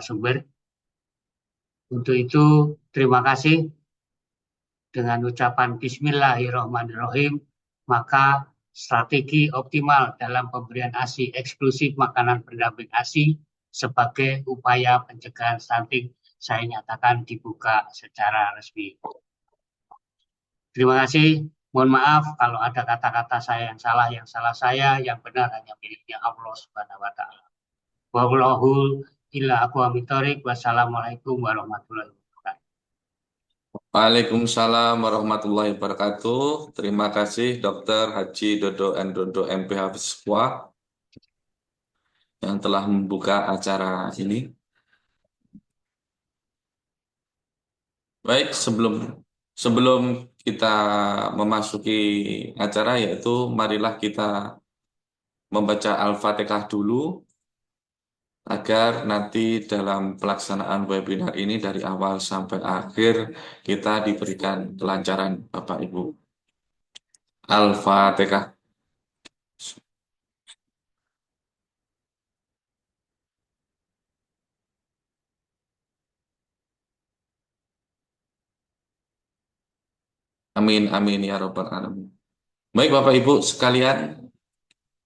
sumber. Untuk itu, terima kasih. Dengan ucapan Bismillahirrahmanirrahim, maka strategi optimal dalam pemberian ASI eksklusif makanan pendamping ASI sebagai upaya pencegahan stunting saya nyatakan dibuka secara resmi. Terima kasih. Mohon maaf kalau ada kata-kata saya yang salah saya, yang benar hanya miliknya Allah Subhanahu wa taala. Wallahul illa aqwa mitorik. Wassalamualaikum warahmatullahi wabarakatuh. Waalaikumsalam warahmatullahi wabarakatuh. Terima kasih Dr. Haji Dodo Dodo MPH Fiskwa yang telah membuka acara ini. Baik, sebelum sebelum kita memasuki acara yaitu marilah kita membaca Al-Fatihah dulu agar nanti dalam pelaksanaan webinar ini dari awal sampai akhir kita diberikan kelancaran Bapak Ibu. Al-Fatihah. Amin, amin ya Rabbal Alamin. Baik Bapak Ibu sekalian,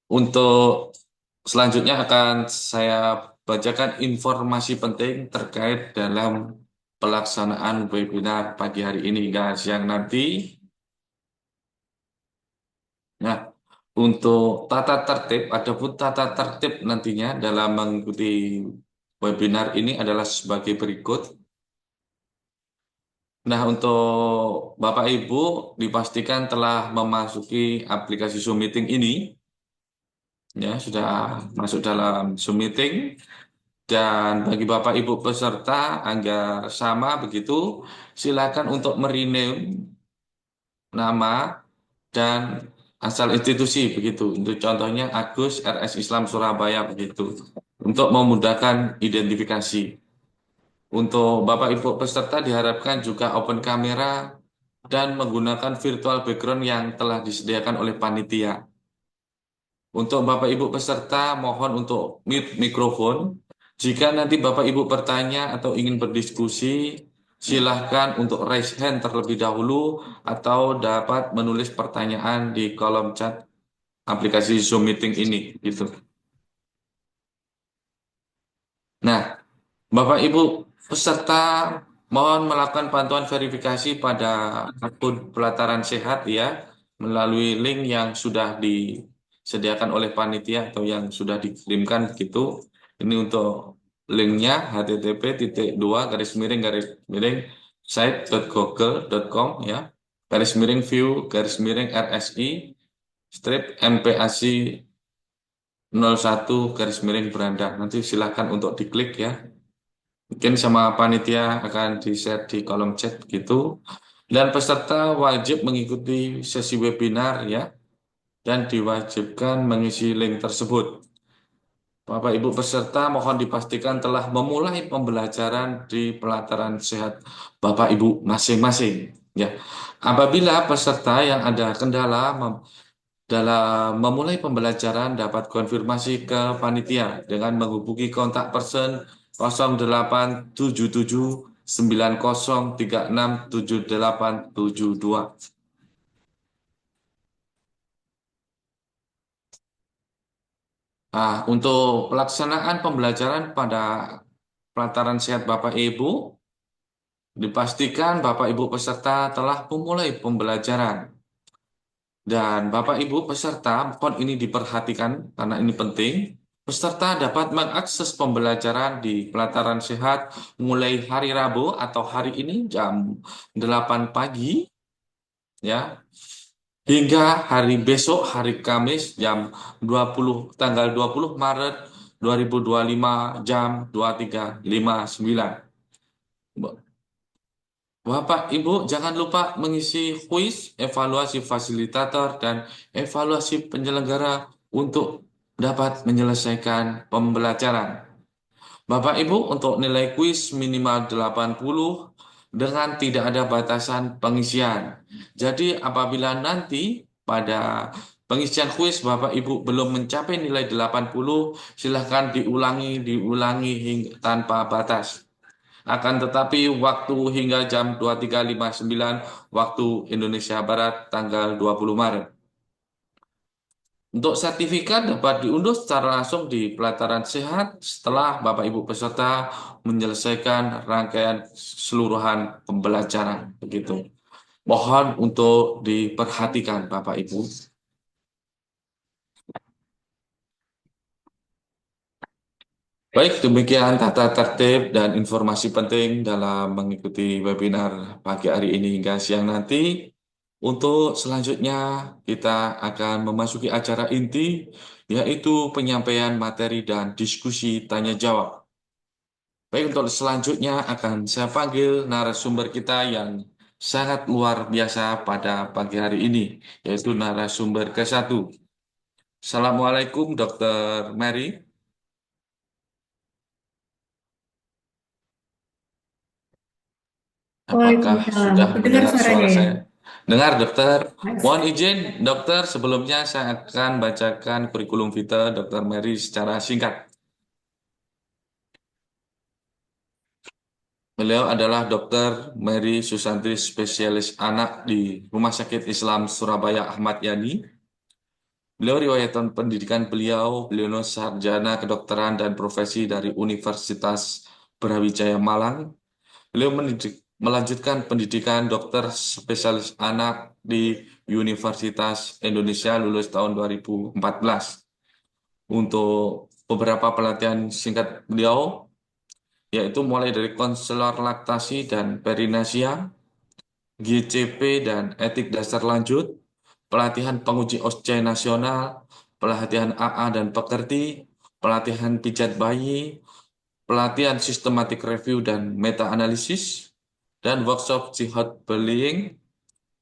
untuk selanjutnya akan saya bacakan informasi penting terkait dalam pelaksanaan webinar pagi hari ini hingga siang nanti. Nah, untuk tata tertib, adapun tata tertib nantinya dalam mengikuti webinar ini adalah sebagai berikut. Nah, untuk Bapak Ibu dipastikan telah memasuki aplikasi Zoom Meeting ini. Ya, sudah masuk dalam Zoom Meeting. Dan bagi Bapak Ibu peserta agar sama begitu, silakan untuk merename nama dan asal institusi begitu. Untuk contohnya Agus RS Islam Surabaya begitu. Untuk memudahkan identifikasi. Untuk Bapak Ibu peserta diharapkan juga open kamera dan menggunakan virtual background yang telah disediakan oleh panitia. Untuk Bapak Ibu peserta, mohon untuk mute mikrofon. Jika nanti Bapak Ibu bertanya atau ingin berdiskusi, silahkan untuk raise hand terlebih dahulu atau dapat menulis pertanyaan di kolom chat aplikasi Zoom Meeting ini. Gitu. Nah, Bapak Ibu peserta mohon melakukan pantauan verifikasi pada akun Pelataran Sehat ya melalui link yang sudah disediakan oleh panitia atau yang sudah dikirimkan begitu. Ini untuk linknya http://, site.google.com ya /view /RSI strip MPASI 01 / beranda. Nanti silakan untuk diklik ya. Mungkin sama panitia akan di-share di kolom chat gitu. Dan peserta wajib mengikuti sesi webinar ya dan diwajibkan mengisi link tersebut. Bapak Ibu peserta mohon dipastikan telah memulai pembelajaran di pelataran sehat Bapak Ibu masing-masing ya. Apabila peserta yang ada kendala dalam memulai pembelajaran dapat konfirmasi ke panitia dengan menghubungi kontak person 087790367872. Nah, untuk pelaksanaan pembelajaran pada pelataran sehat Bapak Ibu, dipastikan Bapak Ibu peserta telah memulai pembelajaran. Dan Bapak Ibu peserta, mohon ini diperhatikan karena ini penting. Peserta dapat mengakses pembelajaran di pelataran sehat mulai hari Rabu atau hari ini jam 8 pagi ya hingga hari besok hari Kamis jam 20 tanggal 20 Maret 2025 jam 23.59. Bapak, Ibu, jangan lupa mengisi kuis, evaluasi fasilitator, dan evaluasi penyelenggara untuk dapat menyelesaikan pembelajaran. Bapak, Ibu, untuk nilai kuis minimal 80 dengan tidak ada batasan pengisian. Jadi, apabila nanti pada Pengisian kuis Bapak Ibu belum mencapai nilai 80, silahkan diulangi tanpa batas. Akan tetapi waktu hingga jam 23.59 waktu Indonesia Barat tanggal 20 Maret. Untuk sertifikat dapat diunduh secara langsung di Pelataran Sehat setelah Bapak Ibu peserta menyelesaikan rangkaian keseluruhan pembelajaran. Begitu. Mohon untuk diperhatikan Bapak Ibu. Baik, demikian tata tertib dan informasi penting dalam mengikuti webinar pagi hari ini hingga siang nanti. Untuk selanjutnya, kita akan memasuki acara inti, yaitu penyampaian materi dan diskusi tanya jawab. Baik, untuk selanjutnya akan saya panggil narasumber kita yang sangat luar biasa pada pagi hari ini, yaitu narasumber ke-1. Assalamualaikum, Dr. Mary. Apakah Waalaikumsalam. sudah Aku dengar mendengar suaranya suara ya. saya? Dengar, dokter. Mas. Mohon izin, dokter, sebelumnya saya akan bacakan kurikulum vita Dr. Mary secara singkat. Beliau adalah Dr. Mary Susanti, spesialis anak di Rumah Sakit Islam Surabaya Ahmad Yani. Beliau riwayatan pendidikan beliau sarjana kedokteran dan profesi dari Universitas Brawijaya Malang. Beliau melanjutkan pendidikan dokter spesialis anak di Universitas Indonesia lulus tahun 2014. Untuk beberapa pelatihan singkat beliau, yaitu mulai dari konselor laktasi dan perinasia, GCP dan etik dasar lanjut, pelatihan penguji OSCE nasional, pelatihan AA dan pekerti, pelatihan pijat bayi, pelatihan sistematik review dan meta-analisis, dan workshop jihad bullying,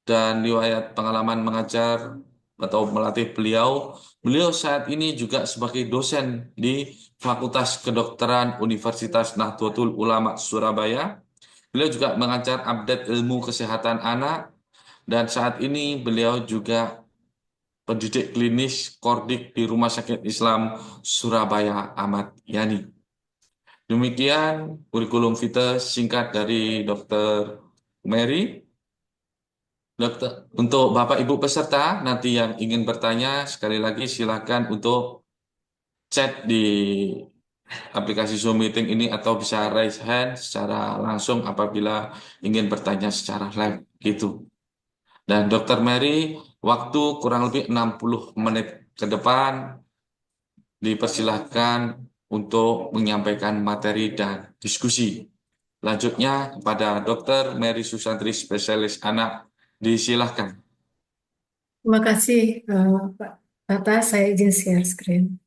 dan riwayat pengalaman mengajar atau melatih beliau. Beliau saat ini juga sebagai dosen di Fakultas Kedokteran Universitas Nahdlatul Ulama Surabaya. Beliau juga mengajar update ilmu kesehatan anak, dan saat ini beliau juga pendidik klinis Kordik di Rumah Sakit Islam Surabaya Ahmad Yani. Demikian kurikulum vitae singkat dari Dr. Mary. Dokter, untuk Bapak Ibu peserta nanti yang ingin bertanya, sekali lagi silakan untuk chat di aplikasi Zoom Meeting ini atau bisa raise hand secara langsung apabila ingin bertanya secara live gitu. Dan Dr. Mary, waktu kurang lebih 60 menit ke depan dipersilahkan untuk menyampaikan materi dan diskusi. Lanjutnya kepada Dr. Mary Susantri, spesialis anak, disilahkan. Terima kasih, Pak. Bapak, saya izin share screen.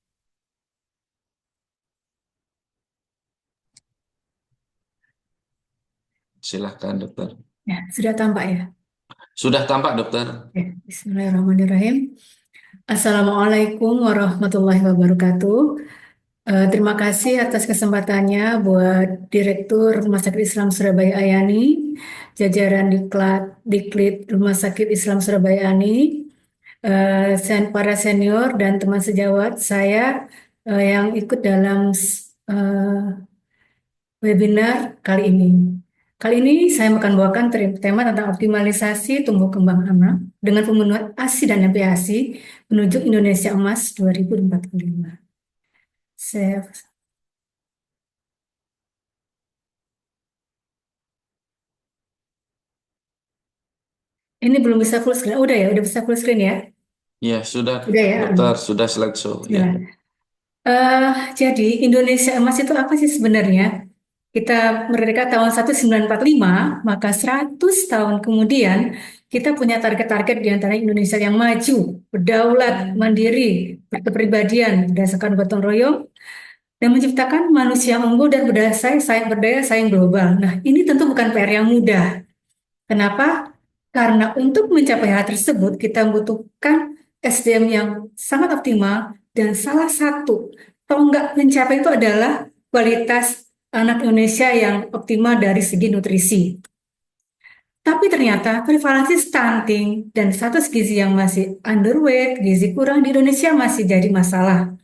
Silahkan, dokter. Ya, sudah tampak ya? Sudah tampak, dokter. Ya, Bismillahirrahmanirrahim. Assalamualaikum warahmatullahi wabarakatuh. Terima kasih atas kesempatannya buat Direktur Rumah Sakit Islam Surabaya Ayani, jajaran Diklit Rumah Sakit Islam Surabaya Ayani, para senior dan teman sejawat saya yang ikut dalam webinar kali ini. Kali ini saya akan bawakan tema tentang optimalisasi tumbuh kembang anak dengan pemenuhan ASI dan MPASI menuju Indonesia Emas 2045. Saya Ini belum bisa full screen. Oh, udah ya, udah bisa full screen ya? Ya, sudah, Udah ya. dokter, sudah slideshow. Ya. Bismillah. Jadi Indonesia Emas itu apa sih sebenarnya? Kita merdeka tahun 1945, maka 100 tahun kemudian kita punya target-target di antara Indonesia yang maju, berdaulat, mandiri, berkepribadian, berdasarkan gotong royong, dan menciptakan manusia unggul dan berdaya saing global. Nah, ini tentu bukan PR yang mudah. Kenapa? Karena untuk mencapai hal tersebut kita membutuhkan SDM yang sangat optimal dan salah satu tonggak mencapai itu adalah kualitas anak Indonesia yang optimal dari segi nutrisi. Tapi ternyata prevalensi stunting dan status gizi yang masih underweight, gizi kurang di Indonesia masih jadi masalah.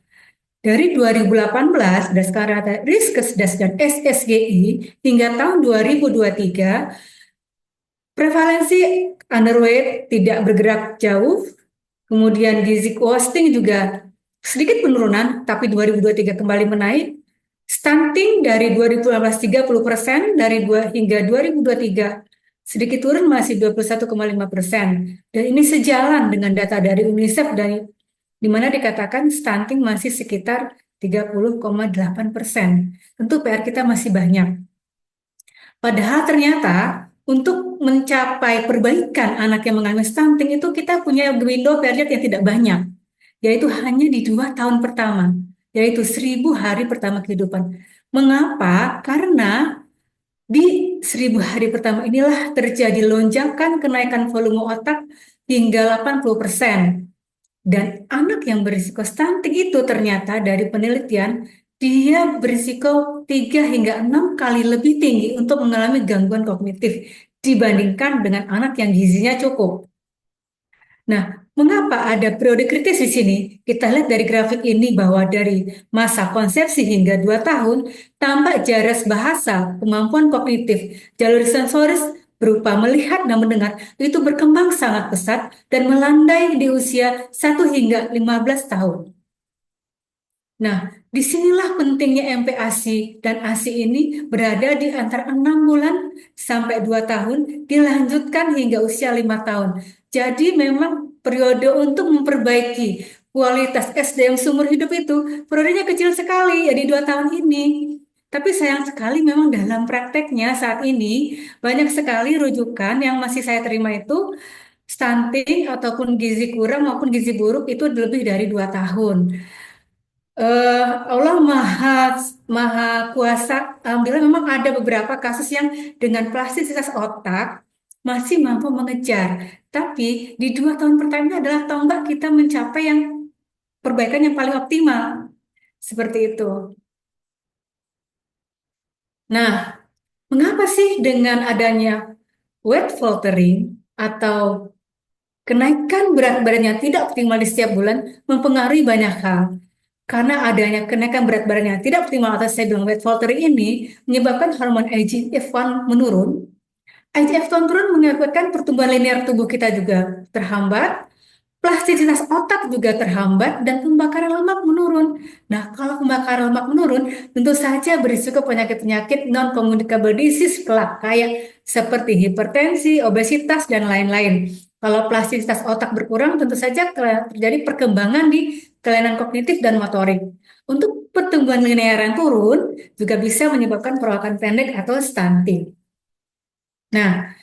Dari 2018, berdasarkan data Riskesdas dan SSGI, hingga tahun 2023, prevalensi underweight tidak bergerak jauh, kemudian gizi wasting juga sedikit penurunan, tapi 2023 kembali menaik. Stunting dari 2018 30%, hingga 2023 sedikit turun masih 21,5%. Dan ini sejalan dengan data dari UNICEF di mana dikatakan stunting masih sekitar 30,8%. Tentu PR kita masih banyak. Padahal ternyata untuk mencapai perbaikan anak yang mengalami stunting itu kita punya window period yang tidak banyak, yaitu hanya di 2 tahun pertama, yaitu 1000 hari pertama kehidupan. Mengapa? Karena di 1000 hari pertama inilah terjadi lonjakan kenaikan volume otak hingga 80%. Dan anak yang berisiko stunting itu ternyata dari penelitian dia berisiko 3 hingga 6 kali lebih tinggi untuk mengalami gangguan kognitif dibandingkan dengan anak yang gizinya cukup. Nah, mengapa ada periode kritis di sini? Kita lihat dari grafik ini bahwa dari masa konsepsi hingga 2 tahun, tampak jarak bahasa, kemampuan kognitif, jalur sensoris berupa melihat dan mendengar itu berkembang sangat pesat dan melandai di usia 1 hingga 15 tahun. Nah, disinilah pentingnya MPASI dan ASI ini berada di antara 6 bulan sampai 2 tahun, dilanjutkan hingga usia 5 tahun. Jadi memang periode untuk memperbaiki kualitas SDM seumur hidup itu periodenya kecil sekali, ya di 2 tahun ini. Tapi sayang sekali memang dalam prakteknya saat ini banyak sekali rujukan yang masih saya terima itu stunting ataupun gizi kurang maupun gizi buruk itu lebih dari 2 tahun. Allah Maha Maha Kuasa. Alhamdulillah memang ada beberapa kasus yang dengan plastisitas otak masih mampu mengejar. Tapi di 2 tahun pertama ini adalah tonggak kita mencapai yang perbaikan yang paling optimal. Seperti itu. Nah, mengapa sih dengan adanya weight faltering atau kenaikan berat badan yang tidak optimal di setiap bulan mempengaruhi banyak hal? Karena adanya kenaikan berat badan yang tidak optimal atau saya bilang weight faltering ini menyebabkan hormon IGF-1 menurun. IGF-1 turun mengakibatkan pertumbuhan linear tubuh kita juga terhambat, plastisitas otak juga terhambat, dan pembakaran lemak menurun. Nah, kalau pembakaran lemak menurun, tentu saja berisiko penyakit-penyakit non-communicable disease kelak, kayak seperti hipertensi, obesitas, dan lain-lain. Kalau plastisitas otak berkurang, tentu saja terjadi perkembangan di kelainan kognitif dan motorik. Untuk pertumbuhan linear yang turun, juga bisa menyebabkan perawakan pendek atau stunting. Nah,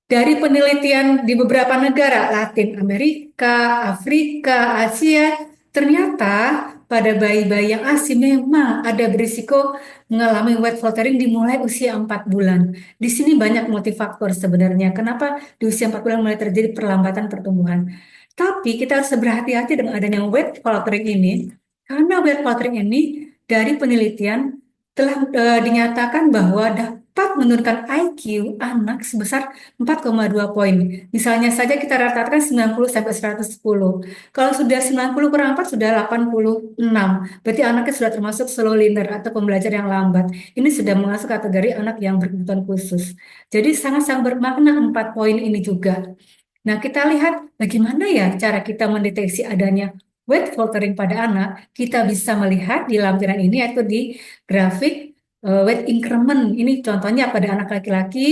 dari penelitian di beberapa negara, Latin Amerika, Afrika, Asia, ternyata pada bayi-bayi yang ASI memang ada berisiko mengalami weight faltering dimulai usia 4 bulan. Di sini banyak multifaktor sebenarnya. Kenapa di usia 4 bulan mulai terjadi perlambatan pertumbuhan. Tapi kita harus berhati-hati dengan adanya weight faltering ini, karena weight faltering ini dari penelitian telah dinyatakan bahwa dapat menurunkan IQ anak sebesar 4,2 poin. Misalnya saja kita rata-ratakan 90 sampai 110. Kalau sudah 90 kurang 4 sudah 86. Berarti anaknya sudah termasuk slow learner atau pembelajar yang lambat. Ini sudah masuk kategori anak yang berkebutuhan khusus. Jadi sangat-sangat bermakna 4 poin ini juga. Nah, kita lihat bagaimana ya cara kita mendeteksi adanya weight faltering pada anak. Kita bisa melihat di lampiran ini yaitu di grafik weight increment. Ini contohnya pada anak laki-laki.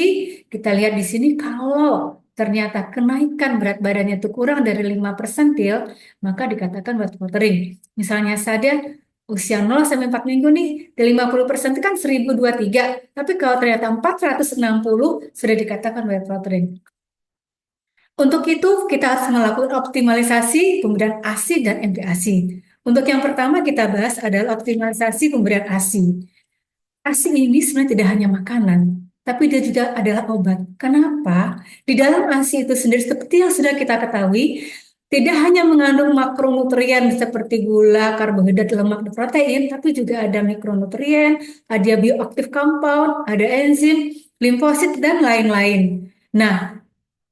Kita lihat di sini kalau ternyata kenaikan berat badannya itu kurang dari 5 persentil, maka dikatakan weight faltering. Misalnya saja usia 0 sampai 4 minggu nih, di 50% itu kan 1023. Tapi kalau ternyata 460 sudah dikatakan weight faltering. Untuk itu, kita harus melakukan optimalisasi pemberian ASI dan MPASI. Untuk yang pertama kita bahas adalah optimalisasi pemberian ASI. ASI ini sebenarnya tidak hanya makanan, tapi dia juga adalah obat. Kenapa? Di dalam ASI itu sendiri, seperti yang sudah kita ketahui, tidak hanya mengandung makronutrien seperti gula, karbohidrat, lemak, dan protein, tapi juga ada mikronutrien, ada bioaktif compound, ada enzim, limfosit, dan lain-lain. Nah,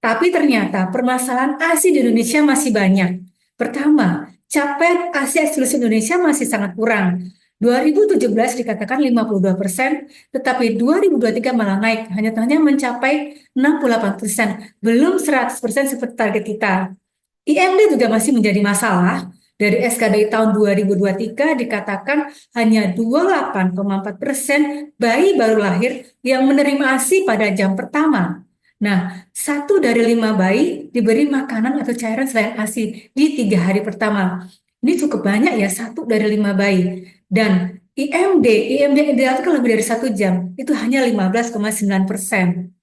tapi ternyata permasalahan ASI di Indonesia masih banyak. Pertama, capaian ASI eksklusif Indonesia masih sangat kurang. 2017 dikatakan 52%, tetapi 2023 malah naik, hanya mencapai 68%, belum 100% seperti target kita. IMD juga masih menjadi masalah. Dari SKDI tahun 2023 dikatakan hanya 28,4% bayi baru lahir yang menerima ASI pada jam pertama. Nah, 1 dari 5 bayi diberi makanan atau cairan selain ASI di 3 hari pertama. Ini cukup banyak ya, 1 dari 5 bayi. Dan IMD ideal itu kan lebih dari 1 jam, itu hanya 15,9%.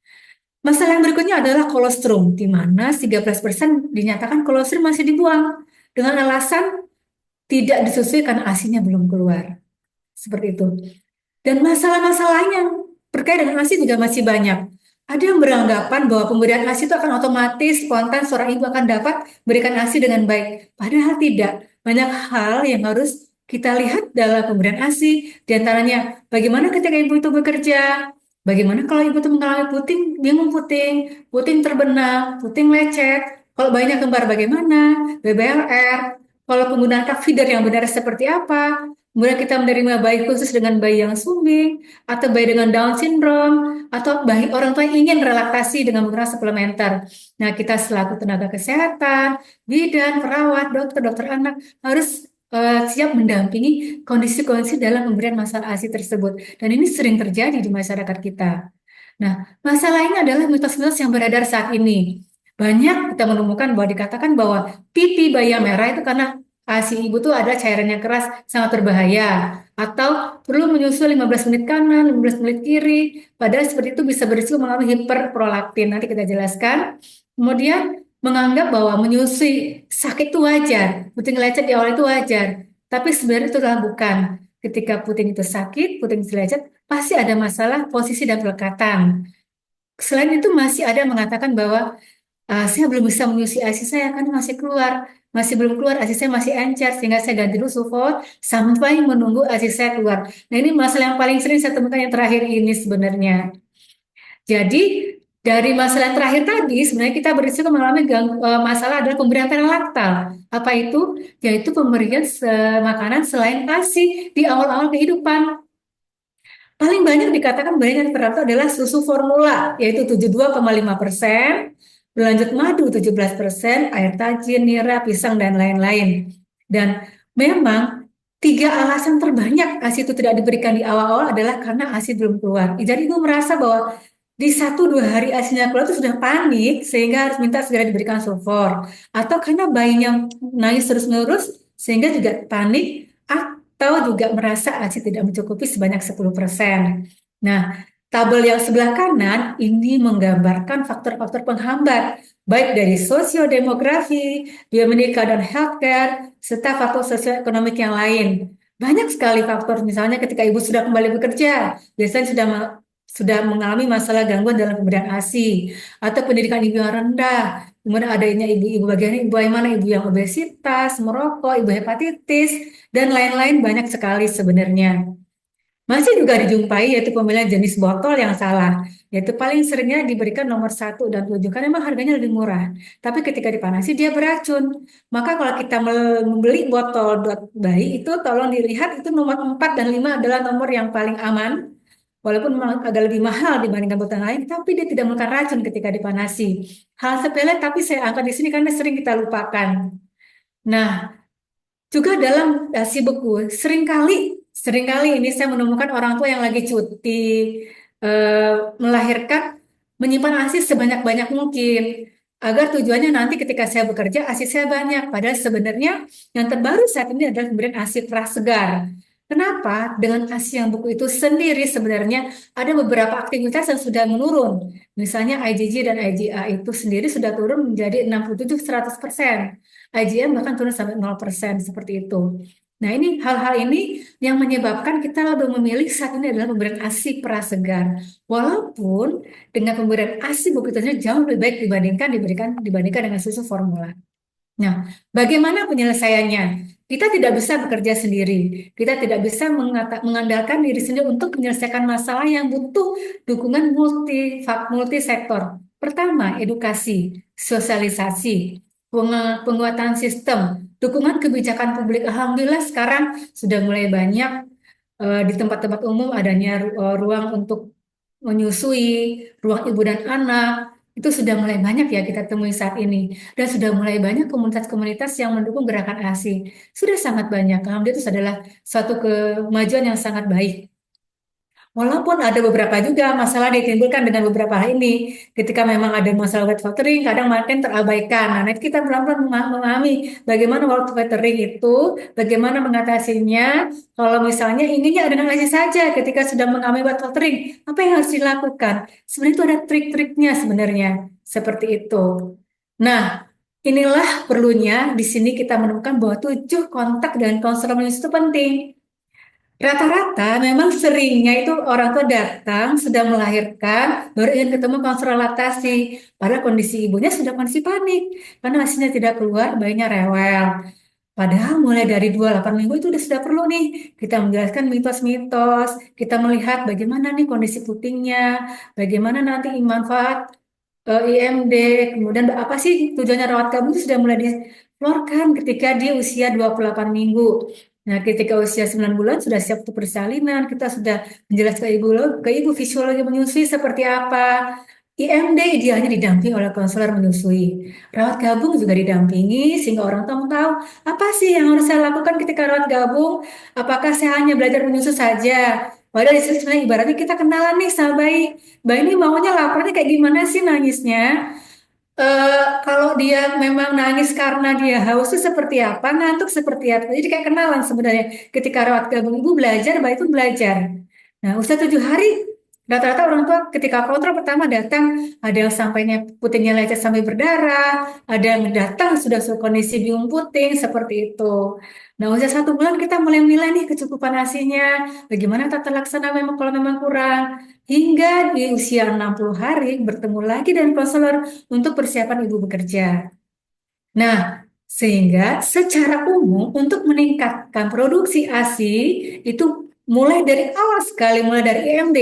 Masalah yang berikutnya adalah kolostrum, di mana 13% dinyatakan kolostrum masih dibuang dengan alasan tidak disusui karena ASINya belum keluar. Seperti itu. Dan masalah-masalah lain yang berkait dengan ASI juga masih banyak. Ada yang beranggapan bahwa pemberian ASI itu akan otomatis, spontan, seorang ibu akan dapat berikan ASI dengan baik. Padahal tidak. Banyak hal yang harus kita lihat dalam pemberian ASI. Di antaranya, bagaimana ketika ibu itu bekerja, bagaimana kalau ibu itu mengalami puting, bingung puting, puting terbenam, puting lecet, kalau bayinya kembar bagaimana, BBLR, kalau penggunaan cup feeder yang benar seperti apa, kemudian kita menerima bayi khusus dengan bayi yang sumbing, atau bayi dengan Down syndrome, atau bayi orang tua yang ingin relaksasi dengan menggunakan suplementer. Nah, kita selaku tenaga kesehatan, bidan, perawat, dokter anak harus siap mendampingi kondisi-kondisi dalam pemberian masalah ASI tersebut. Dan ini sering terjadi di masyarakat kita. Nah, masalah ini adalah mitos-mitos yang beredar saat ini. Banyak kita menemukan bahwa dikatakan bahwa pipi bayi yang merah itu karena ASI ibu tuh ada cairan yang keras, sangat berbahaya. Atau perlu menyusu 15 menit kanan, 15 menit kiri. Padahal seperti itu bisa berisiko mengalami hiperprolaktin. Nanti kita jelaskan. Kemudian menganggap bahwa menyusui sakit itu wajar. Puting lecet di awal itu wajar. Tapi sebenarnya itu adalah bukan. Ketika puting itu sakit, puting itu lecet, pasti ada masalah posisi dan pelekatan. Selain itu masih ada yang mengatakan bahwa saya belum bisa menyusui ASI saya karena masih belum keluar ASI saya masih encer sehingga saya ganti dulu sulfur sampai menunggu ASI saya keluar. Nah ini masalah yang paling sering saya temukan yang terakhir ini sebenarnya. Jadi dari masalah yang terakhir tadi sebenarnya kita berisiko mengalami masalah adalah pemberian laktal. Apa itu? Yaitu pemberian makanan selain ASI di awal-awal kehidupan. Paling banyak dikatakan bayi yang terdaftar adalah susu formula, yaitu 72,5%, berlanjut madu 17%, air tajin, nira, pisang, dan lain-lain. Dan memang 3 alasan terbanyak ASI itu tidak diberikan di awal-awal adalah karena ASI belum keluar. Jadi ibu merasa bahwa di 1-2 hari ASINya keluar itu sudah panik, sehingga harus minta segera diberikan sulfur. Atau karena bayinya nangis terus-menerus, sehingga juga panik, atau juga merasa ASI tidak mencukupi sebanyak 10%. Nah, tabel yang sebelah kanan ini menggambarkan faktor-faktor penghambat, baik dari sosiodemografi, biomedika dan healthcare, serta faktor sosioekonomik yang lain. Banyak sekali faktor, misalnya ketika ibu sudah kembali bekerja, biasanya sudah mengalami masalah gangguan dalam pemberian ASI, atau pendidikan ibu yang rendah, kemudian adanya ibu-ibu bagian ibu yang mana, ibu yang obesitas, merokok, ibu hepatitis, dan lain-lain banyak sekali sebenarnya. Masih juga dijumpai yaitu pemilihan jenis botol yang salah, yaitu paling seringnya diberikan nomor 1 dan 7 karena memang harganya lebih murah. Tapi ketika dipanasi dia beracun. Maka kalau kita membeli botol buat bayi itu tolong dilihat itu nomor 4 dan 5 adalah nomor yang paling aman. Walaupun memang agak lebih mahal dibandingkan botol lain, tapi dia tidak mengandung racun ketika dipanasi. Hal sepele tapi saya angkat di sini karena sering kita lupakan. Nah, juga dalam dasi beku, seringkali ini saya menemukan orang tua yang lagi cuti, melahirkan, menyimpan ASI sebanyak-banyak mungkin, agar tujuannya nanti ketika saya bekerja, ASI saya banyak. Padahal sebenarnya yang terbaru saat ini adalah pemberian ASI prasegar. Kenapa? Dengan ASI yang beku itu sendiri sebenarnya ada beberapa aktivitas yang sudah menurun. Misalnya IgG dan IgA itu sendiri sudah turun menjadi 67-100%. IgM bahkan turun sampai 0% seperti itu. Nah, ini hal-hal ini yang menyebabkan kita lebih memilih saat ini adalah pemberian ASI prasegar. Walaupun dengan pemberian ASI begitu saja jauh lebih baik dibandingkan dengan susu formula. Nah, bagaimana penyelesaiannya? Kita tidak bisa bekerja sendiri. Kita tidak bisa mengandalkan diri sendiri untuk menyelesaikan masalah yang butuh dukungan multi sektor. Pertama, edukasi, sosialisasi, penguatan sistem, dukungan kebijakan publik. Alhamdulillah sekarang sudah mulai banyak di tempat-tempat umum adanya ruang untuk menyusui, ruang ibu dan anak. Itu sudah mulai banyak ya kita temui saat ini. Dan sudah mulai banyak komunitas-komunitas yang mendukung gerakan ASI. Sudah sangat banyak. Alhamdulillah itu adalah suatu kemajuan yang sangat baik. Walaupun ada beberapa juga masalah ditimbulkan dengan beberapa hal ini. Ketika memang ada masalah wet watering, kadang makin terabaikan. Nah, nanti kita pelan-pelan memahami bagaimana wet watering itu, bagaimana mengatasinya. Kalau misalnya ininya dengan aja saja ketika sudah mengalami wet watering, apa yang harus dilakukan? Sebenarnya itu ada trik-triknya sebenarnya. Seperti itu. Nah, inilah perlunya di sini kita menemukan bahwa 7 kontak dengan konselor itu penting. Rata-rata memang seringnya itu orang tua datang sudah melahirkan baru ingin ketemu konselor laktasi. Padahal kondisi ibunya sudah kondisi panik karena hasilnya tidak keluar, bayinya rewel. Padahal mulai dari 28 minggu itu sudah perlu nih kita menjelaskan mitos-mitos, kita melihat bagaimana nih kondisi putingnya, bagaimana nanti manfaat IMD, kemudian apa sih tujuannya rawat kabin itu sudah mulai dikeluarkan ketika di usia 28 minggu. Nah, ketika usia 9 bulan sudah siap untuk persalinan, kita sudah menjelaskan ke ibu fisiologi menyusui seperti apa. IMD idealnya didampingi oleh konselor menyusui. Rawat gabung juga didampingi sehingga orang tua tahu apa sih yang harus saya lakukan ketika rawat gabung. Apakah saya hanya belajar menyusui saja? Padahal di situ sebenarnya ibaratnya kita kenalan nih sama bayi. Bayi ini maunya laparnya kayak gimana sih nangisnya? Kalau dia memang nangis karena dia haus itu seperti apa, ngantuk seperti apa. Jadi kayak kenalan sebenarnya. Ketika rawat gabung ibu belajar, bayi pun belajar. Nah, usia 7 hari, rata-rata orang tua ketika kontrol pertama datang, ada yang sampainya putingnya lecet sampai berdarah, ada yang datang sudah kondisi bingung puting, seperti itu. Nah, usia 1 bulan kita mulai menilai nih kecukupan ASINya, bagaimana tata laksana memang kalau memang kurang. Hingga di usia 60 hari bertemu lagi dengan konselor untuk persiapan ibu bekerja. Nah, sehingga secara umum untuk meningkatkan produksi ASI itu mulai dari awal sekali, mulai dari IMD,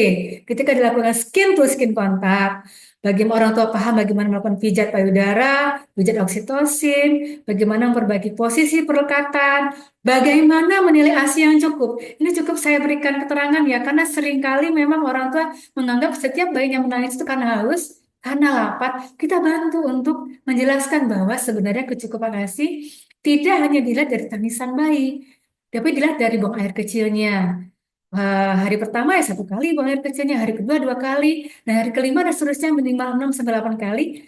ketika dilakukan skin to skin kontak, bagaimana orang tua paham bagaimana melakukan pijat payudara, pijat oksitosin, bagaimana memperbaiki posisi perlekatan, bagaimana menilai ASI yang cukup. Ini cukup saya berikan keterangan ya, karena seringkali memang orang tua menganggap setiap bayi yang menangis itu karena haus, karena lapar, kita bantu untuk menjelaskan bahwa sebenarnya kecukupan ASI tidak hanya dilihat dari tangisan bayi, tapi dilihat dari buang air kecilnya. Hari pertama ya 1 kali buang air kecilnya, hari kedua 2 kali, dan hari kelima dan seterusnya minimal 6 sampai 8 kali.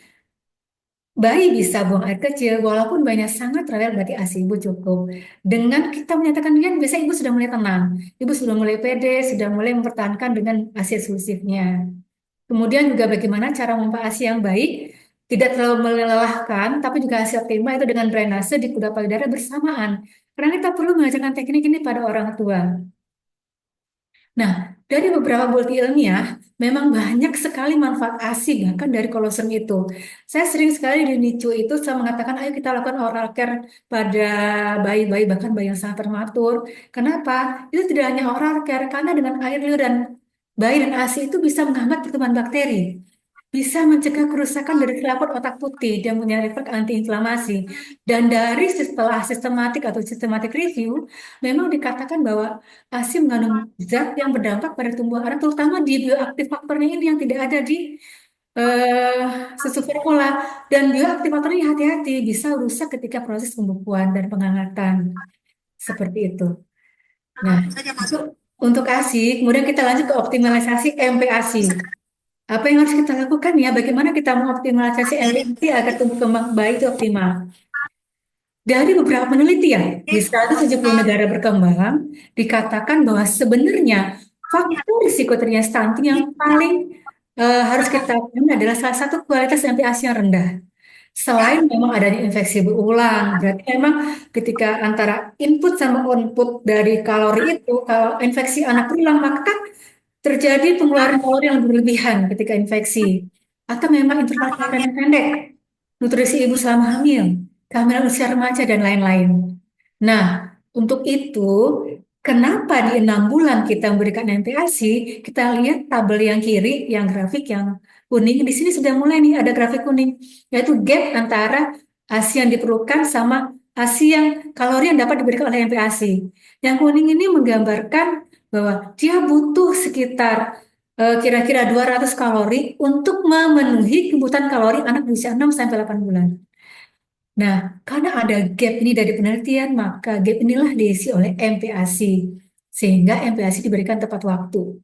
Bayi bisa buang air kecil, walaupun bayinya sangat rewel berarti ASI ibu cukup. Dengan kita menyatakan demikian, biasanya ibu sudah mulai tenang. Ibu sudah mulai pede, sudah mulai mempertahankan dengan ASI eksklusifnya. Kemudian juga bagaimana cara memompa ASI yang baik, tidak terlalu melelahkan, tapi juga hasil optimal itu dengan drainase di kuda payudara bersamaan. Karena kita perlu mengajarkan teknik ini pada orang tua. Nah, dari beberapa bukti ilmiah, memang banyak sekali manfaat ASI, bahkan dari kolostrum itu. Saya sering sekali di NICU itu saya mengatakan, ayo kita lakukan oral care pada bayi-bayi, bahkan bayi yang sangat prematur. Kenapa? Itu tidak hanya oral care, karena dengan air liur dan bayi dan ASI itu bisa menghambat pertumbuhan bakteri, bisa mencegah kerusakan dari selaput otak putih dan punya efek antiinflamasi. Dan dari setelah sistematik review, memang dikatakan bahwa ASI mengandung zat yang berdampak pada tumbuh anak, terutama di bioaktif faktornya ini yang tidak ada di eh, susu formula. Dan bioaktivator ini hati-hati bisa rusak ketika proses pembukuan dan penghangatan. Seperti itu. Nah, untuk ASI, kemudian kita lanjut ke optimalisasi MPASI. Apa yang harus kita lakukan ya? Bagaimana kita mengoptimalisasi MPASI agar tumbuh kembang bayi itu optimal? Dari beberapa penelitian di 170 negara berkembang, dikatakan bahwa sebenarnya faktor risiko terjadinya stunting yang paling harus kita lakukan adalah salah satu kualitas MPASI yang rendah. Selain memang adanya infeksi berulang, berarti memang ketika antara input sama output dari kalori itu, kalau infeksi anak berulang, maka kan terjadi pengeluaran kalori yang berlebihan ketika infeksi. Atau memang interval kelahiran yang pendek, nutrisi ibu selama hamil, kehamilan usia remaja, dan lain-lain. Nah, untuk itu Kenapa di 6 bulan kita memberikan MPASI? Kita lihat tabel yang kiri, yang grafik yang kuning. Di sini sudah mulai nih ada grafik kuning, yaitu gap antara ASI yang diperlukan sama ASI yang kalori yang dapat diberikan oleh MPASI. Yang kuning ini menggambarkan bahwa dia butuh sekitar kira-kira 200 kalori untuk memenuhi kebutuhan kalori anak di usia 6 sampai 8 bulan. Nah, karena ada gap ini dari penelitian, maka gap inilah diisi oleh MPASI. Sehingga MPASI diberikan tepat waktu.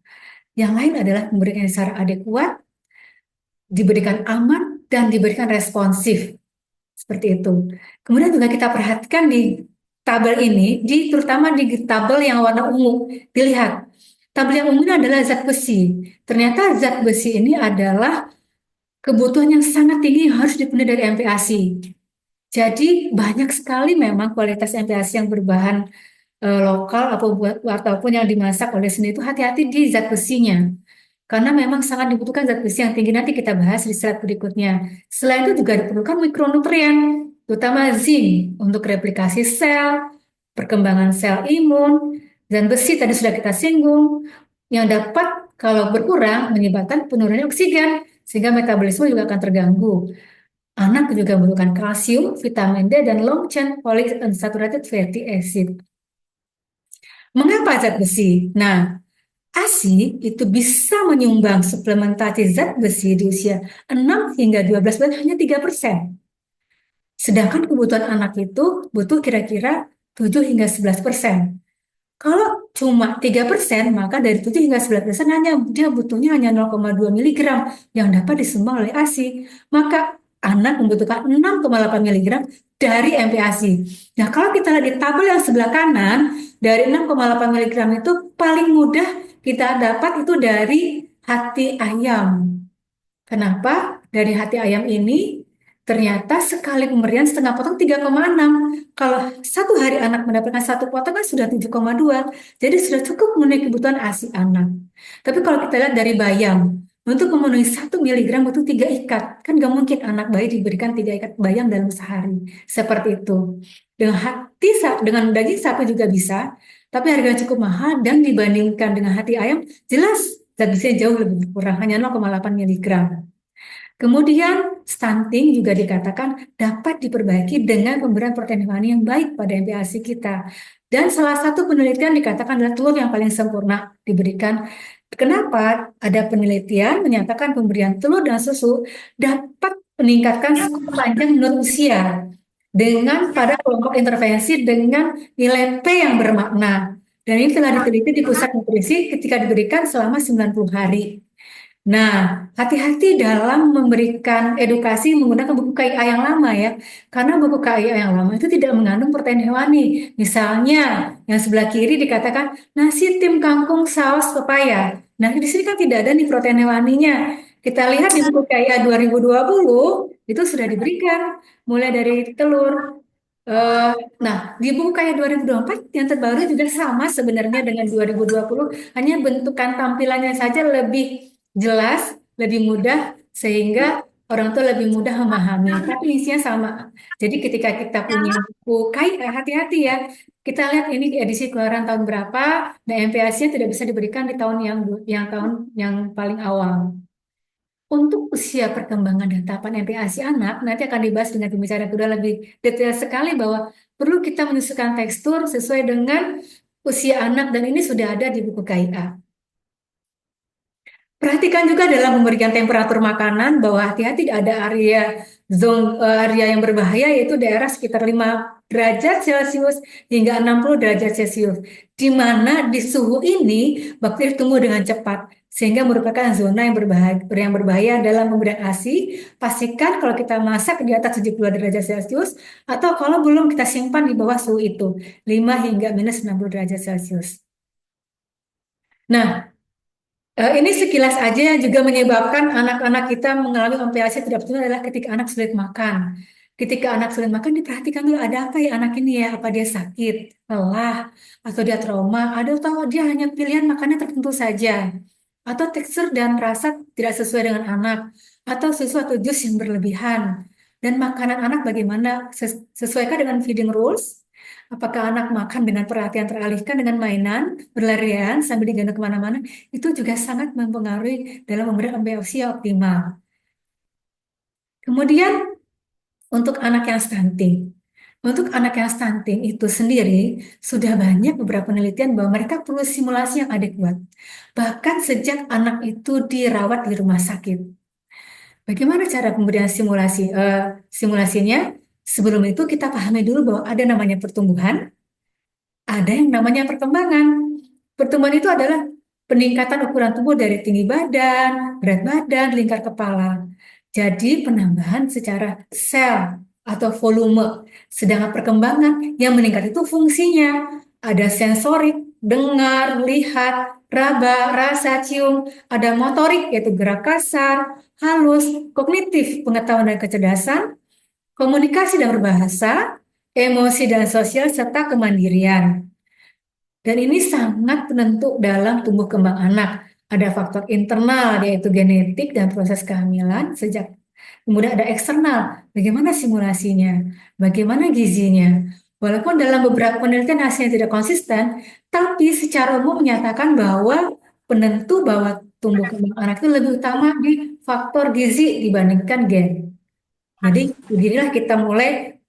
Yang lain adalah memberikan secara adekuat, diberikan aman, dan diberikan responsif. Seperti itu. Kemudian juga kita perhatikan di tabel ini, terutama di tabel yang warna ungu. Dilihat, tabel yang ungu ini adalah zat besi. Ternyata zat besi ini adalah kebutuhan yang sangat tinggi yang harus dipenuhi dari MPASI. Jadi banyak sekali memang kualitas MPASI yang berbahan lokal ataupun yang dimasak oleh seni itu hati-hati di zat besinya. Karena memang sangat dibutuhkan zat besi yang tinggi, nanti kita bahas di slide berikutnya. Selain itu juga diperlukan mikronutrien, terutama zinc untuk replikasi sel, perkembangan sel imun, dan besi tadi sudah kita singgung, yang dapat kalau berkurang menyebabkan penurunan oksigen, sehingga metabolisme juga akan terganggu. Anak juga membutuhkan kalsium, vitamin D, dan long chain polyunsaturated fatty acid. Mengapa zat besi? Nah, ASI itu bisa menyumbang suplementasi zat besi di usia 6 hingga 12 bulan hanya 3%. Sedangkan kebutuhan anak itu butuh kira-kira 7 hingga 11%. Kalau cuma 3%, maka dari 7 hingga 11% dia butuhnya hanya 0,2 miligram yang dapat disumbang oleh ASI. Maka anak membutuhkan 6,8 miligram dari MPASI. Nah, kalau kita lihat di tabel yang sebelah kanan, dari 6,8 miligram itu paling mudah kita dapat itu dari hati ayam. Kenapa? Dari hati ayam ini ternyata sekali pemberian setengah potong 3,6. Kalau satu hari anak mendapatkan satu potong kan sudah 7,2. Jadi sudah cukup memenuhi kebutuhan ASI anak. Tapi kalau kita lihat dari bayam, untuk memenuhi 1 miligram butuh 3 ikat. Kan gak mungkin anak bayi diberikan 3 ikat bayam dalam sehari. Seperti itu. Dengan daging sapi juga bisa, tapi harganya cukup mahal dan dibandingkan dengan hati ayam, jelas zat besinya jauh lebih berkurang, hanya 0,8 miligram. Kemudian stunting juga dikatakan dapat diperbaiki dengan pemberian protein hewani yang baik pada MPASI kita. Dan salah satu penelitian dikatakan adalah telur yang paling sempurna diberikan. Kenapa? Ada penelitian menyatakan pemberian telur dan susu dapat meningkatkan skor panjang menurut usia dengan pada kelompok intervensi dengan nilai P yang bermakna. Dan ini telah diteliti di pusat nutrisi ketika diberikan selama 90 hari. Nah, hati-hati dalam memberikan edukasi menggunakan buku KIA yang lama ya. Karena buku KIA yang lama itu tidak mengandung protein hewani. Misalnya, yang sebelah kiri dikatakan nasi tim kangkung saus pepaya. Nah, di sini kan tidak ada nih protein hewaninya. Kita lihat di buku KIA 2020 itu sudah diberikan mulai dari telur. Eh, nah, di buku KIA 2024 yang terbaru juga sama sebenarnya dengan 2020, hanya bentukan tampilannya saja lebih jelas, lebih mudah, sehingga orang tua lebih mudah memahami. Tapi isinya sama. Jadi ketika kita punya buku KIA, hati-hati ya. Kita lihat ini edisi keluaran tahun berapa, dan MPASI-nya tidak bisa diberikan di tahun yang paling awal. Untuk usia perkembangan dan tahapan MPASI anak, nanti akan dibahas dengan pembicara kedua lebih detail sekali bahwa perlu kita menyesuaikan tekstur sesuai dengan usia anak, dan ini sudah ada di buku KIA. Perhatikan juga dalam memberikan temperatur makanan bahwa hati-hati ada area yang berbahaya, yaitu daerah sekitar 5 derajat Celcius hingga 60 derajat Celcius, di mana di suhu ini bakteri tumbuh dengan cepat, sehingga merupakan zona yang berbahaya dalam pemberian ASI. Pastikan kalau kita masak di atas 70 derajat Celcius, atau kalau belum kita simpan di bawah suhu itu, 5 hingga minus 60 derajat Celcius. Nah, ini sekilas aja yang juga menyebabkan anak-anak kita mengalami MPASI tidak optimal adalah ketika anak sulit makan. Ketika anak sulit makan, diperhatikan dulu ada apa ya anak ini ya, apa dia sakit, lelah, atau dia trauma, atau dia hanya pilihan makannya tertentu saja, atau tekstur dan rasa tidak sesuai dengan anak, atau sesuatu jus yang berlebihan. Dan makanan anak bagaimana, sesuaikan dengan feeding rules. Apakah anak makan dengan perhatian teralihkan dengan mainan, berlarian, sambil digendong kemana-mana, itu juga sangat mempengaruhi dalam memberi ABI usia optimal. Kemudian untuk anak yang stunting. Untuk anak yang stunting itu sendiri, sudah banyak beberapa penelitian bahwa mereka perlu simulasi yang adekuat. Bahkan sejak anak itu dirawat di rumah sakit. Bagaimana cara pemberian simulasi? Simulasinya, sebelum itu kita pahami dulu bahwa ada namanya pertumbuhan, ada yang namanya perkembangan. Pertumbuhan itu adalah peningkatan ukuran tubuh dari tinggi badan, berat badan, lingkar kepala. Jadi penambahan secara sel atau volume. Sedangkan perkembangan yang meningkat itu fungsinya. Ada sensorik, dengar, lihat, raba, rasa, cium. Ada motorik, yaitu gerak kasar, halus, kognitif, pengetahuan dan kecerdasan, komunikasi dan berbahasa, emosi dan sosial, serta kemandirian. Dan ini sangat penentu dalam tumbuh kembang anak. Ada faktor internal, yaitu genetik dan proses kehamilan sejak. Kemudian ada eksternal, bagaimana simulasinya, bagaimana gizinya. Walaupun dalam beberapa penelitian hasilnya tidak konsisten, tapi secara umum menyatakan bahwa penentu bahwa tumbuh kembang anak itu lebih utama di faktor gizi dibandingkan gen. Jadi beginilah kita mulai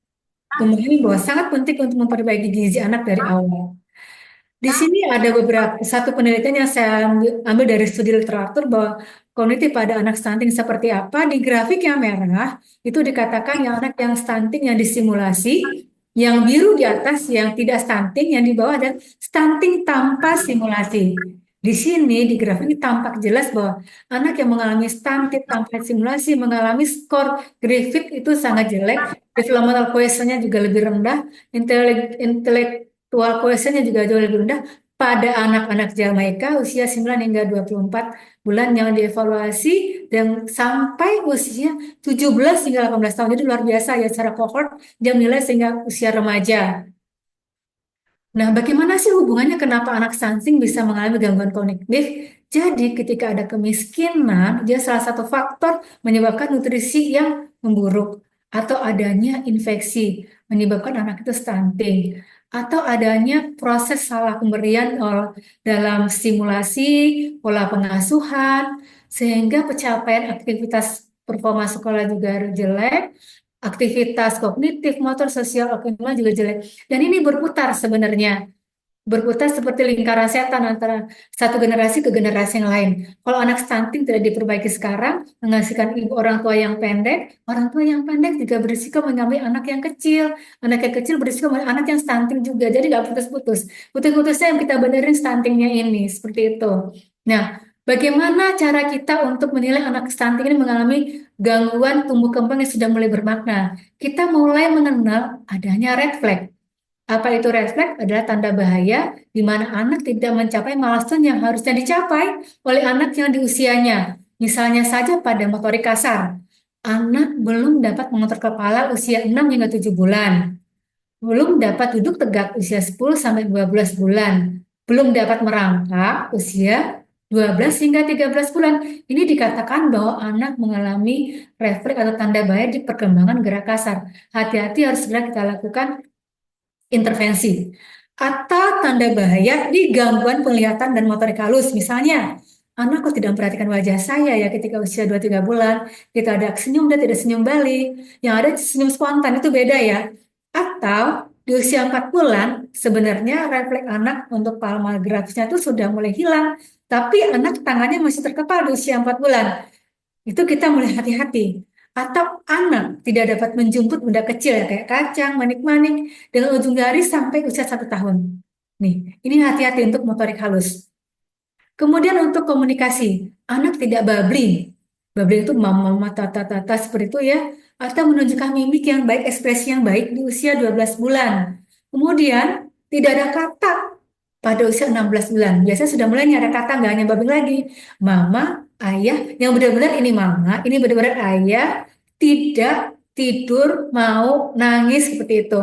memahami bahwa sangat penting untuk memperbaiki gizi anak dari awal. Di sini ada beberapa satu penelitian yang saya ambil dari studi literatur bahwa kognitif pada anak stunting seperti apa. Di grafik yang merah itu dikatakan yang anak yang stunting yang disimulasi, yang biru di atas yang tidak stunting, yang di bawah ada stunting tanpa simulasi. Di sini di grafik ini tampak jelas bahwa anak yang mengalami stunting tanpa simulasi mengalami skor Griffith itu sangat jelek, developmental cohesion-nya juga lebih rendah, intelektual quotient juga jauh lebih rendah pada anak-anak Jamaika usia 9 hingga 24 bulan yang dievaluasi dan sampai usia 17 hingga 18 tahun. Jadi luar biasa ya secara cohort dia menilai sehingga usia remaja. Nah, bagaimana sih hubungannya kenapa anak stunting bisa mengalami gangguan kognitif? Jadi, ketika ada kemiskinan, dia salah satu faktor menyebabkan nutrisi yang memburuk atau adanya infeksi menyebabkan anak itu stunting atau adanya proses salah pemberian dalam stimulasi, pola pengasuhan, sehingga pencapaian aktivitas performa sekolah juga jelek, aktivitas kognitif, motor, sosial, emosional juga jelek. Dan ini berputar sebenarnya. Berputar seperti lingkaran setan antara satu generasi ke generasi yang lain. Kalau anak stunting tidak diperbaiki sekarang, menghasilkan ibu orang tua yang pendek juga berisiko mengambil anak yang kecil. Anak yang kecil berisiko mengambil anak yang stunting juga. Jadi nggak putus-putus. Putus-putusnya yang kita benerin stuntingnya ini. Seperti itu. Nah, bagaimana cara kita untuk menilai anak stunting ini mengalami gangguan tumbuh kembang yang sudah mulai bermakna? Kita mulai mengenal adanya red flag. Apa itu red flag? Adalah tanda bahaya di mana anak tidak mencapai milestone yang harusnya dicapai oleh anak yang di usianya. Misalnya saja pada motorik kasar. Anak belum dapat mengontrol kepala usia 6 hingga 7 bulan. Belum dapat duduk tegak usia 10 sampai 12 bulan. Belum dapat merangkak usia 12 hingga 13 bulan. Ini dikatakan bahwa anak mengalami refleks atau tanda bahaya di perkembangan gerak kasar. Hati-hati harus segera kita lakukan intervensi. Atau tanda bahaya di gangguan penglihatan dan motorik halus. Misalnya, anakku tidak memperhatikan wajah saya ya ketika usia 2-3 bulan. Kita ada senyum, dia tidak senyum balik. Yang ada senyum spontan itu beda ya. Atau di usia 4 bulan, sebenarnya refleks anak untuk palmar grafisnya itu sudah mulai hilang. Tapi anak tangannya masih terkepal di usia 4 bulan. Itu kita mulai hati-hati. Atau anak tidak dapat menjemput benda kecil ya, kayak kacang, manik-manik, dengan ujung jari sampai usia 1 tahun. Nih, ini hati-hati untuk motorik halus. Kemudian untuk komunikasi, anak tidak babbling. Babbling itu mama, tata, tata, seperti itu ya. Atau menunjukkan mimik yang baik, ekspresi yang baik di usia 12 bulan. Kemudian, tidak ada kata pada usia 16 bulan. Biasanya sudah mulai ada kata, nggak hanya babbling lagi. Mama, ayah, yang benar-benar ini mama, ini benar-benar ayah, tidak tidur, mau nangis seperti itu.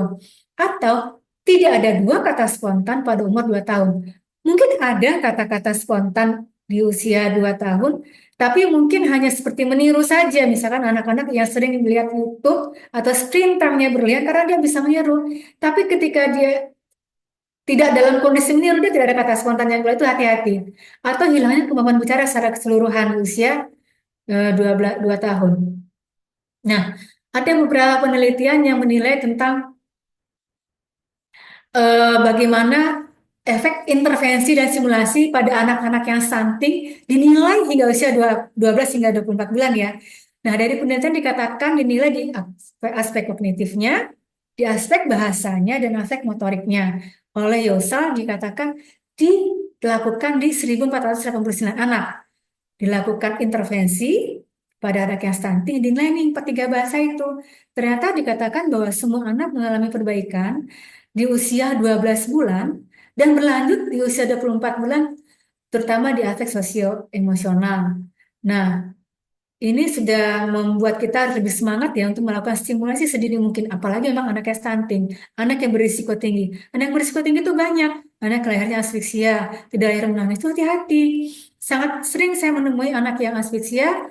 Atau tidak ada dua kata spontan pada umur 2 tahun. Mungkin ada kata-kata spontan di usia 2 tahun, tapi mungkin hanya seperti meniru saja, misalkan anak-anak yang sering melihat YouTube atau screen time-nya berlebihan karena dia bisa meniru. Tapi ketika dia tidak dalam kondisi meniru, dia tidak ada kata spontan yang keluar, itu hati-hati. Atau hilangnya kemampuan bicara secara keseluruhan di usia 2 tahun. Nah, ada beberapa penelitian yang menilai tentang bagaimana efek intervensi dan simulasi pada anak-anak yang stunting dinilai hingga usia 12 hingga 24 bulan ya. Nah, dari penelitian dikatakan dinilai di aspek kognitifnya, di aspek bahasanya, dan aspek motoriknya. Oleh Yosal dikatakan dilakukan di 1.489 anak. Dilakukan intervensi pada anak yang stunting, dinilai nih 3 bahasa itu. Ternyata dikatakan bahwa semua anak mengalami perbaikan di usia 12 bulan dan berlanjut di usia 24 bulan, terutama di aspek sosio-emosional. Nah, ini sudah membuat kita lebih semangat ya untuk melakukan stimulasi sedini mungkin. Apalagi memang anak yang stunting, anak yang berisiko tinggi. Anak yang berisiko tinggi itu banyak. Anak lahirnya asfiksia, tidak lahir menangis itu hati-hati. Sangat sering saya menemui anak yang asfiksia,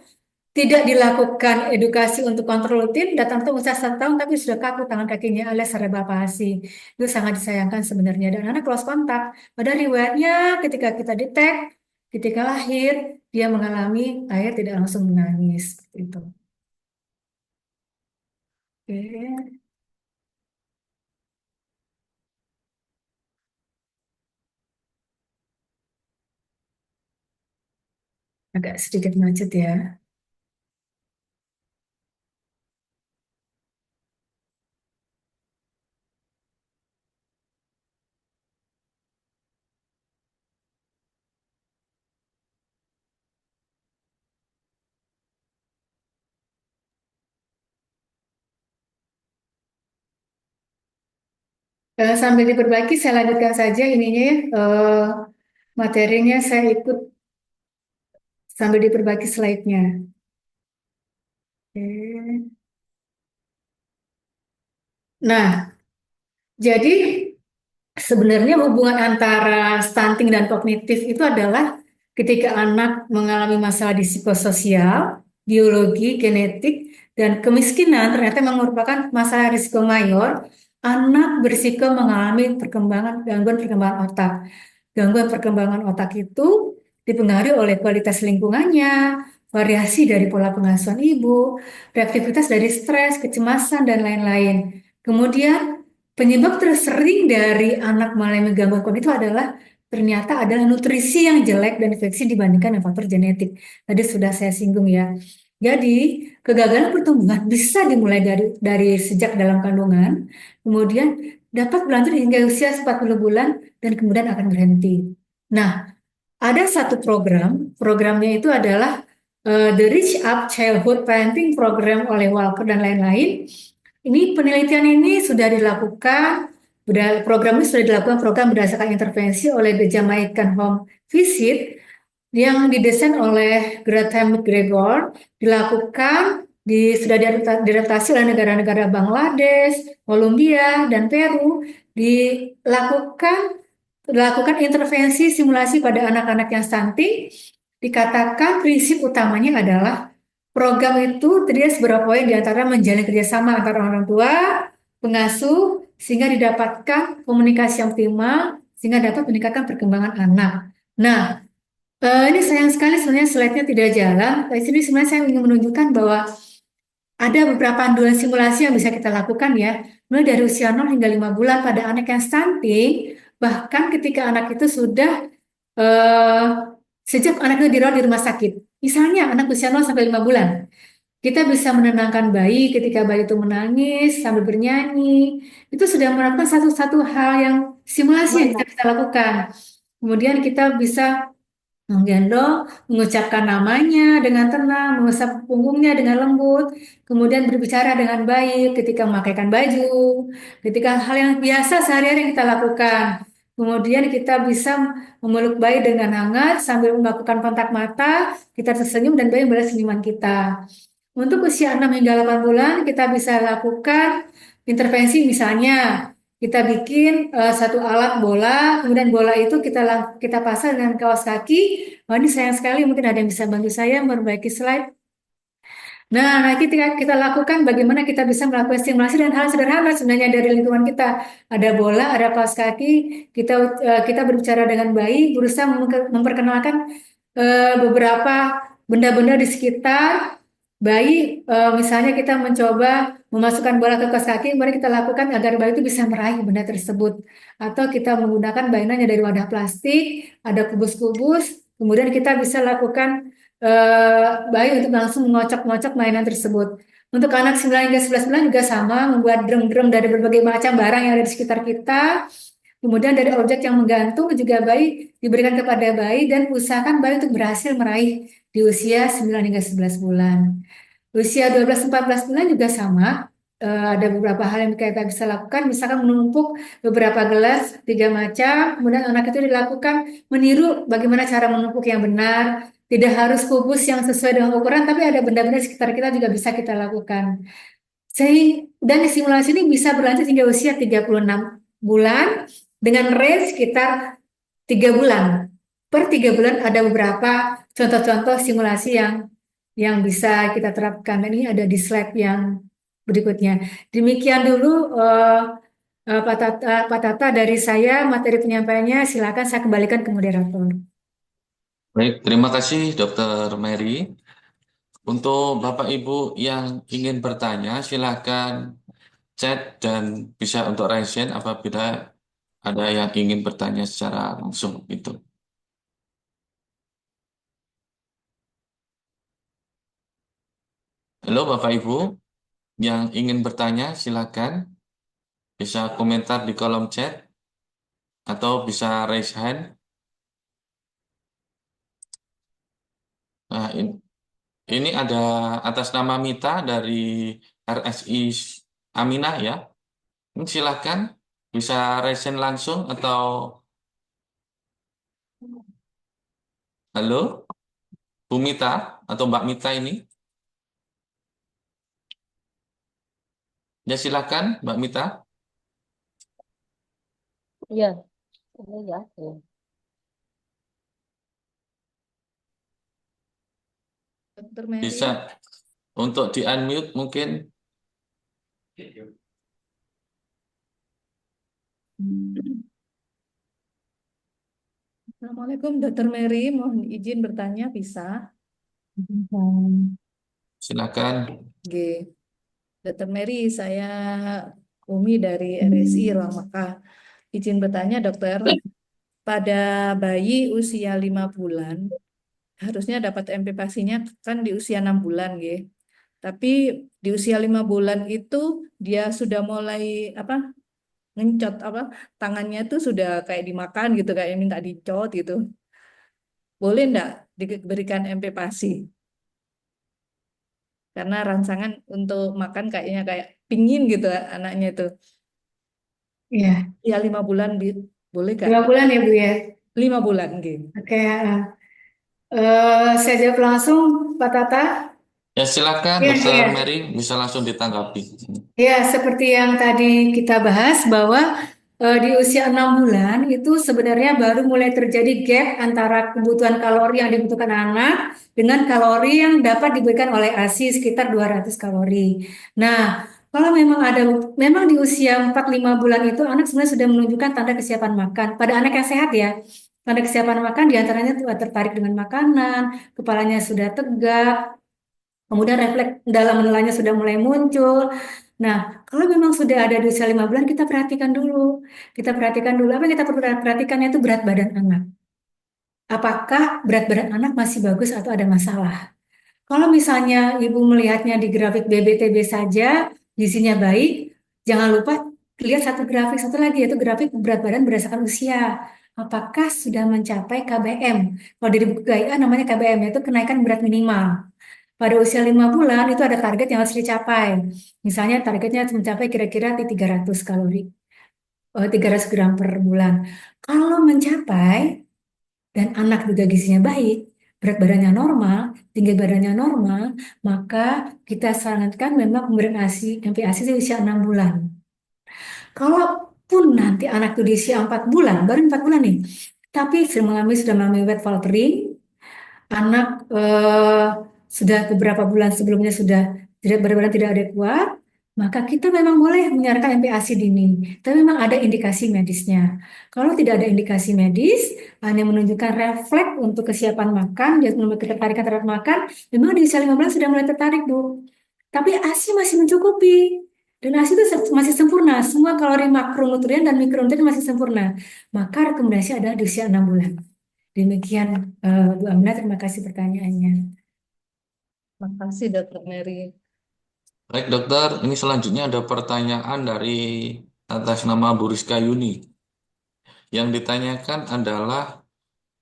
tidak dilakukan edukasi untuk kontrol rutin, datang tuh usia 1 tahun tapi sudah kaku tangan kakinya alias cerebral palsy. Itu sangat disayangkan sebenarnya. Dan anak close kontak. Pada riwayatnya ketika kita detek, ketika lahir, dia mengalami air tidak langsung menangis. Seperti itu. Oke, agak sedikit macet ya. Sambil diperbaiki, saya lanjutkan saja ininya ya. Materinya saya ikut sambil diperbaiki slide-nya. Oke. Nah, jadi sebenarnya hubungan antara stunting dan kognitif itu adalah ketika anak mengalami masalah di psikososial, biologi, genetik, dan kemiskinan ternyata memang merupakan masalah risiko mayor. Anak berisiko mengalami gangguan perkembangan otak. Gangguan perkembangan otak itu dipengaruhi oleh kualitas lingkungannya, variasi dari pola pengasuhan ibu, reaktivitas dari stres, kecemasan, dan lain-lain. Kemudian penyebab tersering dari anak mengalami gangguan kognitif adalah ternyata adalah nutrisi yang jelek dan infeksi dibandingkan dengan faktor genetik. Tadi sudah saya singgung ya. Jadi, kegagalan pertumbuhan bisa dimulai dari sejak dalam kandungan, kemudian dapat berlanjut hingga usia 40 bulan dan kemudian akan berhenti. Nah, ada satu programnya itu adalah The Reach Up Childhood Parenting Program oleh Walker dan lain-lain. Ini penelitian ini sudah dilakukan, program ini sudah dilakukan program berdasarkan intervensi oleh The Jamaican Home Visit yang didesain oleh Graham McGregor, dilakukan sudah diadaptasi oleh negara-negara Bangladesh, Kolombia, dan Peru, dilakukan intervensi simulasi pada anak-anak yang stunting. Dikatakan prinsip utamanya adalah program itu terdiri seberapa poin di antara menjalin kerjasama antara orang tua, pengasuh, sehingga didapatkan komunikasi yang optimal, sehingga dapat meningkatkan perkembangan anak. Nah, ini sayang sekali sebenarnya slide-nya tidak jalan. Di sini sebenarnya saya ingin menunjukkan bahwa ada beberapa panduan simulasi yang bisa kita lakukan ya, mulai dari usia 0 hingga 5 bulan pada anak yang stunting, bahkan ketika anak itu sudah eh, sejak anak itu dirawat di rumah sakit. Misalnya anak usia 0 sampai 5 bulan. Kita bisa menenangkan bayi ketika bayi itu menangis sambil bernyanyi. Itu sudah merupakan satu-satu hal yang simulasi yang kita bisa lakukan. Kemudian kita bisa menggendong, mengucapkan namanya dengan tenang, mengusap punggungnya dengan lembut, kemudian berbicara dengan baik ketika memakaikan baju, ketika hal yang biasa sehari-hari kita lakukan. Kemudian kita bisa memeluk bayi dengan hangat sambil melakukan kontak mata, kita tersenyum dan bayi membalas senyuman kita. Untuk usia 6 hingga 8 bulan, kita bisa lakukan intervensi misalnya kita bikin satu alat bola, kemudian bola itu kita pasang dengan kaos kaki. Oh, ini sayang sekali, mungkin ada yang bisa bantu saya memperbaiki slide. Nah, ketika kita lakukan bagaimana kita bisa melakukan stimulasi dan hal sederhana sebenarnya dari lingkungan kita. Ada bola, ada kaos kaki, kita berbicara dengan bayi, berusaha memperkenalkan beberapa benda-benda di sekitar bayi. Misalnya kita mencoba memasukkan bola ke kaos kaki, mari kita lakukan agar bayi itu bisa meraih benda tersebut. Atau kita menggunakan mainannya dari wadah plastik, ada kubus-kubus, kemudian kita bisa lakukan baik untuk langsung mengocok-ngocok mainan tersebut. Untuk anak 9 hingga 11 bulan juga sama, membuat drum-drum dari berbagai macam barang yang ada di sekitar kita. Kemudian dari objek yang menggantung juga bayi diberikan kepada bayi dan usahakan bayi untuk berhasil meraih di usia 9 hingga 11 bulan. Usia 12-14 bulan juga sama. Ada beberapa hal yang kita bisa lakukan, misalkan menumpuk beberapa gelas, 3 macam, kemudian anak itu dilakukan meniru bagaimana cara menumpuk yang benar, tidak harus kubus yang sesuai dengan ukuran, tapi ada benda-benda di sekitar kita juga bisa kita lakukan. Dan simulasi ini bisa berlanjut hingga usia 36 bulan dengan range sekitar 3 bulan. Per 3 bulan ada beberapa contoh-contoh simulasi yang bisa kita terapkan. Dan ini ada di slide yang berikutnya. Demikian dulu Pak Tata dari saya materi penyampaiannya. Silakan saya kembalikan ke moderator. Baik, terima kasih Dokter Mary. Untuk Bapak Ibu yang ingin bertanya, silakan chat dan bisa untuk raise hand apabila ada yang ingin bertanya secara langsung itu. Halo Bapak Ibu yang ingin bertanya, silakan bisa komentar di kolom chat atau bisa raise hand. Nah, ini ada atas nama Mita dari RSI Aminah ya. Silakan bisa raise hand langsung atau halo Bu Mita atau Mbak Mita ini. Ya silakan Mbak Mita. Iya, ini ya. Dokter Mary. Bisa untuk di unmute mungkin. Assalamualaikum Dokter Mary, mohon izin bertanya bisa? Silakan. Oke. Dokter Mary, saya Umi dari RSI Ruang Mekah. Izin bertanya dokter, pada bayi usia 5 bulan, harusnya dapat MPPASI-nya kan di usia 6 bulan, ya. Tapi di usia 5 bulan itu dia sudah mulai apa ngencot tangannya tuh sudah kayak dimakan gitu, kayak minta dicot gitu. Boleh enggak diberikan MPPASI? Karena rangsangan untuk makan kayaknya kayak pingin gitu anaknya itu. Iya, Ya 5 bulan boleh gak? 5 bulan ya Bu ya. 5 bulan gitu. Oke, saya jawab langsung Pak Tata. Ya silakan Iya, Dokter iya. Mary bisa langsung ditanggapi. Ya, seperti yang tadi kita bahas bahwa di usia 6 bulan itu sebenarnya baru mulai terjadi gap antara kebutuhan kalori yang dibutuhkan anak dengan kalori yang dapat diberikan oleh ASI sekitar 200 kalori. Nah, kalau memang di usia 4-5 bulan itu anak sebenarnya sudah menunjukkan tanda kesiapan makan. Pada anak yang sehat ya, tanda kesiapan makan diantaranya tuh tertarik dengan makanan, kepalanya sudah tegak, kemudian refleks dalam menelannya sudah mulai muncul. Nah, kalau memang sudah ada di usia 5 bulan, kita perhatikan dulu. Kita perhatikan dulu, apa yang kita perlu perhatikannya itu berat badan anak. Apakah berat badan anak masih bagus atau ada masalah? Kalau misalnya ibu melihatnya di grafik BBTB saja, gizinya baik, jangan lupa lihat satu grafik, satu lagi yaitu grafik berat badan berdasarkan usia. Apakah sudah mencapai KBM? Kalau dari buku GAIA namanya KBM, yaitu kenaikan berat minimal. Pada usia 5 bulan itu ada target yang harus dicapai. Misalnya targetnya harus mencapai kira-kira di 300 kalori, 300 gram per bulan. Kalau mencapai dan anak juga gizinya baik, berat badannya normal, tinggi badannya normal, maka kita sarankan memang pemberian ASI, MPASI di usia 6 bulan. Kalau pun nanti anak itu di usia 4 bulan, baru 4 bulan nih, tapi sudah mengalami wet faltering, anak sudah beberapa bulan sebelumnya sudah tidak benar-benar tidak ada kuat, maka kita memang boleh menyarankan MPASI dini. Tapi memang ada indikasi medisnya. Kalau tidak ada indikasi medis, hanya menunjukkan refleks untuk kesiapan makan, dia mulai ketertarikan terhadap makan, memang di usia 5 bulan sudah mulai tertarik, Bu. Tapi ASI masih mencukupi. Dan ASI itu masih sempurna. Semua kalori makronutrien dan mikronutrien masih sempurna. Maka rekomendasi adalah di usia 6 bulan. Demikian, Bu Amina, terima kasih pertanyaannya. Makasih Dokter Mary. Baik dokter, ini selanjutnya ada pertanyaan dari atas nama Bu Rizka Yuni. Yang ditanyakan adalah,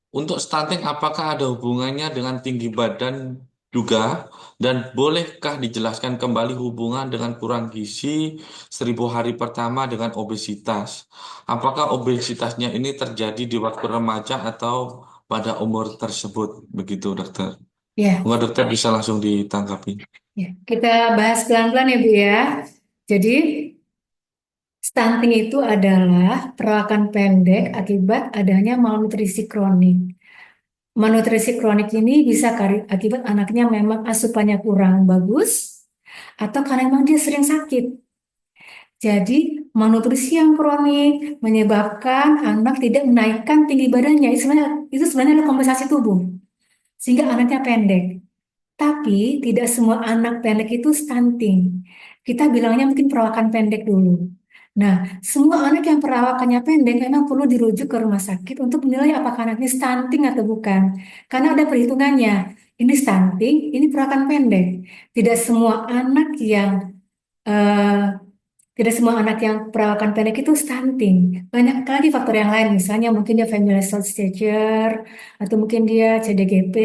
untuk stunting apakah ada hubungannya dengan tinggi badan juga, dan bolehkah dijelaskan kembali hubungan dengan kurang gizi 1000 hari pertama dengan obesitas? Apakah obesitasnya ini terjadi di waktu remaja atau pada umur tersebut? Begitu dokter. Ya, Semoga dokter bisa langsung ditanggapi. ya, kita bahas pelan-pelan ya, Bu ya. Jadi, stunting itu adalah perawakan pendek akibat adanya malnutrisi kronik. Malnutrisi kronik ini bisa akibat anaknya memang asupannya kurang bagus, atau karena memang dia sering sakit. Jadi, malnutrisi yang kronik menyebabkan anak tidak menaikkan tinggi badannya. Itu sebenarnya adalah kompensasi tubuh, sehingga anaknya pendek. Tapi tidak semua anak pendek itu stunting. Kita bilangnya mungkin perawakan pendek dulu. Nah, semua anak yang perawakannya pendek memang perlu dirujuk ke rumah sakit untuk menilai apakah anaknya stunting atau bukan. Karena ada perhitungannya. Ini stunting, ini perawakan pendek. Tidak semua anak yang eh, tidak semua anak yang perawakan pendek itu stunting. Banyak lagi faktor yang lain, misalnya mungkin dia familial short stature, atau mungkin dia CDGP,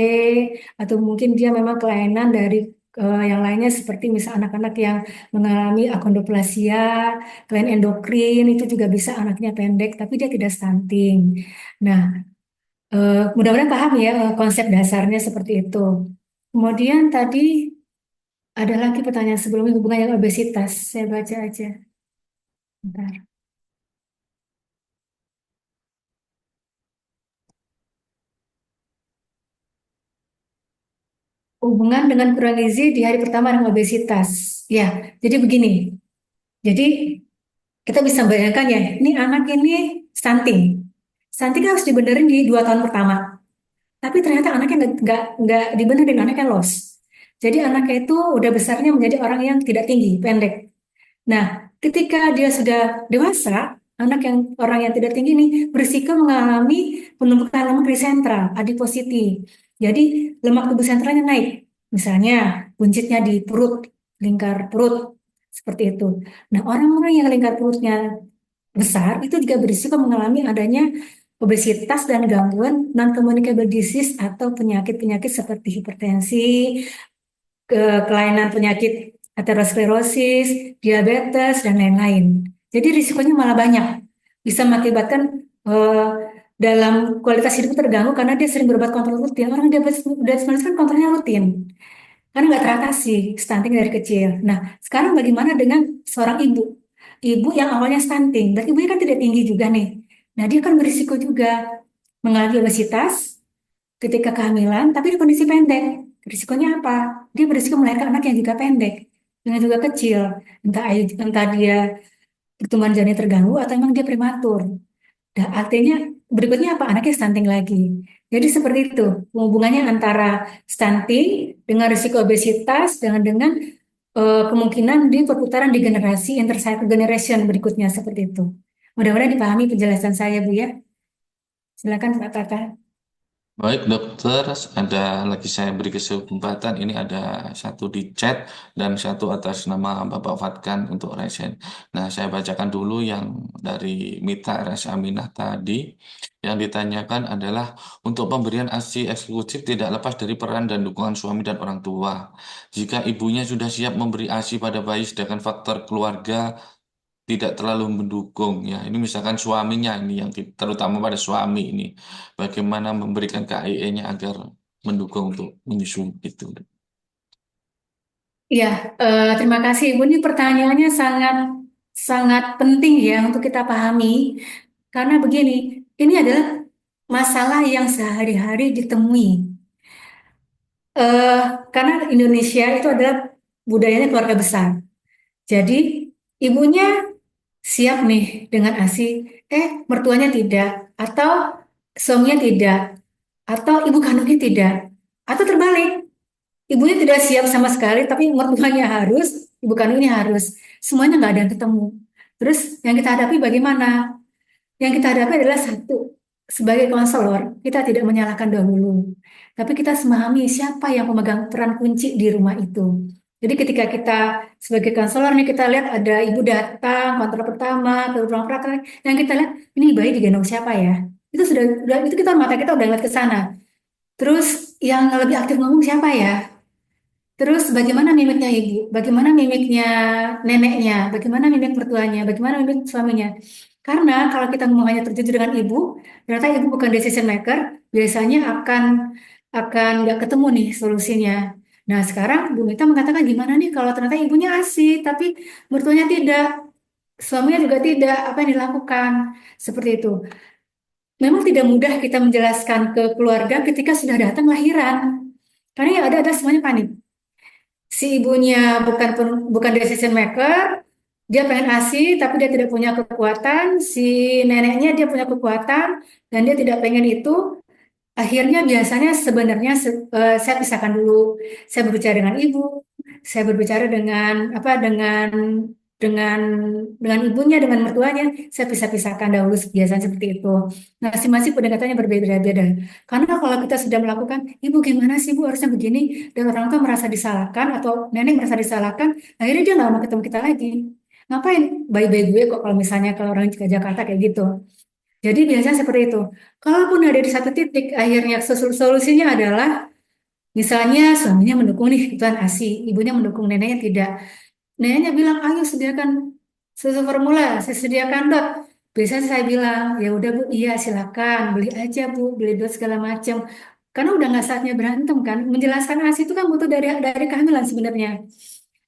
atau mungkin dia memang kelainan dari yang lainnya seperti misal anak-anak yang mengalami achondroplasia, kelainan endokrin, itu juga bisa anaknya pendek, tapi dia tidak stunting. Nah, mudah-mudahan paham ya konsep dasarnya seperti itu. Kemudian tadi ada lagi pertanyaan sebelumnya hubungan dengan obesitas. Saya baca aja. Bentar. Hubungan dengan kurang gizi di hari pertama dengan obesitas. Ya, jadi begini. Jadi kita bisa bayangkan ya, ini anak ini stunting. Stunting kan harus dibenerin di 2 tahun pertama. Tapi ternyata anaknya nggak dibenerin, anaknya los. Jadi anaknya itu udah besarnya menjadi orang yang tidak tinggi, pendek. Nah, ketika dia sudah dewasa, orang yang tidak tinggi ini berisiko mengalami penumpukan lemak di sentral, adiposity. Jadi lemak tubuh sentralnya naik. Misalnya buncitnya di perut, lingkar perut, seperti itu. Nah, orang-orang yang lingkar perutnya besar itu juga berisiko mengalami adanya obesitas dan gangguan non-communicable disease atau penyakit-penyakit seperti hipertensi, kelainan penyakit aterosklerosis, diabetes, dan lain-lain. Jadi risikonya malah banyak. Bisa mengakibatkan dalam kualitas hidup terganggu karena dia sering berobat kontrol rutin. Orang diabetes kan kontrolnya rutin. Karena nggak teratasi stunting dari kecil. Nah, sekarang bagaimana dengan seorang ibu? Ibu yang awalnya stunting, berarti ibunya kan tidak tinggi juga nih. Nah, dia kan berisiko juga mengalami obesitas, ketika kehamilan, tapi di kondisi pendek. Risikonya apa? Dia berisiko melahirkan anak yang juga pendek, yang juga kecil. Entah dia pertumbuhan janinnya terganggu atau memang dia prematur. Nah, artinya berikutnya apa? Anaknya stunting lagi. Jadi seperti itu hubungannya antara stunting dengan risiko obesitas dengan kemungkinan di perputaran di generasi intercycle generation berikutnya seperti itu. Mudah-mudahan dipahami penjelasan saya, Bu ya. Silakan Pak Tata. Baik dokter, ada lagi saya beri kesempatan. Ini ada satu di chat dan satu atas nama Bapak Fatkan untuk resen. Nah, saya bacakan dulu yang dari Mita RS Aminah tadi. Yang ditanyakan adalah, untuk pemberian ASI eksklusif tidak lepas dari peran dan dukungan suami dan orang tua. Jika ibunya sudah siap memberi ASI pada bayi, sedangkan faktor keluarga tidak terlalu mendukung ya. Ini misalkan suaminya ini yang terutama pada suami ini, bagaimana memberikan KIE-nya agar mendukung untuk menyusun itu. Ya, terima kasih Ibu. Ini pertanyaannya sangat sangat penting ya untuk kita pahami karena begini, ini adalah masalah yang sehari-hari ditemui. Eh, karena Indonesia itu adalah budayanya keluarga besar. Jadi ibunya siap nih dengan ASI, mertuanya tidak, atau suaminya tidak, atau ibu kandungnya tidak, atau terbalik, ibunya tidak siap sama sekali, tapi mertuanya harus, ibu kandungnya harus, semuanya nggak ada yang ketemu. Terus yang kita hadapi bagaimana? Yang kita hadapi adalah satu, sebagai konselor, kita tidak menyalahkan dahulu, tapi kita memahami siapa yang pemegang peran kunci di rumah itu. Jadi ketika kita sebagai konselor nih kita lihat ada ibu datang kontrol pertama ke ruang praktek, yang kita lihat ini bayi digendong siapa ya? Itu sudah itu kita mata kita udah ngeliat ke sana. Terus yang lebih aktif ngomong siapa ya? Terus bagaimana mimiknya ibu? Bagaimana mimiknya neneknya? Bagaimana mimik mertuanya? Bagaimana mimik suaminya? Karena kalau kita ngomong hanya tertuju dengan ibu, ternyata ibu bukan decision maker, biasanya akan nggak ketemu nih solusinya. Nah sekarang Bu Mita mengatakan gimana nih kalau ternyata ibunya ASI, tapi mertuanya tidak, suaminya juga tidak, apa yang dilakukan? Seperti itu. Memang tidak mudah kita menjelaskan ke keluarga ketika sudah datang lahiran. Karena yang ada semuanya panik. Si ibunya bukan decision maker, dia pengen ASI tapi dia tidak punya kekuatan, si neneknya dia punya kekuatan dan dia tidak pengen itu. Akhirnya biasanya sebenarnya saya pisahkan dulu. Saya berbicara dengan ibu, saya berbicara dengan apa dengan dengan ibunya, dengan mertuanya, saya pisah-pisahkan dahulu biasanya seperti itu. Masing-masing pendekatannya berbeda-beda. Karena kalau kita sudah melakukan, ibu gimana sih bu harusnya begini, dan orang tua merasa disalahkan atau nenek merasa disalahkan, akhirnya dia nggak mau ketemu kita lagi. Ngapain bayi-bayi gue kok kalau misalnya kalau orang ke Jakarta kayak gitu. Jadi biasanya seperti itu. Kalaupun ada di satu titik, akhirnya solusinya adalah misalnya suaminya mendukung nih kebutuhan ASI, ibunya mendukung neneknya tidak. Neneknya bilang, ayo sediakan susu formula, saya sediakan dot. Biasanya saya bilang, ya udah bu, iya silakan, beli aja bu, beli dot segala macam. Karena udah nggak saatnya berantem kan. Menjelaskan ASI itu kan butuh dari kehamilan sebenarnya.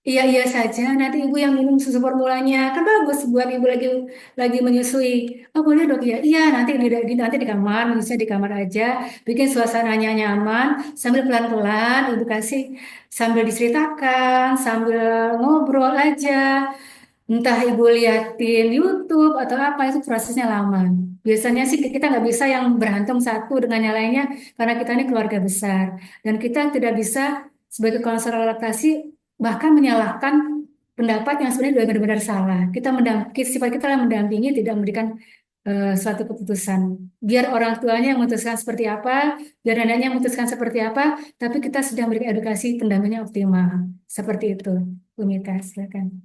Iya iya saja, nanti ibu yang minum susu formulanya kan bagus buat ibu lagi menyusui. Oh boleh dok ya, iya nanti di kamar, bisa di kamar aja, bikin suasananya nyaman, sambil pelan-pelan ibu kasih, sambil diceritakan, sambil ngobrol aja. Entah ibu liatin YouTube atau apa itu prosesnya lama. Biasanya sih kita nggak bisa yang berantem satu dengan yang lainnya karena kita ini keluarga besar dan kita tidak bisa sebagai konselor laktasi bahkan menyalahkan pendapat yang sebenarnya sudah benar-benar salah. Kita mendampingi, sifat kita yang mendampingi tidak memberikan suatu keputusan. Biar orang tuanya yang memutuskan seperti apa, biar neneknya yang memutuskan seperti apa, tapi kita sudah memberikan edukasi pendampingnya optimal. Seperti itu, Bu Mita, silakan.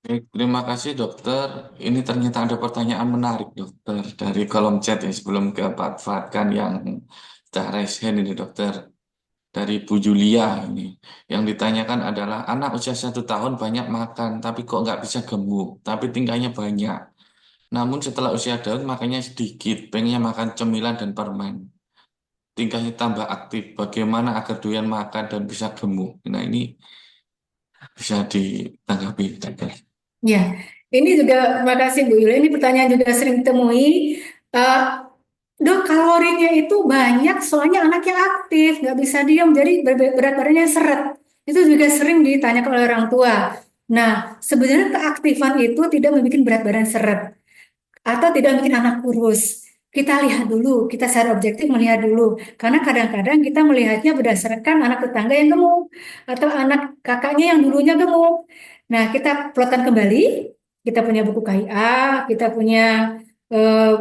Baik, terima kasih dokter. Ini ternyata ada pertanyaan menarik dokter dari kolom chat ya sebelum ke Pak Fatkan yang sudah raise hand ini dokter. Dari Bu Julia ini. Yang ditanyakan adalah anak usia 1 tahun banyak makan tapi kok nggak bisa gemuk, tapi tingkahnya banyak. Namun setelah usia daun makannya sedikit, pengennya makan cemilan dan permen. Tingkahnya tambah aktif. Bagaimana agar doyan makan dan bisa gemuk? Nah ini bisa ditanggapi dokter. Ya, ini juga terima kasih Bu Yula. Ini pertanyaan juga sering ditemui. Eh, Dok, kalorinya itu banyak, soalnya anaknya aktif, nggak bisa diam, jadi berat badannya seret. Itu juga sering ditanyakan oleh orang tua. Nah, sebenarnya keaktifan itu tidak membuat berat badan seret atau tidak bikin anak kurus. Kita lihat dulu, kita secara objektif melihat dulu. Karena kadang-kadang kita melihatnya berdasarkan anak tetangga yang gemuk atau anak kakaknya yang dulunya gemuk. Nah, kita plotkan kembali, kita punya buku KIA, kita punya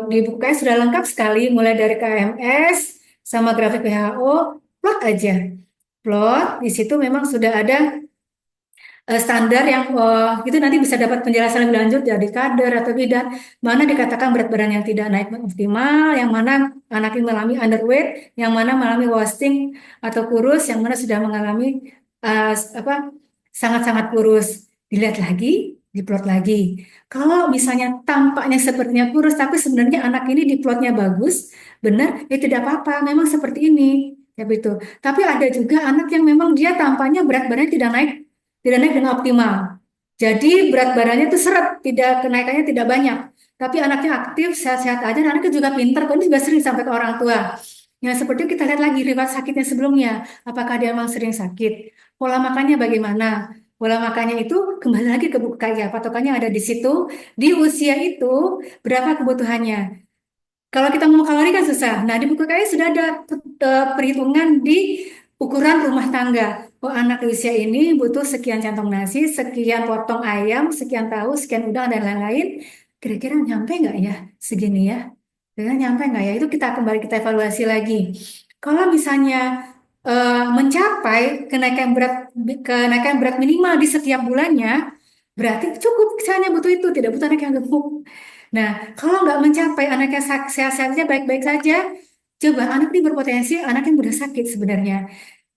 di buku KIA sudah lengkap sekali, mulai dari KMS sama grafik WHO, plot aja. Plot, di situ memang sudah ada standar yang itu nanti bisa dapat penjelasan lebih lanjut dari kader atau tidak, mana dikatakan berat badan yang tidak naik optimal, yang mana anak ini mengalami underweight, yang mana mengalami wasting atau kurus, yang mana sudah mengalami apa sangat-sangat kurus. Dilihat lagi, diplot lagi. Kalau misalnya tampaknya sepertinya kurus, tapi sebenarnya anak ini diplotnya bagus, benar, ya tidak apa-apa, memang seperti ini. Ya begitu. Tapi ada juga anak yang memang dia tampaknya berat badannya tidak naik dengan optimal. Jadi berat badannya itu seret, tidak kenaikannya tidak banyak. Tapi anaknya aktif, sehat-sehat aja, dan anaknya juga pinter. Kok ini juga sering sampai ke orang tua. Ya, seperti itu kita lihat lagi riwayat sakitnya sebelumnya. Apakah dia memang sering sakit? Pola makannya bagaimana? Pola makannya itu kembali lagi ke buku KIA. Patokannya ada di situ. Di usia itu berapa kebutuhannya? Kalau kita mau kalori kan susah. Nah, di buku KIA sudah ada perhitungan di ukuran rumah tangga. Oh, anak di usia ini butuh sekian kantong nasi, sekian potong ayam, sekian tahu, sekian udang, dan lain-lain. Kira-kira nyampe nggak ya segini ya? Kira-kira nyampe nggak ya? Itu kita kembali kita evaluasi lagi. Kalau misalnya mencapai kenaikan berat minimal di setiap bulannya, berarti cukup misalnya butuh itu, tidak butuh anak yang gemuk. Nah, kalau nggak mencapai anaknya sehat-sehat saja, baik-baik saja, coba anak ini berpotensi anak yang mudah sakit sebenarnya.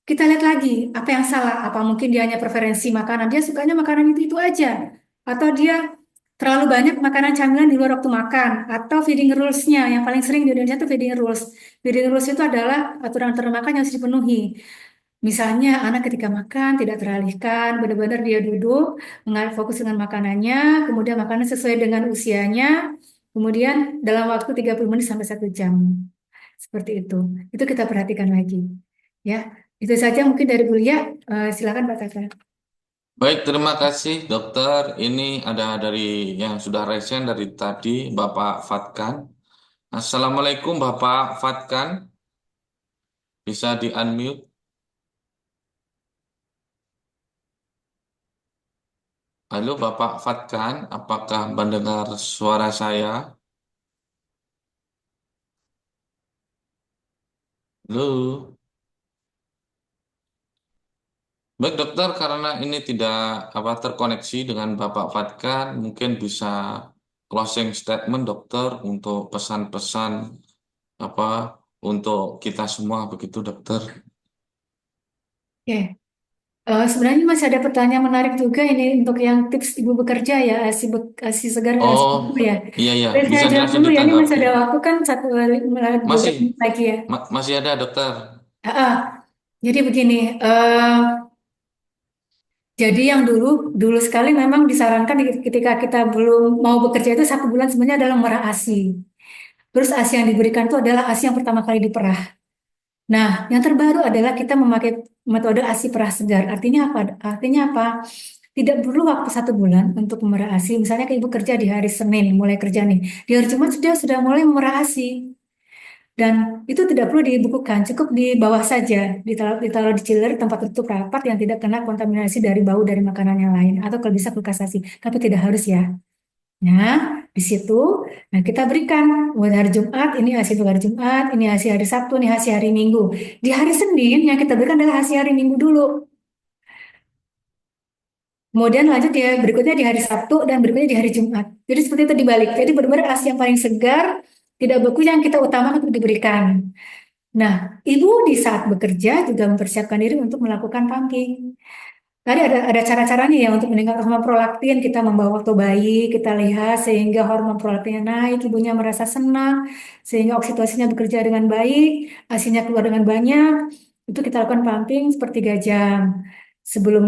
Kita lihat lagi apa yang salah. Apa mungkin dia hanya preferensi makanan, dia sukanya makanan itu aja, atau dia terlalu banyak makanan camilan di luar waktu makan, atau feeding rules-nya yang paling sering di Indonesia itu feeding rules. Feeding rules itu adalah aturan-aturan makan yang harus dipenuhi. Misalnya anak ketika makan tidak teralihkan, benar-benar dia duduk, fokus dengan makanannya, kemudian makanan sesuai dengan usianya, kemudian dalam waktu 30 menit sampai 1 jam. Seperti itu. Itu kita perhatikan lagi. Ya, itu saja mungkin dari Bu Lia. Silakan Pak Tata. Baik, terima kasih dokter. Ini ada dari yang sudah resen dari tadi, Bapak Fatkan. Assalamualaikum Bapak Fatkan. Bisa di-unmute? Halo Bapak Fatkan, apakah mendengar suara saya? Halo. Baik dokter, karena ini tidak terkoneksi dengan Bapak Fatkan, mungkin bisa closing statement dokter untuk pesan-pesan apa untuk kita semua begitu dokter. Oke. Sebenarnya masih ada pertanyaan menarik juga ini untuk yang tips ibu bekerja ya, ASI segar dan ASI Oh, beku ya. iya iya, Boleh saya bisa jawab langsung dulu ya, ini masih ditanggapi. ada waktu kan 12 Masih menit lagi ya. masih ada dokter. Ah, ah. Jadi begini, jadi yang dulu sekali memang disarankan ketika kita belum mau bekerja itu 1 bulan sebenarnya adalah merah ASI. Terus ASI yang diberikan itu adalah ASI yang pertama kali diperah. Nah, yang terbaru adalah kita memakai metode ASI perah segar. Artinya apa? Artinya apa? Tidak perlu waktu 1 bulan untuk memerah ASI. Misalnya kayak ibu kerja di hari Senin, mulai kerja nih. Di hari Jumat sudah mulai memerah ASI. Dan itu tidak perlu dibukukan, cukup di bawah saja, ditaruh di chiller tempat tertutup rapat yang tidak kena kontaminasi dari bau dari makanan yang lain. Atau kalau bisa kulkas ASI, tapi tidak harus ya. Nah, di situ, nah kita berikan buat hari Jumat, ini hasil untuk hari Jumat, ini hasil hari Sabtu, ini hasil hari Minggu. Di hari Senin yang kita berikan adalah hasil hari Minggu dulu. Kemudian lanjut ya berikutnya di hari Sabtu dan berikutnya di hari Jumat. Jadi seperti itu dibalik. Jadi benar-benar ASI yang paling segar, tidak beku yang kita utamakan untuk diberikan. Nah, ibu di saat bekerja juga mempersiapkan diri untuk melakukan pumping. Tadi ada cara-caranya ya untuk meningkatkan hormon prolaktin. Kita membawa waktu bayi, kita lihat sehingga hormon prolaktinnya naik, ibunya merasa senang, sehingga oksitosinya bekerja dengan baik, asinya keluar dengan banyak. Itu kita lakukan pumping sepertiga jam sebelum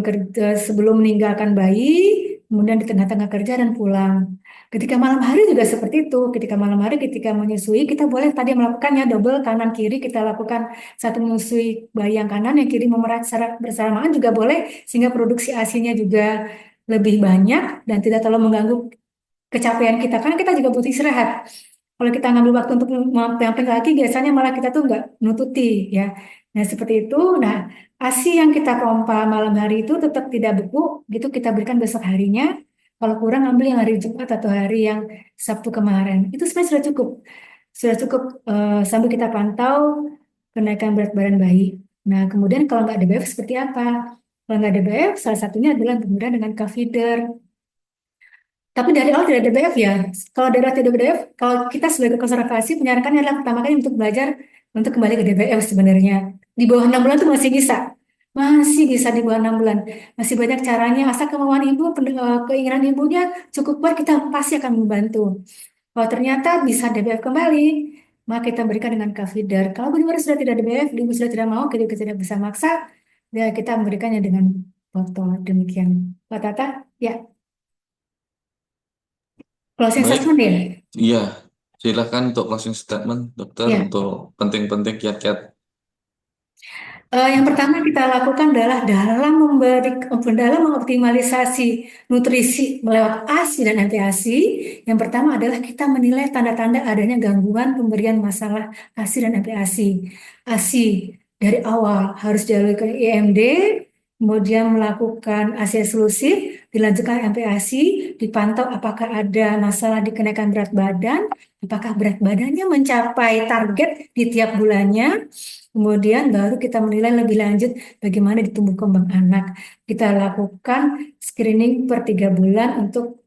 meninggalkan bayi, kemudian di tengah-tengah kerja dan pulang. Ketika malam hari juga seperti itu. Ketika malam hari, ketika menyusui, kita boleh tadi melakukannya double kanan kiri. Kita lakukan satu menyusui bayi yang kanan, yang kiri memerah secara bersamaan juga boleh, sehingga produksi ASI-nya juga lebih banyak dan tidak terlalu mengganggu kecapean kita. Karena kita juga butuh istirahat. Kalau kita ngambil waktu untuk mampir lagi, biasanya malah kita tuh nggak nututi ya. Nah seperti itu. Nah ASI yang kita pompa malam hari itu tetap tidak beku, gitu kita berikan besok harinya. Kalau kurang ambil yang hari Jumat atau hari yang Sabtu kemarin. Itu sebenarnya sudah cukup sambil kita pantau kenaikan berat badan bayi. Nah kemudian kalau nggak ada BF seperti apa? Kalau nggak ada BF, salah satunya adalah pemberian dengan cough feeder. Tapi dari awal tidak ada BF ya. Kalau daerah tidak ada BF, kalau kita sebagai konservasi menyarankan adalah pertama kali untuk belajar untuk kembali ke DBF sebenarnya. Di bawah 6 bulan itu masih bisa. Masih bisa di bawah 6 bulan. Masih banyak caranya. Asal kemauan ibu, keinginan ibunya cukup kuat, kita pasti akan membantu. Kalau ternyata bisa DBF kembali, maka kita berikan dengan feeder. Kalau benar-benar sudah tidak DBF, ibu sudah tidak mau, kita tidak bisa maksa, ya kita memberikannya dengan botol. Demikian. Pak Tata, ya. Closing Baik, statement ya? iya. Silakan untuk closing statement, dokter, Ya. untuk penting-penting kiat-kiat. Yang pertama kita lakukan adalah dalam mengoptimalisasi nutrisi melewat ASI dan anti-ASI. Yang pertama adalah kita menilai tanda-tanda adanya gangguan pemberian masalah ASI dan anti-ASI. ASI dari awal harus dilalui ke IMD, kemudian melakukan ASI eksklusif, dilanjutkan MPASI, dipantau apakah ada masalah di kenaikan berat badan, apakah berat badannya mencapai target di tiap bulannya. Kemudian baru kita menilai lebih lanjut bagaimana di tumbuh kembang anak. Kita lakukan screening per 3 bulan untuk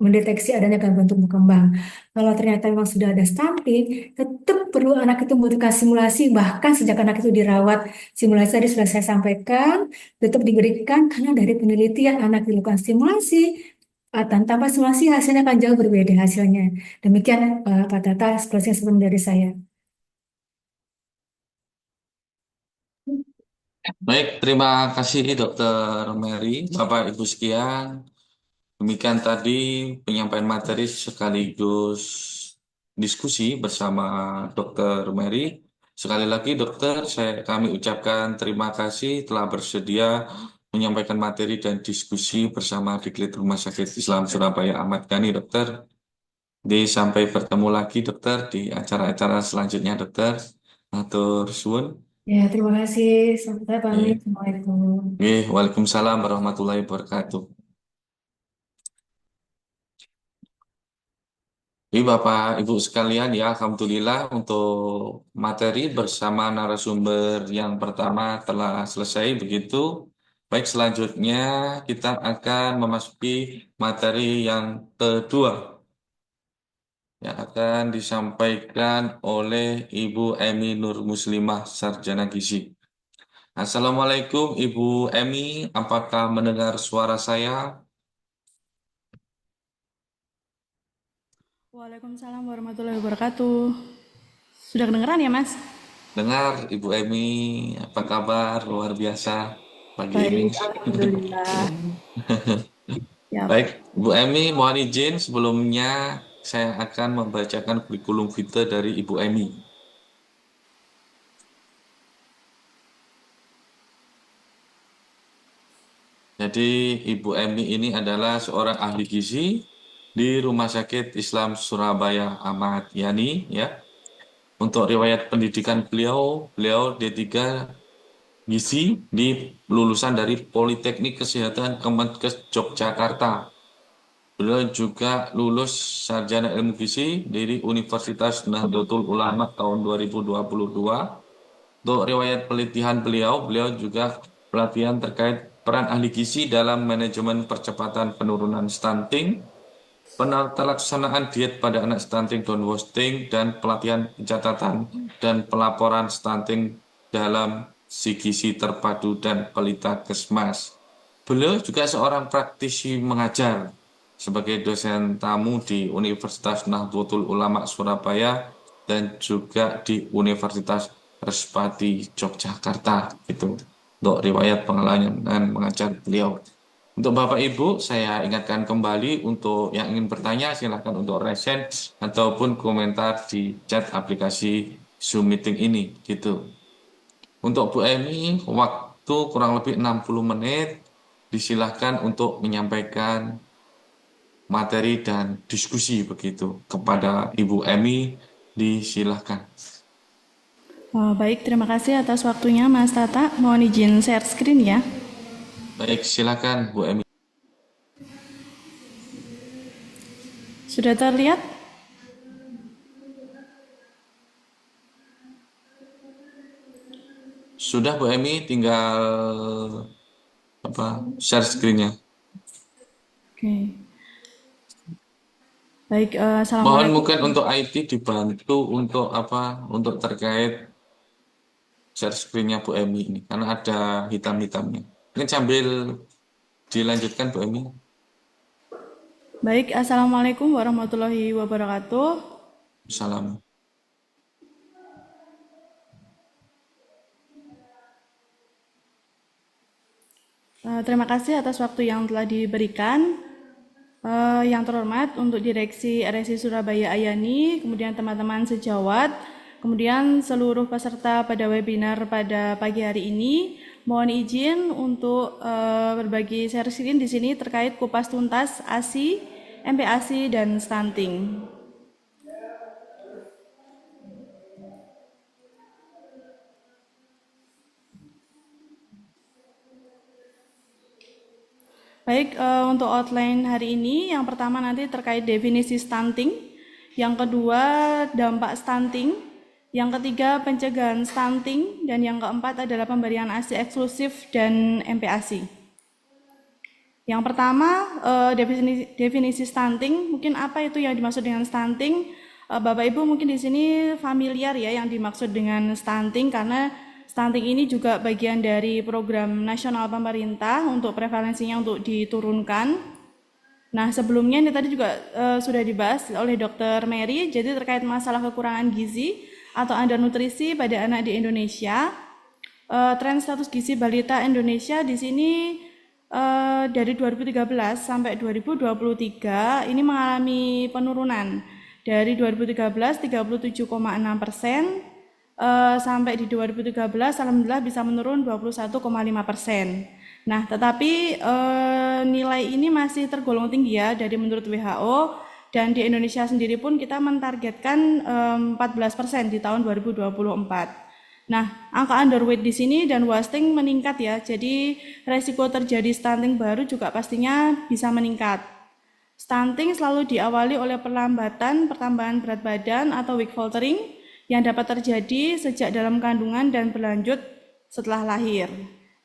mendeteksi adanya gangguan tumbuh kembang. Kalau ternyata memang sudah ada stunting, tetap perlu anak itu membutuhkan simulasi, bahkan sejak anak itu dirawat. Simulasi tadi sudah saya sampaikan, tetap diberikan karena dari penelitian anak dilakukan simulasi, tanpa simulasi hasilnya akan jauh berbeda hasilnya. Demikian Pak Tata, closing statement dari saya. Baik, terima kasih Dokter Mary, Bapak Ibu sekian. Demikian tadi penyampaian materi sekaligus diskusi bersama Dokter Mary. Sekali lagi dokter, kami ucapkan terima kasih telah bersedia menyampaikan materi dan diskusi bersama Diklat Rumah Sakit Islam Surabaya Ahmad Yani, dokter. Sampai bertemu lagi dokter di acara-acara selanjutnya, dokter. Matur suwun. Ya, terima kasih. Sampai pamit. Eh, Assalamualaikum. Waalaikumsalam warahmatullahi wabarakatuh. Jadi Bapak Ibu sekalian ya, Alhamdulillah untuk materi bersama narasumber yang pertama telah selesai begitu. Baik, selanjutnya kita akan memasuki materi yang kedua yang akan disampaikan oleh Ibu Emi Nur Muslimah, Sarjana Gizi. Assalamualaikum Ibu Emi, apakah mendengar suara saya? Waalaikumsalam warahmatullahi wabarakatuh. Sudah kedengeran ya, Mas? Dengar Ibu Emi, apa kabar? Luar biasa pagi ini. Baik, alhamdulillah. Ya, Baik, Bu Emi, mohon izin sebelumnya saya akan membacakan kurikulum vitae dari Ibu Emi. Jadi Ibu Emi ini adalah seorang ahli gizi di Rumah Sakit Islam Surabaya Ahmad Yani ya. Untuk riwayat pendidikan beliau D3 Gizi di lulusan dari Politeknik Kesehatan Kemenkes Yogyakarta. Beliau juga lulus sarjana ilmu gizi dari Universitas Nahdlatul Ulama tahun 2022. Untuk riwayat pelatihan beliau juga pelatihan terkait peran ahli gizi dalam manajemen percepatan penurunan stunting, penata laksanaan diet pada anak stunting down wasting, dan pelatihan pencatatan dan pelaporan stunting dalam gizi terpadu dan pelita kesmas. Beliau juga seorang praktisi mengajar sebagai dosen tamu di Universitas Nahdlatul Ulama Surabaya dan juga di Universitas Respati Yogyakarta. Itu untuk riwayat pengalaman mengajar beliau. Untuk Bapak Ibu, saya ingatkan kembali untuk yang ingin bertanya silakan untuk resen ataupun komentar di chat aplikasi Zoom Meeting ini gitu. Untuk Bu Emi, waktu kurang lebih 60 menit disilahkan untuk menyampaikan materi dan diskusi begitu kepada Ibu Emi, disilahkan. baik, terima kasih atas waktunya, Mas Tata. Mohon izin share screen ya. Baik, silakan Bu Emi. Sudah terlihat? Sudah Bu Emi, tinggal share screen-nya. Oke. Baik, Mohon assalamualaikum. mungkin untuk IT dibantu untuk terkait share screen-nya Bu Emi ini karena ada hitam-hitamnya. Mungkin sambil dilanjutkan Bu Emi. Baik, assalamualaikum warahmatullahi wabarakatuh. Salam. Terima kasih atas waktu yang telah diberikan. Yang terhormat untuk Direksi RSI Surabaya Ayani, kemudian teman-teman sejawat, kemudian seluruh peserta pada webinar pada pagi hari ini, mohon izin untuk berbagi share screen di sini terkait kupas tuntas ASI, MPASI, dan stunting. Baik, untuk outline hari ini, yang pertama nanti terkait definisi stunting, yang kedua dampak stunting, yang ketiga pencegahan stunting, dan yang keempat adalah pemberian ASI eksklusif dan MPASI. Yang pertama, definisi stunting, mungkin apa itu yang dimaksud dengan stunting? Bapak Ibu mungkin di sini familiar ya yang dimaksud dengan stunting, karena stunting ini juga bagian dari program nasional pemerintah untuk prevalensinya untuk diturunkan. Nah, sebelumnya ini tadi juga sudah dibahas oleh Dr. Mary, jadi terkait masalah kekurangan gizi atau undernutrisi pada anak di Indonesia. Tren status gizi balita Indonesia di sini dari 2013 sampai 2023 ini mengalami penurunan dari 2013 37,6%. Sampai di 2013 alhamdulillah bisa menurun 21,5%. Nah, tetapi nilai ini masih tergolong tinggi ya dari menurut WHO, dan di Indonesia sendiri pun kita mentargetkan 14% di tahun 2024. Nah, angka underweight di sini dan wasting meningkat ya. Jadi resiko terjadi stunting baru juga pastinya bisa meningkat. Stunting selalu diawali oleh perlambatan pertambahan berat badan atau weight faltering yang dapat terjadi sejak dalam kandungan dan berlanjut setelah lahir.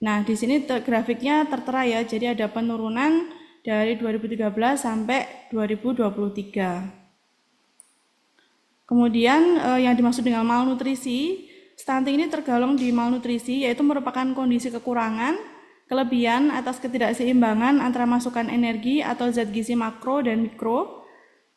Nah, di sini grafiknya tertera ya, jadi ada penurunan dari 2013 sampai 2023. Kemudian yang dimaksud dengan malnutrisi, stunting ini tergolong di malnutrisi, yaitu merupakan kondisi kekurangan, kelebihan atas ketidakseimbangan antara masukan energi atau zat gizi makro dan mikro.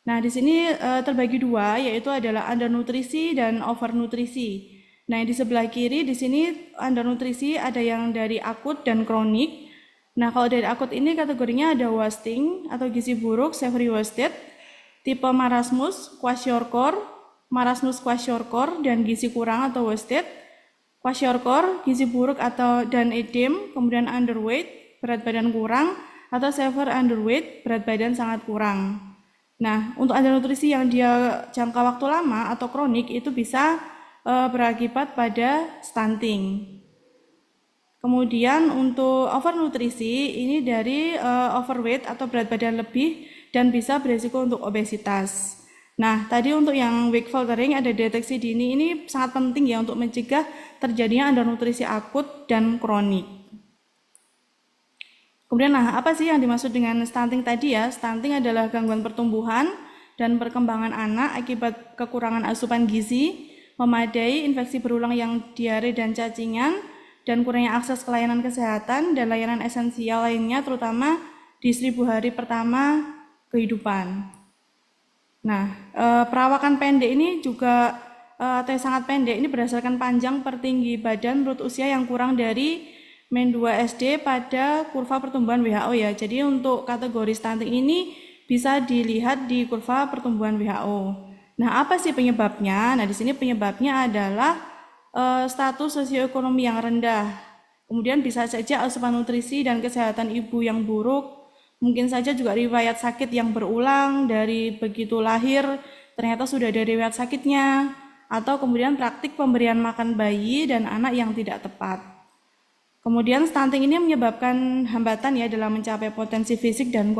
Nah, di sini terbagi dua, yaitu adalah undernutrisi dan overnutrisi. Nah, di sebelah kiri di sini undernutrisi ada yang dari akut dan kronik. Nah, kalau dari akut ini kategorinya ada wasting atau gizi buruk, severely wasted, tipe marasmus, kwashiorkor, marasmus kwashiorkor, dan gizi kurang atau wasted, kwashiorkor, gizi buruk atau dan edem, kemudian underweight, berat badan kurang, atau severe underweight, berat badan sangat kurang. Nah, untuk undernutrisi yang dia jangka waktu lama atau kronik itu bisa berakibat pada stunting. Kemudian untuk overnutrisi ini dari overweight atau berat badan lebih dan bisa beresiko untuk obesitas. Nah, tadi untuk yang weight faltering ada deteksi dini, ini sangat penting ya untuk mencegah terjadinya undernutrisi akut dan kronik. Kemudian, nah, apa sih yang dimaksud dengan stunting tadi ya? Stunting adalah gangguan pertumbuhan dan perkembangan anak akibat kekurangan asupan gizi memadai, infeksi berulang yang diare dan cacingan, dan kurangnya akses ke layanan kesehatan dan layanan esensial lainnya, terutama di 1000 hari pertama kehidupan. Nah, perawakan pendek ini juga atau yang sangat pendek ini berdasarkan panjang per tinggi badan menurut usia yang kurang dari -2 SD pada kurva pertumbuhan WHO ya. Jadi untuk kategori stunting ini bisa dilihat di kurva pertumbuhan WHO. Nah, apa sih penyebabnya? Nah, di sini penyebabnya adalah status sosioekonomi yang rendah. Kemudian bisa saja asupan nutrisi dan kesehatan ibu yang buruk. Mungkin saja juga riwayat sakit yang berulang dari begitu lahir ternyata sudah ada riwayat sakitnya, atau kemudian praktik pemberian makan bayi dan anak yang tidak tepat. Kemudian stunting ini menyebabkan hambatan ya dalam mencapai potensi fisik dan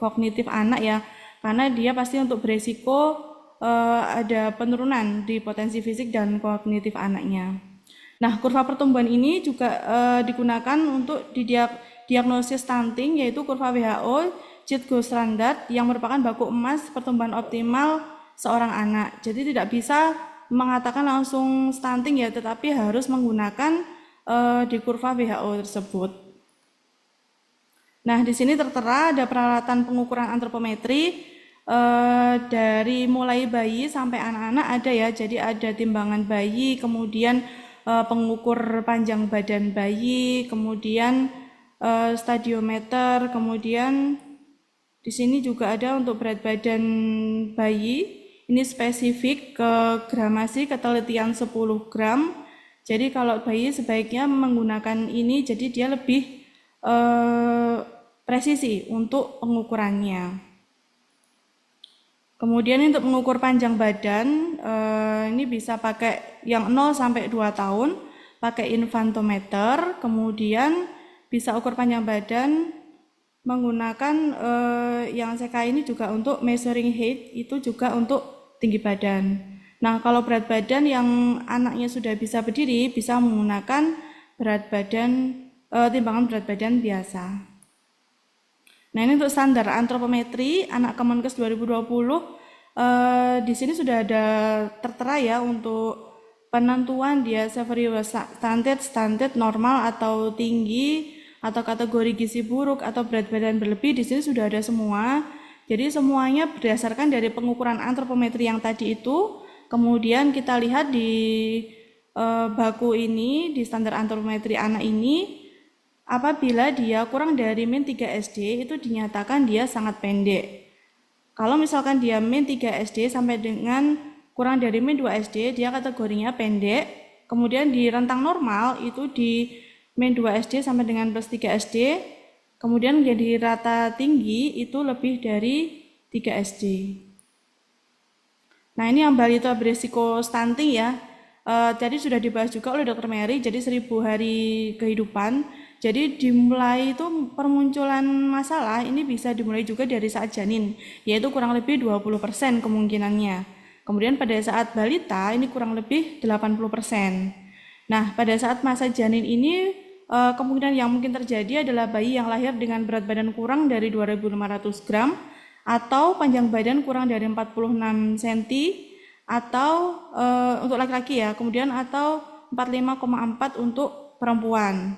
kognitif anak ya, karena dia pasti untuk beresiko ada penurunan di potensi fisik dan kognitif anaknya. Nah, kurva pertumbuhan ini juga digunakan untuk diagnosis stunting, yaitu kurva WHO Cheat Gold Standard yang merupakan baku emas pertumbuhan optimal seorang anak. Jadi tidak bisa mengatakan langsung stunting ya, tetapi harus menggunakan di kurva WHO tersebut. Nah, di sini tertera ada peralatan pengukuran antropometri dari mulai bayi sampai anak-anak ada ya. Jadi ada timbangan bayi, kemudian pengukur panjang badan bayi, kemudian stadiometer, kemudian Di sini juga ada untuk berat badan bayi. Ini spesifik ke gramasi ketelitian 10 gram. Jadi kalau bayi sebaiknya menggunakan ini, jadi dia lebih presisi untuk pengukurannya. Kemudian untuk mengukur panjang badan, ini bisa pakai yang 0 sampai 2 tahun, pakai infantometer. Kemudian bisa ukur panjang badan menggunakan yang CK ini juga untuk measuring height, itu juga untuk tinggi badan. Nah, kalau berat badan yang anaknya sudah bisa berdiri, bisa menggunakan berat badan timbangan berat badan biasa. Nah, ini untuk standar antropometri anak Kemenkes 2020. Di sini sudah ada tertera ya untuk penentuan dia severity stunted, normal atau tinggi, atau kategori gizi buruk atau berat badan berlebih. Di sini sudah ada semua. Jadi semuanya berdasarkan dari pengukuran antropometri yang tadi itu. Kemudian kita lihat di baku ini, di standar antropometri anak ini, apabila dia kurang dari min 3 SD itu dinyatakan dia sangat pendek. Kalau misalkan dia min 3 SD sampai dengan kurang dari min 2 SD, dia kategorinya pendek. Kemudian di rentang normal itu di min 2 SD sampai dengan plus 3 SD. Kemudian menjadi rata tinggi itu lebih dari 3 SD. Nah, ini yang balita berisiko stunting ya. Jadi sudah dibahas juga oleh Dr. Mary, jadi 1000 hari kehidupan. Jadi dimulai itu permunculan masalah ini bisa dimulai juga dari saat janin, yaitu kurang lebih 20% kemungkinannya. Kemudian pada saat balita ini kurang lebih 80%. Nah, pada saat masa janin ini kemungkinan yang mungkin terjadi adalah bayi yang lahir dengan berat badan kurang dari 2.500 gram atau panjang badan kurang dari 46 cm atau untuk laki-laki ya, kemudian atau 45,4 untuk perempuan.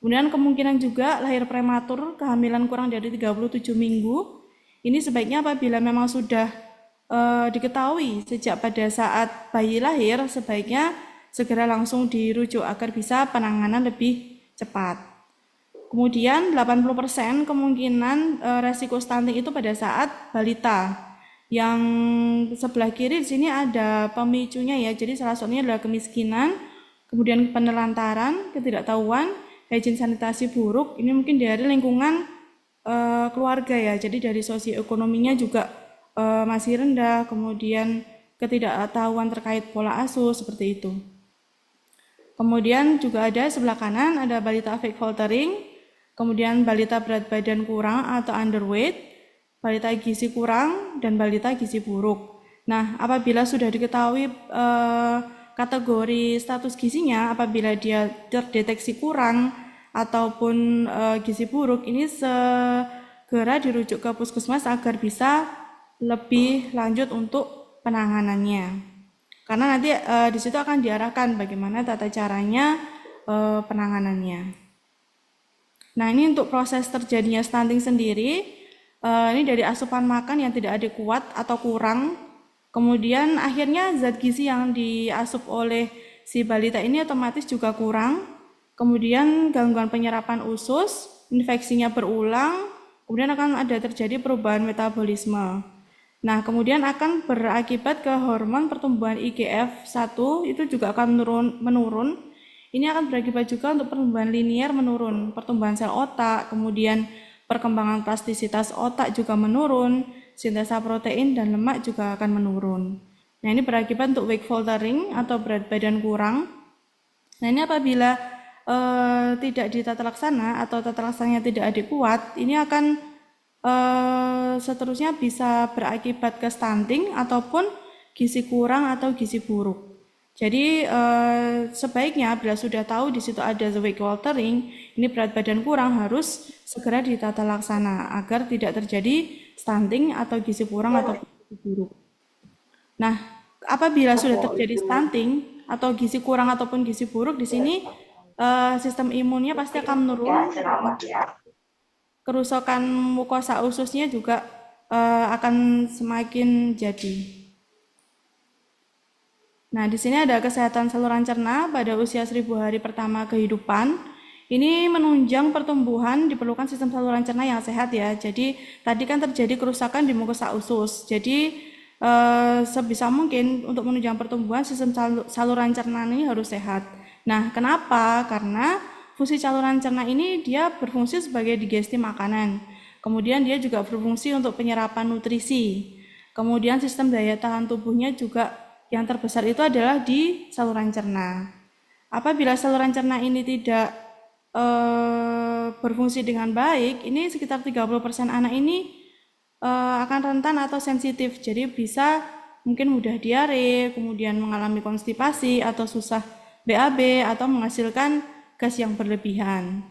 Kemudian kemungkinan juga lahir prematur, kehamilan kurang dari 37 minggu. Ini sebaiknya apabila memang sudah diketahui sejak pada saat bayi lahir, sebaiknya segera langsung dirujuk agar bisa penanganan lebih cepat. Kemudian 80% kemungkinan resiko stunting itu pada saat balita. Yang sebelah kiri di sini ada pemicunya ya. Jadi salah satunya adalah kemiskinan, kemudian penelantaran, ketidaktahuan, hygiene sanitasi buruk. Ini mungkin dari lingkungan keluarga ya. Jadi dari sosioekonominya juga masih rendah, kemudian ketidaktahuan terkait pola asuh seperti itu. Kemudian juga ada sebelah kanan ada balita fake faltering, kemudian balita berat badan kurang atau underweight, balita gizi kurang, dan balita gizi buruk. Nah, apabila sudah diketahui kategori status gizinya, apabila dia terdeteksi kurang ataupun gizi buruk, ini segera dirujuk ke puskesmas agar bisa lebih lanjut untuk penanganannya. Karena nanti di situ akan diarahkan bagaimana tata caranya penanganannya. Nah, ini untuk proses terjadinya stunting sendiri, ini dari asupan makan yang tidak adekuat atau kurang, kemudian akhirnya zat gizi yang diasup oleh si balita ini otomatis juga kurang, kemudian gangguan penyerapan usus, infeksinya berulang, kemudian akan ada terjadi perubahan metabolisme. Nah, kemudian akan berakibat ke hormon pertumbuhan IGF-1 itu juga akan menurun. Ini akan berakibat juga untuk pertumbuhan linier menurun, pertumbuhan sel otak, kemudian perkembangan plastisitas otak juga menurun, sintesa protein dan lemak juga akan menurun. Nah, ini berakibat untuk weight faltering atau berat badan kurang. Nah, ini apabila tidak ditata laksana atau tata laksananya tidak adekuat, ini akan seterusnya bisa berakibat ke stunting ataupun gizi kurang atau gizi buruk. Jadi sebaiknya bila sudah tahu di situ ada the weight faltering, ini berat badan kurang, harus segera ditata laksana agar tidak terjadi stunting atau gizi kurang atau gizi buruk. Nah, apabila sudah terjadi stunting atau gizi kurang ataupun gizi buruk, di sini sistem imunnya pasti akan menurun. Kerusakan mukosa ususnya juga akan semakin jadi. Nah, di sini ada kesehatan saluran cerna pada usia 1000 hari pertama kehidupan. Ini menunjang pertumbuhan, diperlukan sistem saluran cerna yang sehat ya. Jadi tadi kan terjadi kerusakan di mukosa usus. Jadi sebisa mungkin untuk menunjang pertumbuhan sistem saluran cerna ini harus sehat. Nah, kenapa? Karena fungsi saluran cerna ini dia berfungsi sebagai digesti makanan. Kemudian dia juga berfungsi untuk penyerapan nutrisi. Kemudian sistem daya tahan tubuhnya juga yang terbesar itu adalah di saluran cerna. Apabila saluran cerna ini tidak berfungsi dengan baik, ini sekitar 30% anak ini akan rentan atau sensitif. Jadi bisa mungkin mudah diare, kemudian mengalami konstipasi atau susah BAB atau menghasilkan gas yang berlebihan.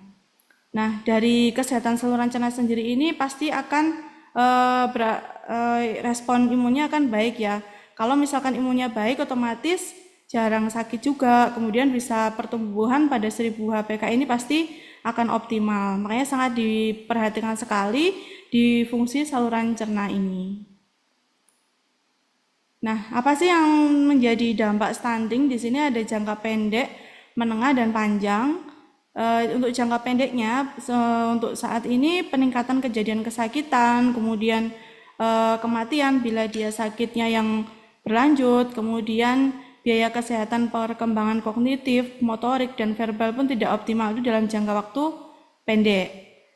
Nah, dari kesehatan saluran cerna sendiri ini pasti akan respon imunnya akan baik ya. Kalau misalkan imunnya baik, otomatis jarang sakit juga, kemudian bisa pertumbuhan pada 1000 HPK ini pasti akan optimal. Makanya sangat diperhatikan sekali di fungsi saluran cerna ini. Nah, apa sih yang menjadi dampak stunting? Di sini ada jangka pendek, menengah, dan panjang. Untuk jangka pendeknya, untuk saat ini peningkatan kejadian kesakitan, kemudian kematian bila dia sakitnya yang berlanjut, kemudian biaya kesehatan perkembangan kognitif, motorik, dan verbal pun tidak optimal itu dalam jangka waktu pendek.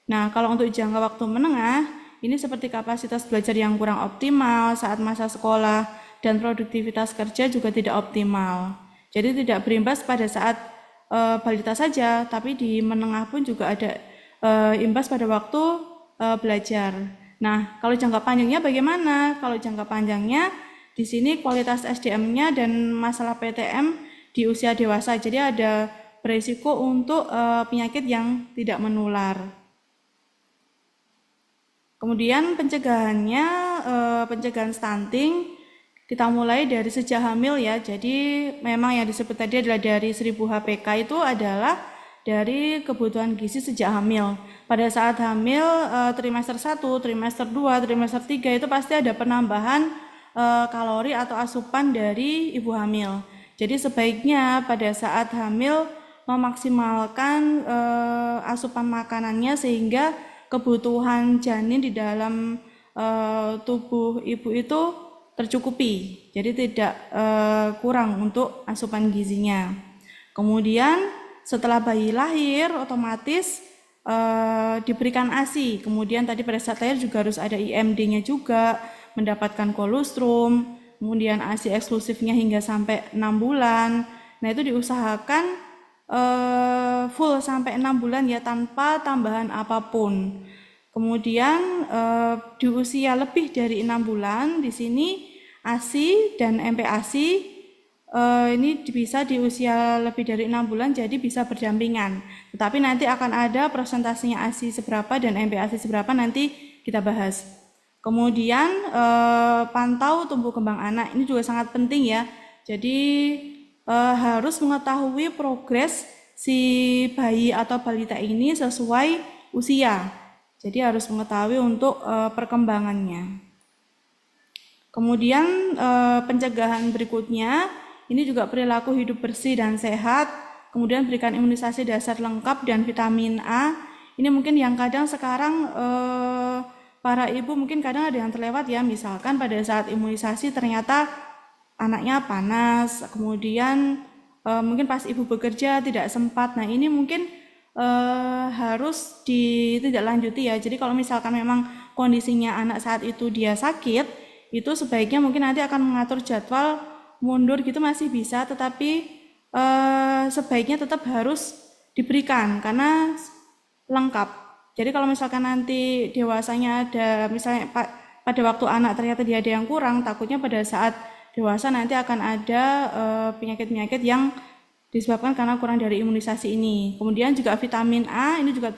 Nah, kalau untuk jangka waktu menengah, ini seperti kapasitas belajar yang kurang optimal saat masa sekolah dan produktivitas kerja juga tidak optimal. Jadi tidak berimbas pada saat balita saja, tapi di menengah pun juga ada imbas pada waktu belajar. Nah, kalau jangka panjangnya bagaimana? Kalau jangka panjangnya di sini kualitas SDM-nya dan masalah PTM di usia dewasa. Jadi ada berisiko untuk penyakit yang tidak menular. Kemudian pencegahannya, pencegahan stunting kita mulai dari sejak hamil ya. Jadi memang yang disebut tadi adalah dari 1000 HPK itu adalah dari kebutuhan gizi sejak hamil. Pada saat hamil trimester 1, trimester 2, trimester 3 itu pasti ada penambahan kalori atau asupan dari ibu hamil. Jadi sebaiknya pada saat hamil memaksimalkan asupan makanannya sehingga kebutuhan janin di dalam tubuh ibu itu tercukupi. Jadi tidak kurang untuk asupan gizinya. Kemudian setelah bayi lahir otomatis diberikan ASI. Kemudian tadi pada saat lahir juga harus ada IMD-nya juga, mendapatkan kolostrum, kemudian ASI eksklusifnya hingga sampai 6 bulan. Nah, itu diusahakan full sampai 6 bulan ya tanpa tambahan apapun. Kemudian di usia lebih dari 6 bulan di sini ASI dan MPASI ini bisa di usia lebih dari 6 bulan jadi bisa berdampingan. Tetapi nanti akan ada presentasinya ASI seberapa dan MPASI seberapa nanti kita bahas. Kemudian pantau tumbuh kembang anak, ini juga sangat penting ya. Jadi harus mengetahui progres si bayi atau balita ini sesuai usia. Jadi harus mengetahui untuk perkembangannya. Kemudian pencegahan berikutnya, ini juga perilaku hidup bersih dan sehat. Kemudian berikan imunisasi dasar lengkap dan vitamin A. Ini mungkin yang kadang sekarang para ibu mungkin kadang ada yang terlewat ya, misalkan pada saat imunisasi ternyata anaknya panas, kemudian mungkin pas ibu bekerja tidak sempat. Nah, ini mungkin harus ditindaklanjuti ya. Jadi kalau misalkan memang kondisinya anak saat itu dia sakit, itu sebaiknya mungkin nanti akan mengatur jadwal mundur gitu masih bisa, tetapi sebaiknya tetap harus diberikan karena lengkap. Jadi kalau misalkan nanti dewasanya ada, misalnya pada waktu anak ternyata dia ada yang kurang, takutnya pada saat dewasa nanti akan ada penyakit-penyakit yang disebabkan karena kurang dari imunisasi ini. Kemudian juga vitamin A, ini juga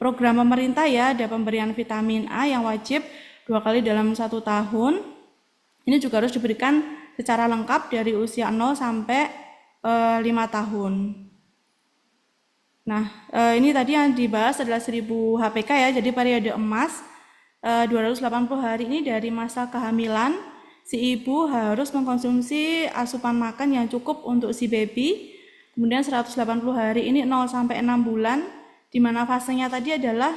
program pemerintah ya, ada pemberian vitamin A yang wajib 2 kali dalam 1 tahun. Ini juga harus diberikan secara lengkap dari usia 0 sampai 5 tahun. Nah, ini tadi yang dibahas adalah 1000 HPK ya, jadi periode emas 280 hari ini dari masa kehamilan, si ibu harus mengkonsumsi asupan makan yang cukup untuk si baby. Kemudian 180 hari ini 0 sampai 6 bulan, di mana fasenya tadi adalah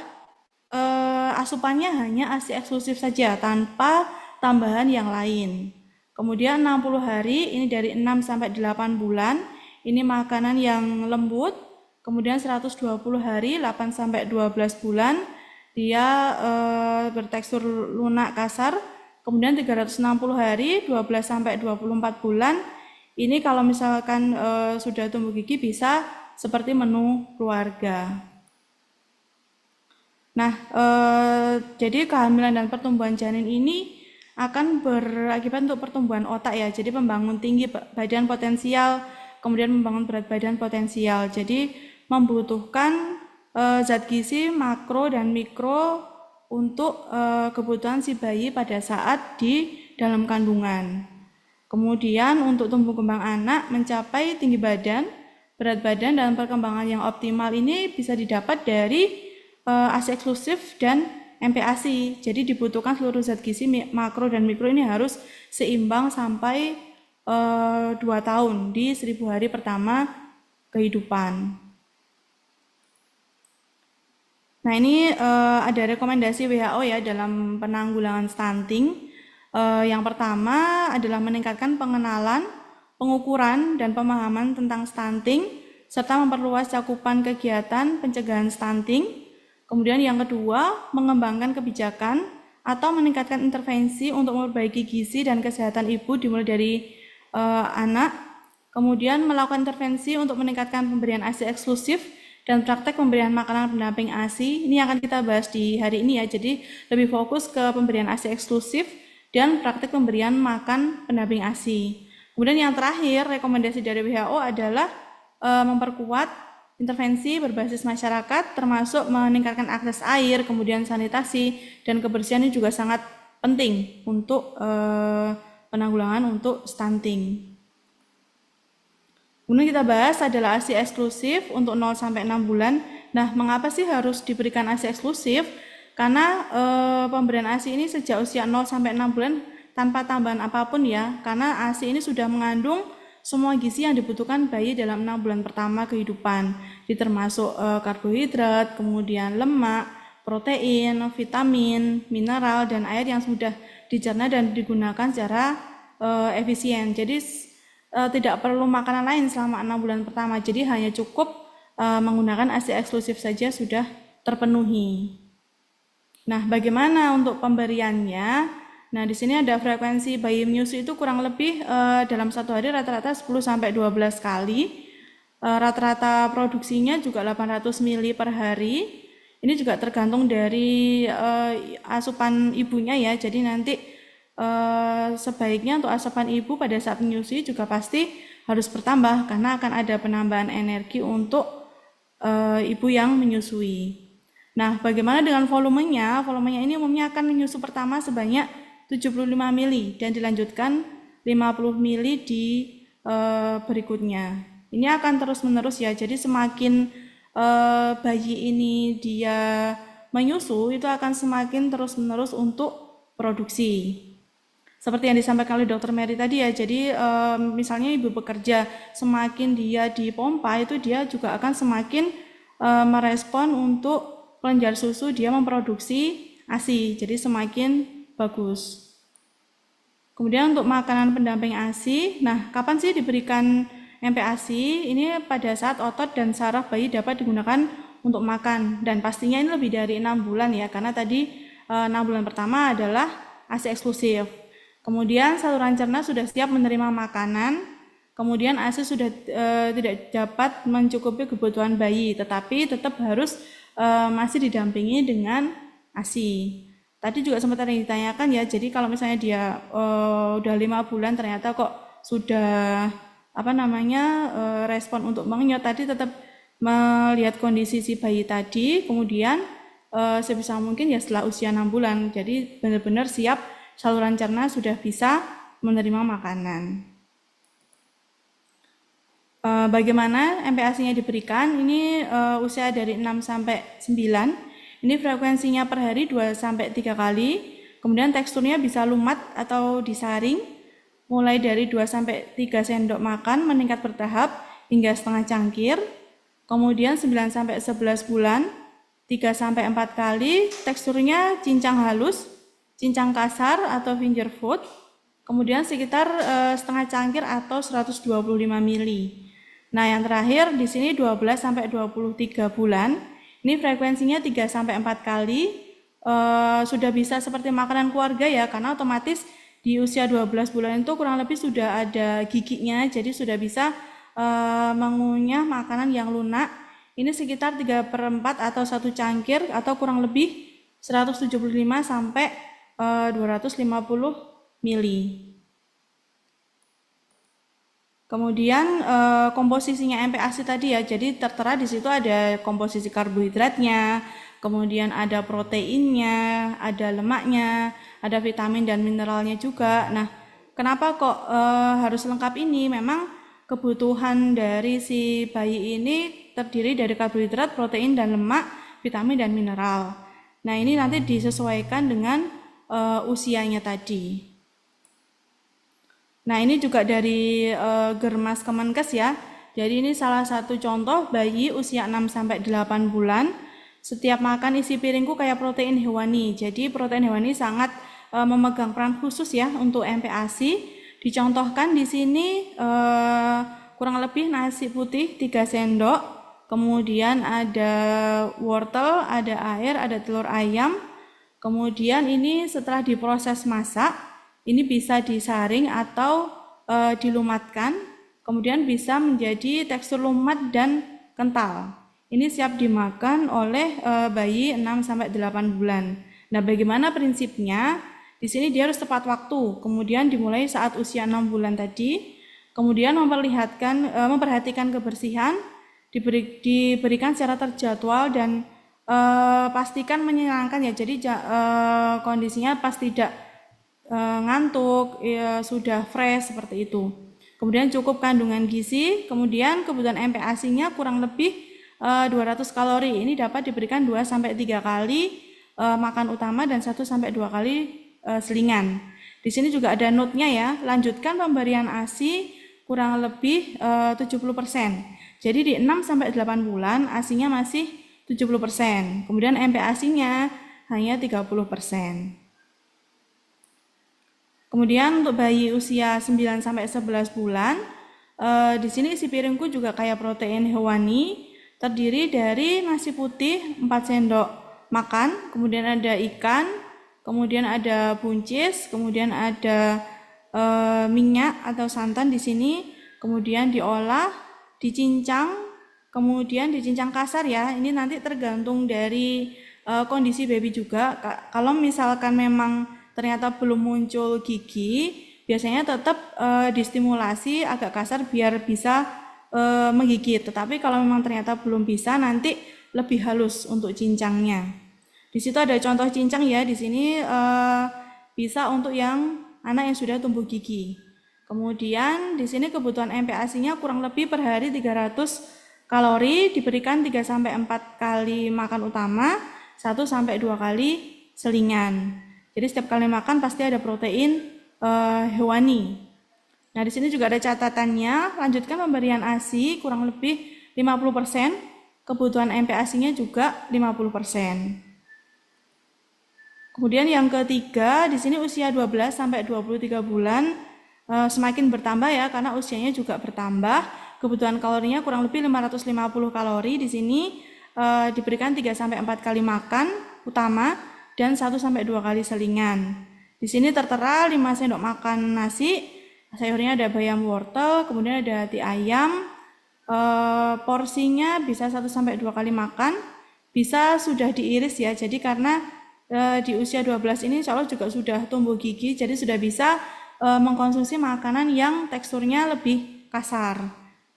asupannya hanya ASI eksklusif saja tanpa tambahan yang lain. Kemudian 60 hari ini dari 6 sampai 8 bulan, ini makanan yang lembut. Kemudian 120 hari 8 sampai 12 bulan dia bertekstur lunak kasar. Kemudian 360 hari 12 sampai 24 bulan ini kalau misalkan sudah tumbuh gigi bisa seperti menu keluarga. Nah, jadi kehamilan dan pertumbuhan janin ini akan berakibat untuk pertumbuhan otak ya. Jadi pembangun tinggi badan potensial, kemudian membangun berat badan potensial. Jadi membutuhkan zat gizi makro dan mikro untuk kebutuhan si bayi pada saat di dalam kandungan. Kemudian untuk tumbuh kembang anak mencapai tinggi badan, berat badan dan perkembangan yang optimal ini bisa didapat dari ASI eksklusif dan MPASI. Jadi dibutuhkan seluruh zat gizi makro dan mikro ini harus seimbang sampai 2 tahun di 1000 hari pertama kehidupan. Nah, ini ada rekomendasi WHO ya dalam penanggulangan stunting. Yang pertama adalah meningkatkan pengenalan, pengukuran, dan pemahaman tentang stunting, serta memperluas cakupan kegiatan pencegahan stunting. Kemudian yang kedua, mengembangkan kebijakan atau meningkatkan intervensi untuk memperbaiki gizi dan kesehatan ibu dimulai dari anak. Kemudian melakukan intervensi untuk meningkatkan pemberian ASI eksklusif dan praktek pemberian makanan pendamping ASI. Ini akan kita bahas di hari ini ya, jadi lebih fokus ke pemberian ASI eksklusif dan praktek pemberian makan pendamping ASI. Kemudian yang terakhir, rekomendasi dari WHO adalah memperkuat intervensi berbasis masyarakat, termasuk meningkatkan akses air, kemudian sanitasi, dan kebersihan ini juga sangat penting untuk penanggulangan untuk stunting. Kemudian kita bahas adalah ASI eksklusif untuk 0 sampai 6 bulan. Nah, mengapa sih harus diberikan ASI eksklusif? Karena pemberian ASI ini sejak usia 0 sampai 6 bulan tanpa tambahan apapun ya, karena ASI ini sudah mengandung semua gizi yang dibutuhkan bayi dalam 6 bulan pertama kehidupan, termasuk karbohidrat, kemudian lemak, protein, vitamin, mineral, dan air yang sudah dicerna dan digunakan secara efisien. Jadi tidak perlu makanan lain selama 6 bulan pertama, jadi hanya cukup menggunakan ASI eksklusif saja sudah terpenuhi. Nah, bagaimana untuk pemberiannya? Nah, di sini ada frekuensi bayi menyusui itu kurang lebih dalam satu hari rata-rata 10 sampai 12 kali. Rata-rata produksinya juga 800 ml per hari. Ini juga tergantung dari asupan ibunya ya. Jadi nanti sebaiknya untuk asupan ibu pada saat menyusui juga pasti harus bertambah karena akan ada penambahan energi untuk ibu yang menyusui. Nah, bagaimana dengan volumenya? Volumenya ini umumnya akan menyusu pertama sebanyak 75 ml dan dilanjutkan 50 ml di berikutnya. Ini akan terus-menerus ya. Jadi semakin bayi ini dia menyusu itu akan semakin terus-menerus untuk produksi. Seperti yang disampaikan oleh Dr. Mary tadi ya. Jadi misalnya ibu bekerja, semakin dia dipompa itu dia juga akan semakin merespon untuk kelenjar susu, dia memproduksi ASI. Jadi semakin bagus. Kemudian untuk makanan pendamping ASI, nah kapan sih diberikan MPASI? Ini pada saat otot dan saraf bayi dapat digunakan untuk makan, dan pastinya ini lebih dari 6 bulan ya, karena tadi 6 bulan pertama adalah ASI eksklusif. Kemudian saluran cerna sudah siap menerima makanan, kemudian ASI sudah tidak dapat mencukupi kebutuhan bayi, tetapi tetap harus masih didampingi dengan ASI. Tadi juga sempat ada yang ditanyakan ya, jadi kalau misalnya dia udah 5 bulan ternyata kok sudah respon untuk mengenyot, tadi tetap melihat kondisi si bayi tadi, kemudian sebisa mungkin ya setelah usia 6 bulan, jadi benar-benar siap saluran cerna sudah bisa menerima makanan. Bagaimana MPASI-nya diberikan? Ini usia dari 6 sampai 9. Ini frekuensinya per hari 2-3 kali, kemudian teksturnya bisa lumat atau disaring, mulai dari 2-3 sendok makan meningkat bertahap hingga setengah cangkir. Kemudian 9 sampai 11 bulan 3 sampai 4 kali, teksturnya cincang halus, cincang kasar atau finger food. Kemudian sekitar setengah cangkir atau 125 mili. Nah, yang terakhir di sini 12 sampai 23 bulan. Ini frekuensinya 3 sampai 4 kali. Sudah bisa seperti makanan keluarga ya, karena otomatis di usia 12 bulan itu kurang lebih sudah ada giginya, jadi sudah bisa mengunyah makanan yang lunak. Ini sekitar 3/4 atau 1 cangkir atau kurang lebih 175 sampai 250 mili. Kemudian komposisinya MPASI tadi ya, jadi tertera di situ ada komposisi karbohidratnya, kemudian ada proteinnya, ada lemaknya, ada vitamin dan mineralnya juga. Nah, kenapa kok harus lengkap ini? Memang kebutuhan dari si bayi ini terdiri dari karbohidrat, protein dan lemak, vitamin dan mineral. Nah, ini nanti disesuaikan dengan usianya tadi. Nah, ini juga dari Germas Kemenkes ya. Jadi ini salah satu contoh bayi usia 6 sampai 8 bulan. Setiap makan isi piringku kayak protein hewani. Jadi protein hewani sangat memegang peran khusus ya untuk MPASI. Dicontohkan di sini kurang lebih nasi putih 3 sendok. Kemudian ada wortel, ada air, ada telur ayam. Kemudian ini setelah diproses masak, ini bisa disaring atau dilumatkan, kemudian bisa menjadi tekstur lumat dan kental. Ini siap dimakan oleh bayi 6 sampai 8 bulan. Nah, bagaimana prinsipnya? Di sini dia harus tepat waktu. Kemudian dimulai saat usia 6 bulan tadi. Kemudian memperhatikan kebersihan, diberikan secara terjadwal dan pastikan menyenangkan ya. Jadi kondisinya pas tidak ngantuk, ya, sudah fresh seperti itu. Kemudian cukup kandungan gizi, kemudian kebutuhan MPASI-nya kurang lebih 200 kalori. Ini dapat diberikan 2 sampai 3 kali makan utama dan 1 sampai 2 kali selingan. Di sini juga ada note-nya ya. Lanjutkan pemberian ASI kurang lebih 70%. Jadi di 6 sampai 8 bulan ASI-nya masih 70%. Kemudian MPASI-nya hanya 30%. Kemudian untuk bayi usia 9 sampai 11 bulan, di sini isi piringku juga kayak protein hewani, terdiri dari nasi putih 4 sendok makan, kemudian ada ikan, kemudian ada buncis, kemudian ada minyak atau santan di sini, kemudian diolah, dicincang, kemudian dicincang kasar ya. Ini nanti tergantung dari kondisi baby juga. Kalau misalkan memang ternyata belum muncul gigi, biasanya tetap distimulasi agak kasar biar bisa menggigit. Tetapi kalau memang ternyata belum bisa, nanti lebih halus untuk cincangnya. Di situ ada contoh cincang ya. Di sini bisa untuk yang anak yang sudah tumbuh gigi. Kemudian di sini kebutuhan MPASI-nya kurang lebih per hari 300 kalori, diberikan 3 sampai 4 kali makan utama, 1 sampai 2 kali selingan. Jadi setiap kali makan pasti ada protein hewani. Nah, di sini juga ada catatannya. Lanjutkan pemberian ASI kurang lebih 50%, kebutuhan MPASI-nya juga 50%. Kemudian yang ketiga, di sini usia 12 sampai 23 bulan semakin bertambah ya, karena usianya juga bertambah. Kebutuhan kalorinya kurang lebih 550 kalori. Di sini diberikan 3 sampai 4 kali makan utama dan 1 sampai 2 kali selingan. Di sini tertera 5 sendok makan nasi, sayurnya ada bayam wortel, kemudian ada hati ayam. Porsinya bisa 1 sampai 2 kali makan, bisa sudah diiris ya. Jadi karena di usia 12 ini insya Allah juga sudah tumbuh gigi, jadi sudah bisa mengkonsumsi makanan yang teksturnya lebih kasar.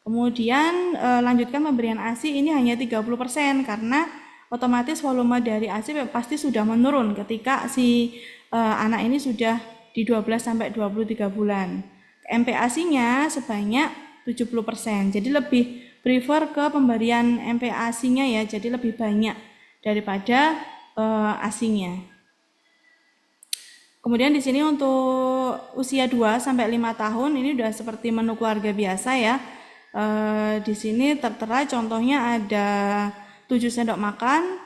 Kemudian lanjutkan pemberian ASI ini hanya 30% karena otomatis volume dari ASI pasti sudah menurun ketika si anak ini sudah di 12 sampai 23 bulan. MPASI-nya sebanyak 70%. Jadi lebih prefer ke pemberian MPASI-nya ya, jadi lebih banyak daripada ASI-nya. Kemudian di sini untuk usia 2 sampai 5 tahun ini udah seperti menu keluarga biasa ya. Di sini tertera contohnya ada 7 sendok makan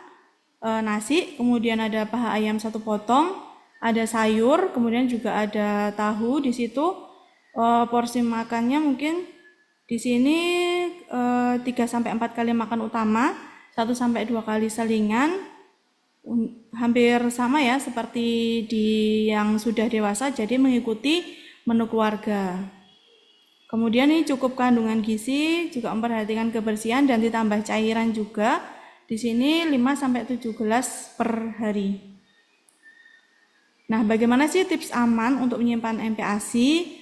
nasi, kemudian ada paha ayam 1 potong, ada sayur, kemudian juga ada tahu di situ. Porsi makannya mungkin di sini 3-4 kali makan utama, 1-2 kali selingan, hampir sama ya seperti di yang sudah dewasa, jadi mengikuti menu keluarga. Kemudian ini cukup kandungan gizi, juga memperhatikan kebersihan dan ditambah cairan juga. Di sini 5-7 gelas per hari. Nah, bagaimana sih tips aman untuk menyimpan MPASI?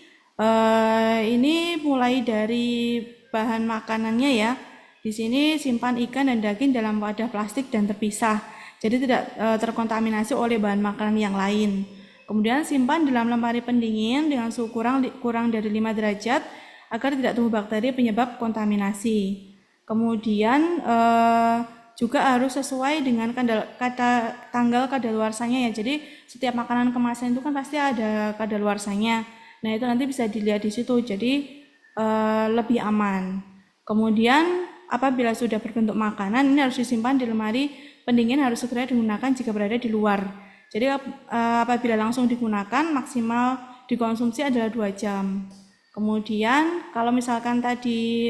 Ini mulai dari bahan makanannya ya. Di sini simpan ikan dan daging dalam wadah plastik dan terpisah. Jadi tidak terkontaminasi oleh bahan makanan yang lain. Kemudian simpan dalam lemari pendingin dengan suhu kurang dari 5 derajat agar tidak tumbuh bakteri penyebab kontaminasi. Kemudian juga harus sesuai dengan tanggal kadaluarsanya ya. Jadi setiap makanan kemasan itu kan pasti ada kadaluarsanya. Nah, itu nanti bisa dilihat di situ. Jadi lebih aman. Kemudian apabila sudah berbentuk makanan, ini harus disimpan di lemari pendingin, harus segera digunakan jika berada di luar. Jadi apabila langsung digunakan, maksimal dikonsumsi adalah 2 jam. Kemudian kalau misalkan tadi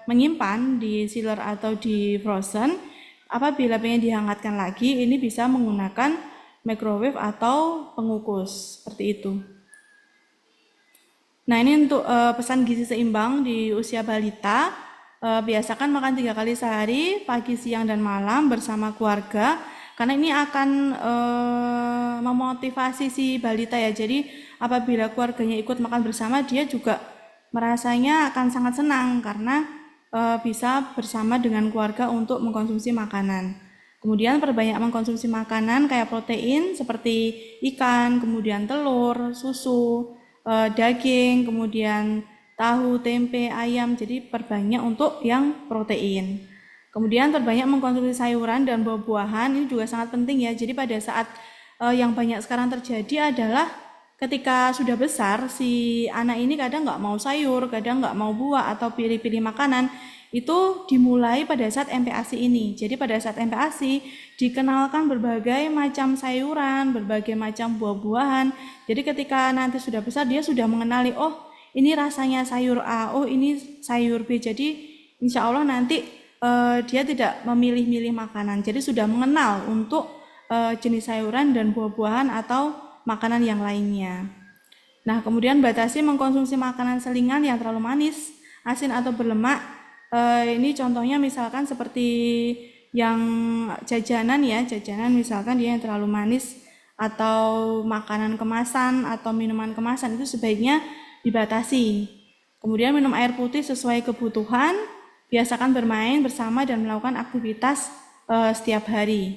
menyimpan di chiller atau di frozen, apabila pengen dihangatkan lagi, ini bisa menggunakan microwave atau pengukus, seperti itu. Nah, ini untuk pesan gizi seimbang di usia balita. Biasakan makan 3 kali sehari, pagi, siang, dan malam bersama keluarga. Karena ini akan memotivasi si balita ya. Jadi apabila keluarganya ikut makan bersama, dia juga merasanya akan sangat senang karena bisa bersama dengan keluarga untuk mengkonsumsi makanan. Kemudian perbanyak mengkonsumsi makanan kayak protein seperti ikan, kemudian telur, susu, daging, kemudian tahu, tempe, ayam. Jadi perbanyak untuk yang protein. Kemudian terbanyak mengkonsumsi sayuran dan buah-buahan, ini juga sangat penting ya. Jadi pada saat yang banyak sekarang terjadi adalah ketika sudah besar, si anak ini kadang nggak mau sayur, kadang nggak mau buah atau pilih-pilih makanan, itu dimulai pada saat MPASI ini. Jadi pada saat MPASI dikenalkan berbagai macam sayuran, berbagai macam buah-buahan. Jadi ketika nanti sudah besar, dia sudah mengenali, oh ini rasanya sayur A, oh ini sayur B. Jadi insya Allah nanti dia tidak memilih-milih makanan, jadi sudah mengenal untuk jenis sayuran dan buah-buahan atau makanan yang lainnya. Nah, kemudian batasi mengkonsumsi makanan selingan yang terlalu manis, asin atau berlemak. Ini contohnya misalkan seperti yang jajanan ya, jajanan misalkan dia yang terlalu manis atau makanan kemasan atau minuman kemasan itu sebaiknya dibatasi. Kemudian minum air putih sesuai kebutuhan. Biasakan bermain bersama dan melakukan aktivitas setiap hari.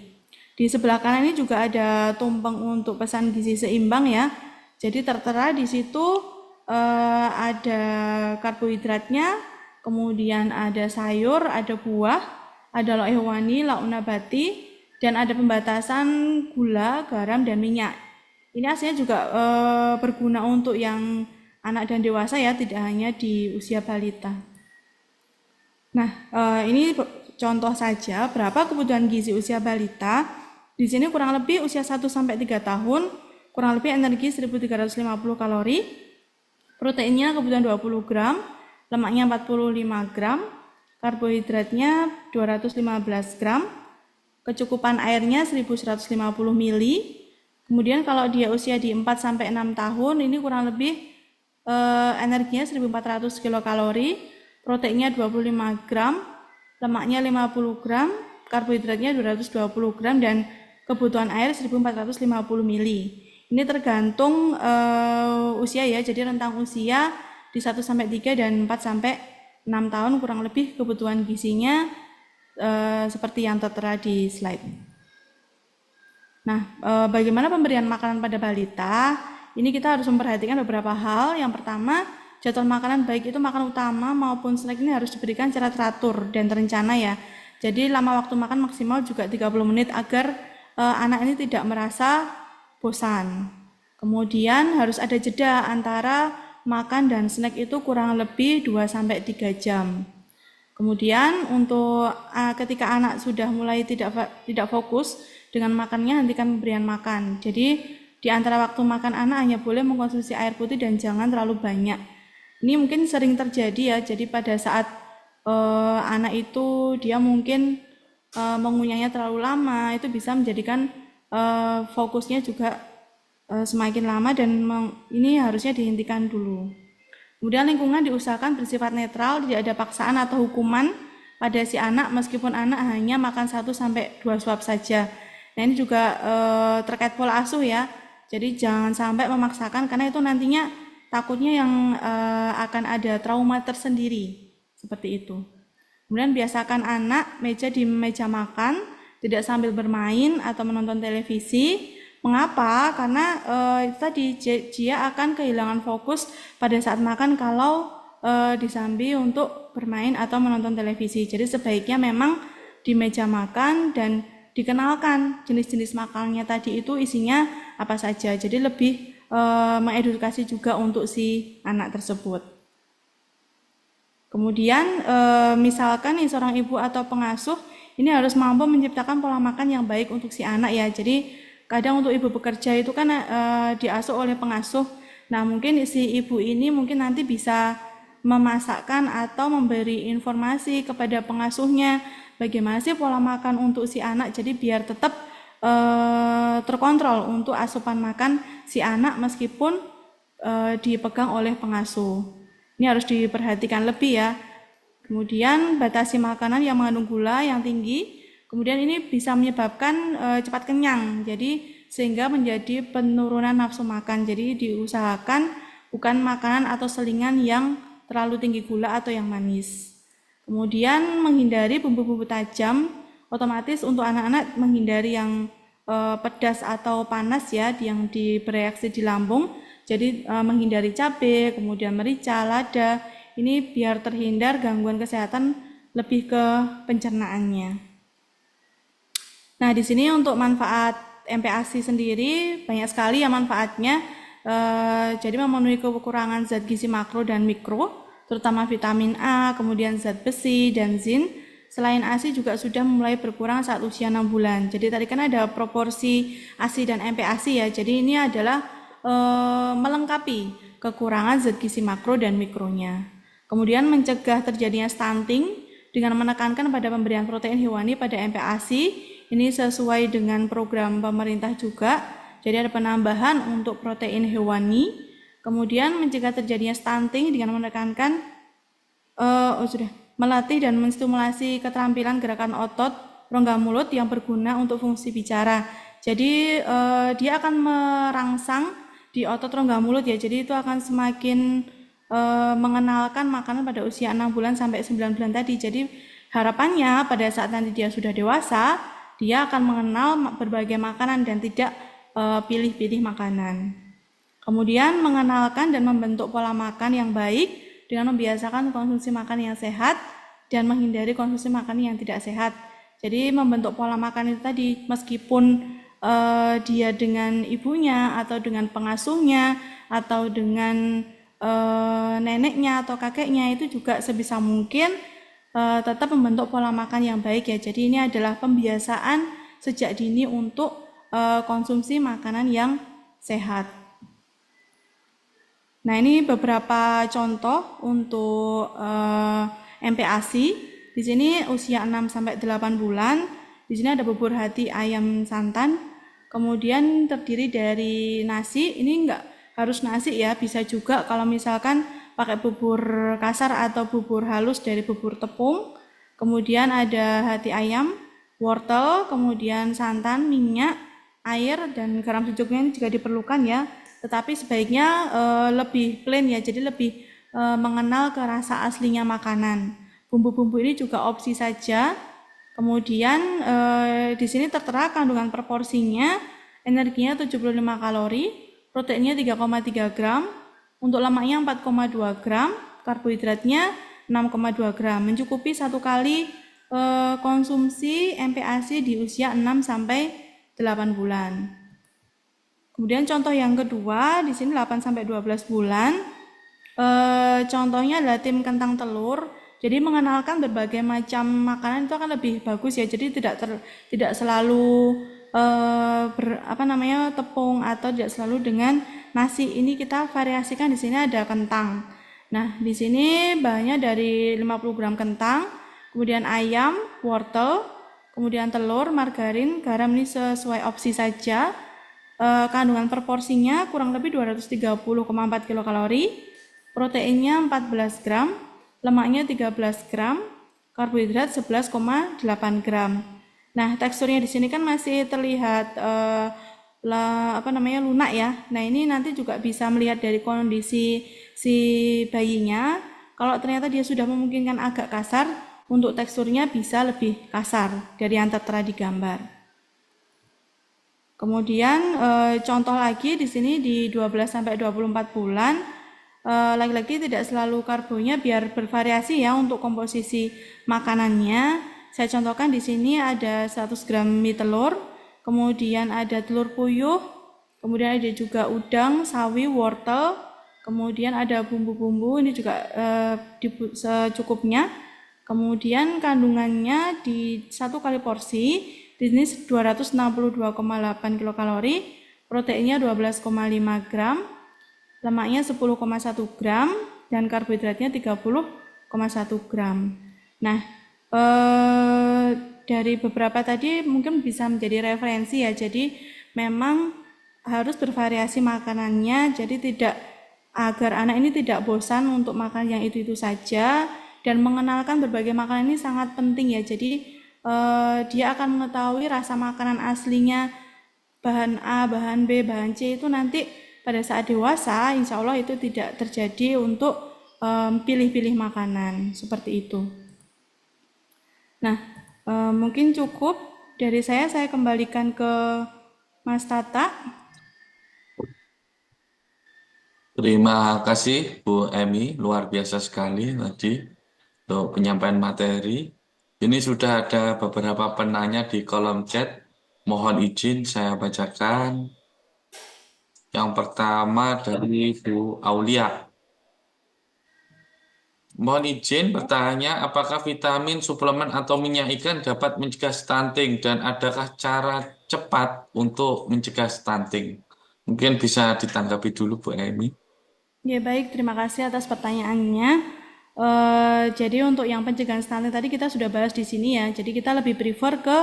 Di sebelah kanan ini juga ada tumpeng untuk pesan gizi seimbang ya. Jadi tertera di situ ada karbohidratnya, kemudian ada sayur, ada buah, ada lauk hewani, lauk nabati, dan ada pembatasan gula, garam, dan minyak. Ini aslinya juga berguna untuk yang anak dan dewasa ya, tidak hanya di usia balita. Nah, ini contoh saja berapa kebutuhan gizi usia balita. Di sini kurang lebih usia 1-3 tahun, kurang lebih energi 1350 kalori, proteinnya kebutuhan 20 gram, lemaknya 45 gram, karbohidratnya 215 gram, kecukupan airnya 1150 ml. Kemudian kalau dia usia di 4-6 tahun, ini kurang lebih energinya 1400 kilokalori, proteinnya 25 gram, lemaknya 50 gram, karbohidratnya 220 gram, dan kebutuhan air 1450 ml. Ini tergantung usia ya, jadi rentang usia di 1-3 dan 4-6 tahun kurang lebih kebutuhan gizinya seperti yang tertera di slide. Nah, bagaimana pemberian makanan pada balita? Ini kita harus memperhatikan beberapa hal. Yang pertama, jadwal makanan baik itu makan utama maupun snack ini harus diberikan secara teratur dan terencana ya. Jadi lama waktu makan maksimal juga 30 menit agar anak ini tidak merasa bosan. Kemudian harus ada jeda antara makan dan snack itu kurang lebih 2-3 jam. Kemudian untuk ketika anak sudah mulai tidak fokus dengan makannya, hentikan pemberian makan. Jadi di antara waktu makan anak hanya boleh mengkonsumsi air putih dan jangan terlalu banyak. Ini mungkin sering terjadi ya. Jadi pada saat anak itu dia mungkin mengunyahnya terlalu lama, itu bisa menjadikan fokusnya juga semakin lama dan ini harusnya dihentikan dulu. Kemudian lingkungan diusahakan bersifat netral, tidak ada paksaan atau hukuman pada si anak meskipun anak hanya makan 1-2 suap saja. Nah ini juga terkait pola asuh ya. Jadi jangan sampai memaksakan karena itu nantinya takutnya yang akan ada trauma tersendiri seperti itu. Kemudian biasakan anak di meja makan, tidak sambil bermain atau menonton televisi. Mengapa? Karena tadi dia akan kehilangan fokus pada saat makan kalau disambi untuk bermain atau menonton televisi. Jadi sebaiknya memang di meja makan dan dikenalkan jenis-jenis makannya tadi itu isinya apa saja. Jadi lebih mengedukasi juga untuk si anak tersebut. Kemudian misalkan nih seorang ibu atau pengasuh ini harus mampu menciptakan pola makan yang baik untuk si anak ya. Jadi kadang untuk ibu bekerja itu kan diasuh oleh pengasuh. Nah mungkin si ibu ini mungkin nanti bisa memasakkan atau memberi informasi kepada pengasuhnya bagaimana sih pola makan untuk si anak. Jadi biar tetap terkontrol untuk asupan makan si anak meskipun dipegang oleh pengasuh. Ini harus diperhatikan lebih ya. Kemudian batasi makanan yang mengandung gula yang tinggi. Kemudian ini bisa menyebabkan cepat kenyang, jadi sehingga menjadi penurunan nafsu makan. Jadi diusahakan bukan makanan atau selingan yang terlalu tinggi gula atau yang manis. Kemudian menghindari bumbu-bumbu tajam, otomatis untuk anak-anak menghindari yang pedas atau panas ya, yang bereaksi di lambung. Jadi menghindari cabai, kemudian merica, lada, ini biar terhindar gangguan kesehatan lebih ke pencernaannya. Nah, di sini untuk manfaat MPASI sendiri banyak sekali ya manfaatnya. Jadi memenuhi kekurangan zat gizi makro dan mikro, terutama vitamin A, kemudian zat besi dan zin. Selain ASI juga sudah mulai berkurang saat usia 6 bulan. Jadi tadi kan ada proporsi ASI dan MPASI ya. Jadi ini adalah melengkapi kekurangan zat gizi makro dan mikronya. Kemudian mencegah terjadinya stunting dengan menekankan pada pemberian protein hewani pada MPASI. Ini sesuai dengan program pemerintah juga. Jadi ada penambahan untuk protein hewani. Kemudian mencegah terjadinya stunting dengan menekankan melatih dan menstimulasi keterampilan gerakan otot rongga mulut yang berguna untuk fungsi bicara. Jadi dia akan merangsang di otot rongga mulut ya. Jadi itu akan semakin mengenalkan makanan pada usia 6 bulan sampai 9 bulan tadi. Jadi harapannya pada saat nanti dia sudah dewasa, dia akan mengenal berbagai makanan dan tidak pilih-pilih makanan. Kemudian mengenalkan dan membentuk pola makan yang baik dengan membiasakan konsumsi makan yang sehat dan menghindari konsumsi makan yang tidak sehat. Jadi membentuk pola makan itu tadi meskipun dia dengan ibunya atau dengan pengasuhnya atau dengan neneknya atau kakeknya itu juga sebisa mungkin tetap membentuk pola makan yang baik ya. Jadi ini adalah pembiasaan sejak dini untuk konsumsi makanan yang sehat. Nah ini beberapa contoh untuk MPASI. Di sini usia 6-8 bulan. Di sini ada bubur hati ayam santan. Kemudian terdiri dari nasi. Ini enggak harus nasi ya, bisa juga kalau misalkan pakai bubur kasar atau bubur halus dari bubur tepung. Kemudian ada hati ayam, wortel, kemudian santan, minyak, air, dan garam secukupnya jika diperlukan ya. Tetapi sebaiknya lebih plain ya, jadi lebih mengenal ke rasa aslinya makanan. Bumbu-bumbu ini juga opsi saja. Kemudian di sini tertera kandungan proporsinya, energinya 75 kalori, proteinnya 3,3 gram, untuk lemaknya 4,2 gram, karbohidratnya 6,2 gram, mencukupi 1 kali konsumsi MPASI di usia 6-8 bulan. Kemudian contoh yang kedua, di sini 8-12 bulan. Contohnya adalah tim kentang telur. Jadi mengenalkan berbagai macam makanan itu akan lebih bagus ya. Jadi tidak selalu tepung atau tidak selalu dengan nasi. Ini kita variasikan, di sini ada kentang. Nah, di sini bahannya dari 50 gram kentang, kemudian ayam, wortel, kemudian telur, margarin, garam ini sesuai opsi saja. Kandungan per porsinya kurang lebih 230,4 kilokalori, proteinnya 14 gram, lemaknya 13 gram, karbohidrat 11,8 gram. Nah, teksturnya di sini kan masih terlihat lunak ya. Nah, ini nanti juga bisa melihat dari kondisi si bayinya. Kalau ternyata dia sudah memungkinkan agak kasar, untuk teksturnya bisa lebih kasar dari yang tertera di gambar. Kemudian contoh lagi di sini di 12 sampai 24 bulan, lagi-lagi tidak selalu karbonya, biar bervariasi ya untuk komposisi makanannya. Saya contohkan di sini ada 100 gram mie telur, kemudian ada telur puyuh, kemudian ada juga udang, sawi, wortel, kemudian ada bumbu-bumbu, ini juga secukupnya. Kemudian kandungannya di 1 kali porsi, di sini 262,8 kilokalori, proteinnya 12,5 gram, lemaknya 10,1 gram, dan karbohidratnya 30,1 gram. Nah, dari beberapa tadi mungkin bisa menjadi referensi ya. Jadi memang harus bervariasi makanannya, jadi agar anak ini tidak bosan untuk makan yang itu-itu saja, dan mengenalkan berbagai makanan ini sangat penting ya. Jadi dia akan mengetahui rasa makanan aslinya, bahan A, bahan B, bahan C itu nanti pada saat dewasa insya Allah itu tidak terjadi untuk pilih-pilih makanan seperti itu. Nah, mungkin cukup dari saya kembalikan ke Mas Tata. Terima kasih Bu Emi, luar biasa sekali tadi untuk penyampaian materi. Ini sudah ada beberapa penanya di kolom chat. Mohon izin saya bacakan. Yang pertama dari Bu Aulia. Mohon izin bertanya, apakah vitamin, suplemen, atau minyak ikan dapat mencegah stunting dan adakah cara cepat untuk mencegah stunting? Mungkin bisa ditanggapi dulu Bu Emi. Ya baik, terima kasih atas pertanyaannya. Jadi untuk yang pencegahan stunting tadi kita sudah bahas di sini ya. Jadi kita lebih prefer ke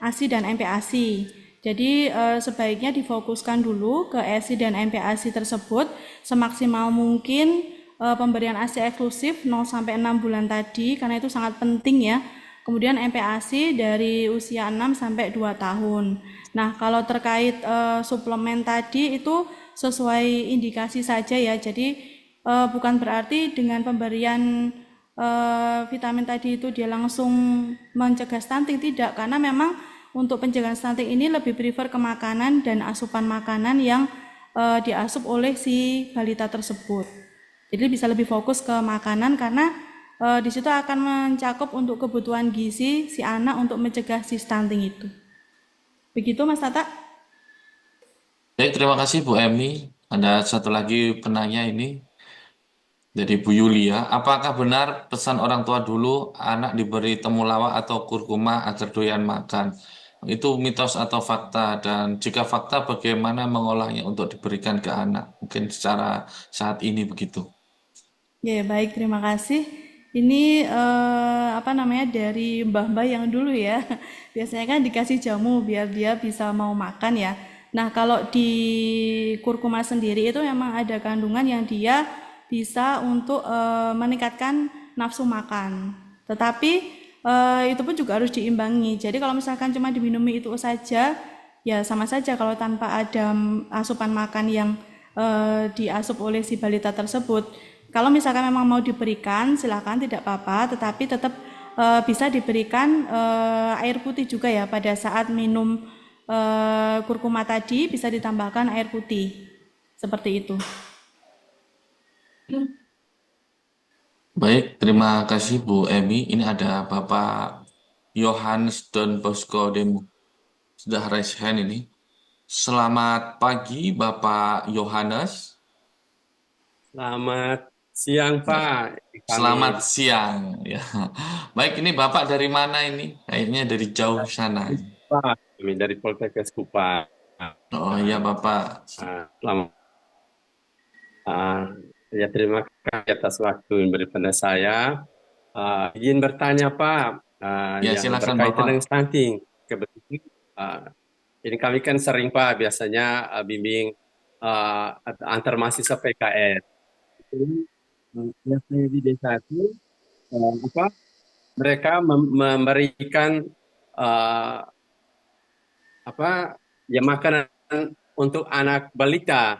ASI dan MPASI. Jadi sebaiknya difokuskan dulu ke ASI dan MPASI tersebut semaksimal mungkin. Pemberian ASI eksklusif 0 sampai 6 bulan tadi karena itu sangat penting ya. Kemudian MPASI dari usia 6 sampai 2 tahun. Nah, kalau terkait suplemen tadi itu sesuai indikasi saja ya. Jadi bukan berarti dengan pemberian vitamin tadi itu dia langsung mencegah stunting, tidak, karena memang untuk pencegahan stunting ini lebih prefer ke makanan dan asupan makanan yang diasup oleh si balita tersebut. Jadi bisa lebih fokus ke makanan karena di situ akan mencakup untuk kebutuhan gizi si anak untuk mencegah si stunting itu. Begitu Mas Tata? Baik, terima kasih Bu Emi. Ada satu lagi penanya ini dari Bu Yulia. Apakah benar pesan orang tua dulu anak diberi temulawak atau kurkuma agar doyan makan? Itu mitos atau fakta? Dan jika fakta, bagaimana mengolahnya untuk diberikan ke anak? Mungkin secara saat ini begitu. Ya baik, terima kasih. Ini dari mbah-mbah yang dulu ya. Biasanya kan dikasih jamu biar dia bisa mau makan ya. Nah, kalau di kurkuma sendiri itu memang ada kandungan yang dia bisa untuk meningkatkan nafsu makan. Tetapi itu pun juga harus diimbangi. Jadi kalau misalkan cuma diminumi itu saja, ya sama saja kalau tanpa ada asupan makan yang diasup oleh si balita tersebut. Kalau misalkan memang mau diberikan, silakan, tidak apa-apa, tetapi tetap bisa diberikan air putih juga ya. Pada saat minum kurkuma tadi bisa ditambahkan air putih. Seperti itu. Baik, terima kasih Bu Emi. Ini ada Bapak Yohanes Don Bosco Demu. Sudah raise hand ini. Selamat pagi Bapak Yohanes. Selamat Siang Pak, Selamat kami siang. Ya. Baik, ini Bapak dari mana ini? Kayaknya dari jauh sana. Pak, kami dari Poltekkes Kupang. Oh iya Bapak. Selamat. Ya terima kasih atas waktu yang diberi pada saya. Izin bertanya Pak, Ya yang silakan berkaitan Bapak. dengan stunting. Kebetulan ini kami kan sering Pak biasanya bimbing antar mahasiswa PKS. Biasanya di desa itu apa? Mereka memberikan eh, apa ya makanan untuk anak balita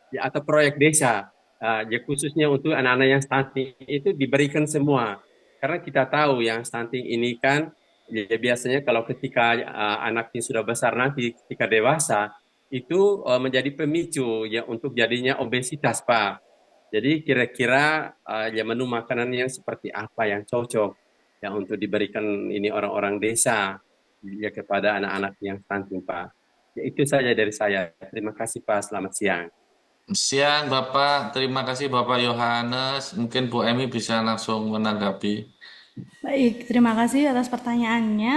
ya, atau proyek desa ya khususnya untuk anak-anak yang stunting itu diberikan semua karena kita tahu yang stunting ini kan ya biasanya kalau ketika anaknya sudah besar nanti ketika dewasa itu menjadi pemicu ya untuk jadinya obesitas Pak. Jadi kira-kira ya menu makanan yang seperti apa yang cocok ya untuk diberikan ini orang-orang desa ya kepada anak-anak yang stunting Pak. Ya, itu saja dari saya. Terima kasih Pak. Selamat siang. Siang Bapak, terima kasih Bapak Yohanes. Mungkin Bu Emi bisa langsung menanggapi. Baik, terima kasih atas pertanyaannya.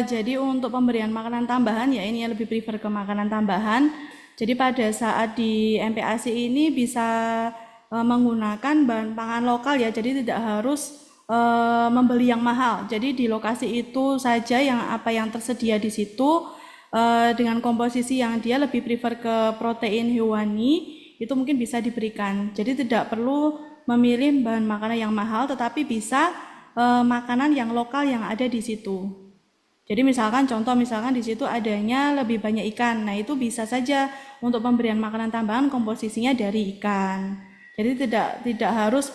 Jadi untuk pemberian makanan tambahan ya ini lebih prefer ke makanan tambahan. Jadi pada saat di MPASI ini bisa menggunakan bahan pangan lokal ya. Jadi tidak harus membeli yang mahal. Jadi di lokasi itu saja yang apa yang tersedia di situ dengan komposisi yang dia lebih prefer ke protein hewani itu mungkin bisa diberikan. Jadi tidak perlu memilih bahan makanan yang mahal, tetapi bisa makanan yang lokal yang ada di situ. Jadi misalkan di situ adanya lebih banyak ikan. Nah, itu bisa saja untuk pemberian makanan tambahan komposisinya dari ikan. Jadi tidak harus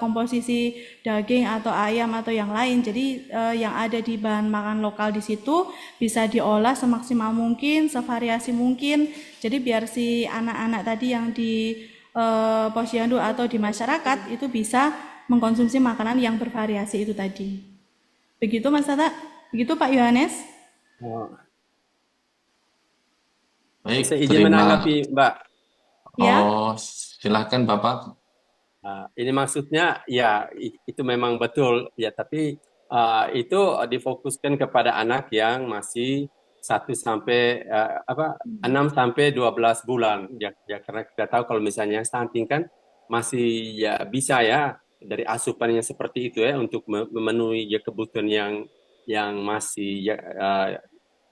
komposisi daging atau ayam atau yang lain. Jadi yang ada di bahan makan lokal di situ bisa diolah semaksimal mungkin, sevariasi mungkin. Jadi biar si anak-anak tadi yang di posyandu atau di masyarakat itu bisa mengkonsumsi makanan yang bervariasi itu tadi. Begitu Mas Tata? Begitu Pak Yohanes? Baik, Saya izin menanggapi Mbak. Ya. Oh, silakan Bapak. Ini maksudnya ya itu memang betul ya, tapi itu difokuskan kepada anak yang masih 1 sampai 6 sampai 12 bulan ya, karena kita tahu kalau misalnya stunting kan masih ya bisa ya dari asupannya seperti itu ya untuk memenuhi ya kebutuhan yang masih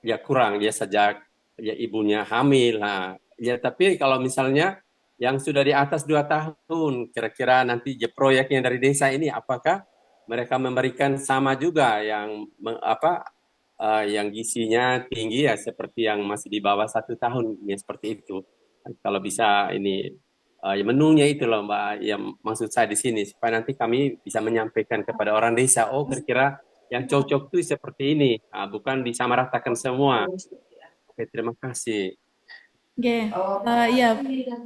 ya kurang ya sejak ya ibunya hamil. Ya tapi kalau misalnya yang sudah di atas 2 tahun, kira-kira nanti proyeknya dari desa ini apakah mereka memberikan sama juga yang yang gizinya tinggi ya seperti yang masih di bawah 1 tahun ya seperti itu. Kalau bisa ini ya menunya itu loh Mbak, yang maksud saya di sini supaya nanti kami bisa menyampaikan kepada orang desa, oh kira-kira yang cocok tuh seperti ini, bukan disamaratakan semua. Oke, terima kasih. Oke, ya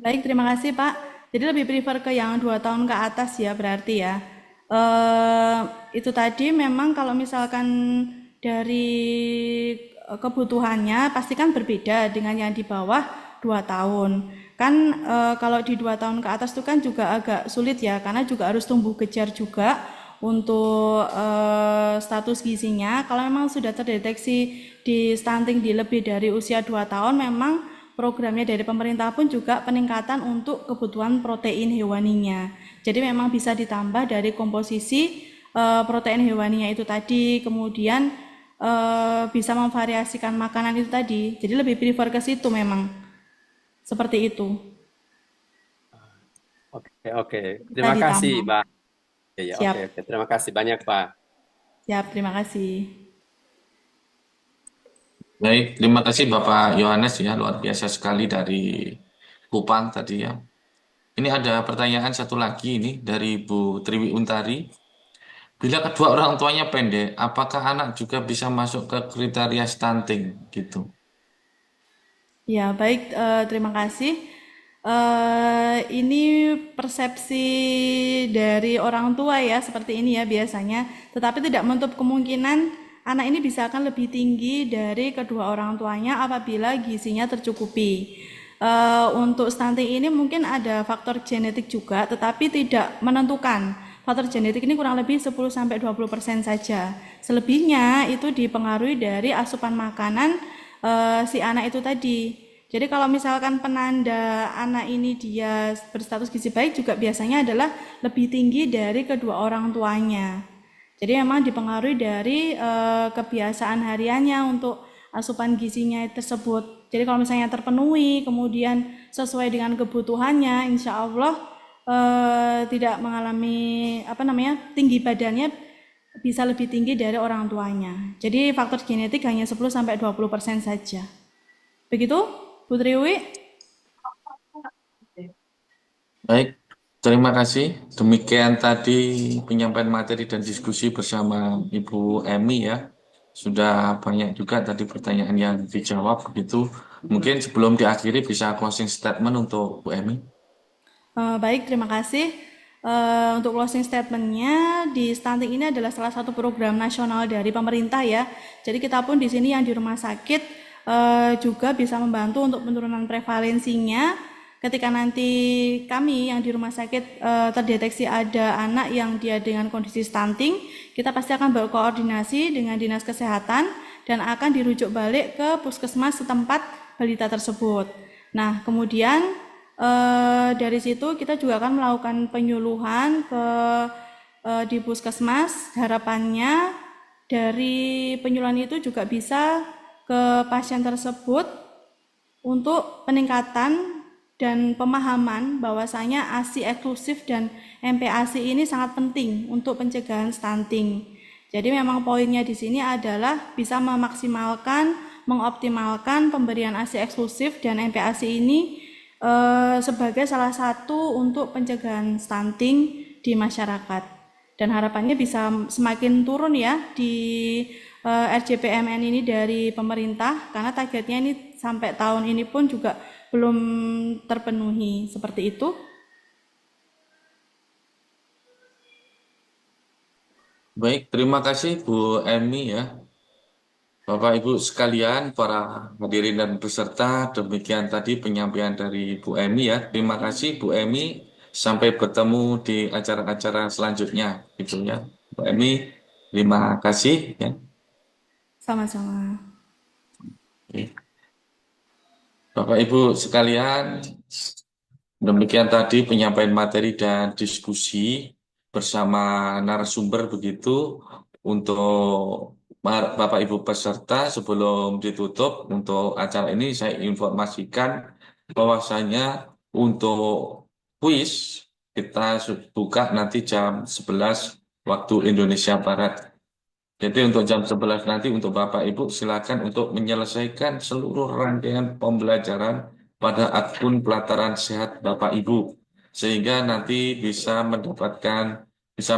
baik terima kasih Pak. Jadi lebih prefer ke yang 2 tahun ke atas ya berarti ya. Itu tadi memang kalau misalkan dari kebutuhannya pasti kan berbeda dengan yang di bawah 2 tahun. Kan kalau di 2 tahun ke atas itu kan juga agak sulit ya karena juga harus tumbuh kejar juga untuk status gizinya. Kalau memang sudah terdeteksi di stunting di lebih dari usia 2 tahun memang programnya dari pemerintah pun juga peningkatan untuk kebutuhan protein hewaninya. Jadi memang bisa ditambah dari komposisi protein hewaninya itu tadi, kemudian bisa memvariasikan makanan itu tadi. Jadi lebih prefer ke situ memang. Seperti itu. Oke. Terima kasih, Mbak. Ya, Siap. Oke. Terima kasih banyak, Pak. Siap, terima kasih. Baik, terima kasih Bapak Yohanes ya, luar biasa sekali dari Kupang tadi ya. Ini ada pertanyaan satu lagi ini dari Bu Triwi Untari. Bila kedua orang tuanya pendek, apakah anak juga bisa masuk ke kriteria stunting gitu? Ya, baik, terima kasih. Ini persepsi dari orang tua ya, seperti ini ya biasanya. Tetapi tidak menutup kemungkinan anak ini bisa akan lebih tinggi dari kedua orang tuanya apabila gizinya tercukupi. Untuk stunting ini mungkin ada faktor genetik juga, tetapi tidak menentukan. Faktor genetik ini kurang lebih 10-20% saja. Selebihnya itu dipengaruhi dari asupan makanan si anak itu tadi. Jadi kalau misalkan penanda anak ini dia berstatus gizi baik juga biasanya adalah lebih tinggi dari kedua orang tuanya. Jadi memang dipengaruhi dari kebiasaan hariannya untuk asupan gizinya tersebut. Jadi kalau misalnya terpenuhi, kemudian sesuai dengan kebutuhannya, insya Allah tidak mengalami tinggi badannya bisa lebih tinggi dari orang tuanya. Jadi faktor genetik hanya 10-20% saja. Begitu, Bu Triwi? Baik, terima kasih. Demikian tadi penyampaian materi dan diskusi bersama Ibu Emi ya. Sudah banyak juga tadi pertanyaan yang dijawab begitu. Mungkin sebelum diakhiri bisa closing statement untuk Bu Emi. Baik, terima kasih. Untuk closing statementnya, di stunting ini adalah salah satu program nasional dari pemerintah ya. Jadi kita pun di sini yang di rumah sakit juga bisa membantu untuk penurunan prevalensinya. Ketika nanti kami yang di rumah sakit terdeteksi ada anak yang dia dengan kondisi stunting, kita pasti akan berkoordinasi dengan dinas kesehatan dan akan dirujuk balik ke puskesmas setempat balita tersebut. Nah, kemudian dari situ kita juga akan melakukan penyuluhan di puskesmas. Harapannya dari penyuluhan itu juga bisa ke pasien tersebut untuk peningkatan dan pemahaman bahwasanya ASI eksklusif dan MPASI ini sangat penting untuk pencegahan stunting. Jadi memang poinnya di sini adalah bisa memaksimalkan, mengoptimalkan pemberian ASI eksklusif dan MPASI ini sebagai salah satu untuk pencegahan stunting di masyarakat. Dan harapannya bisa semakin turun ya di RJPMN ini dari pemerintah, karena targetnya ini sampai tahun ini pun juga belum terpenuhi. Seperti itu. Baik, terima kasih Bu Emi ya. Bapak Ibu sekalian, para hadirin dan peserta, demikian tadi penyampaian dari Bu Emi ya. Terima kasih Bu Emi. Sampai bertemu di acara-acara selanjutnya, gitu ya. Bu Emi, terima kasih ya. Sama-sama. Oke. Bapak Ibu sekalian, demikian tadi penyampaian materi dan diskusi bersama narasumber begitu. Untuk Bapak Ibu peserta, sebelum ditutup untuk acara ini saya informasikan bahwasanya untuk kuis kita buka nanti jam 11 waktu Indonesia Barat. Jadi untuk jam 11 nanti untuk Bapak Ibu silakan untuk menyelesaikan seluruh rangkaian pembelajaran pada akun Pelataran Sehat Bapak Ibu. Sehingga nanti bisa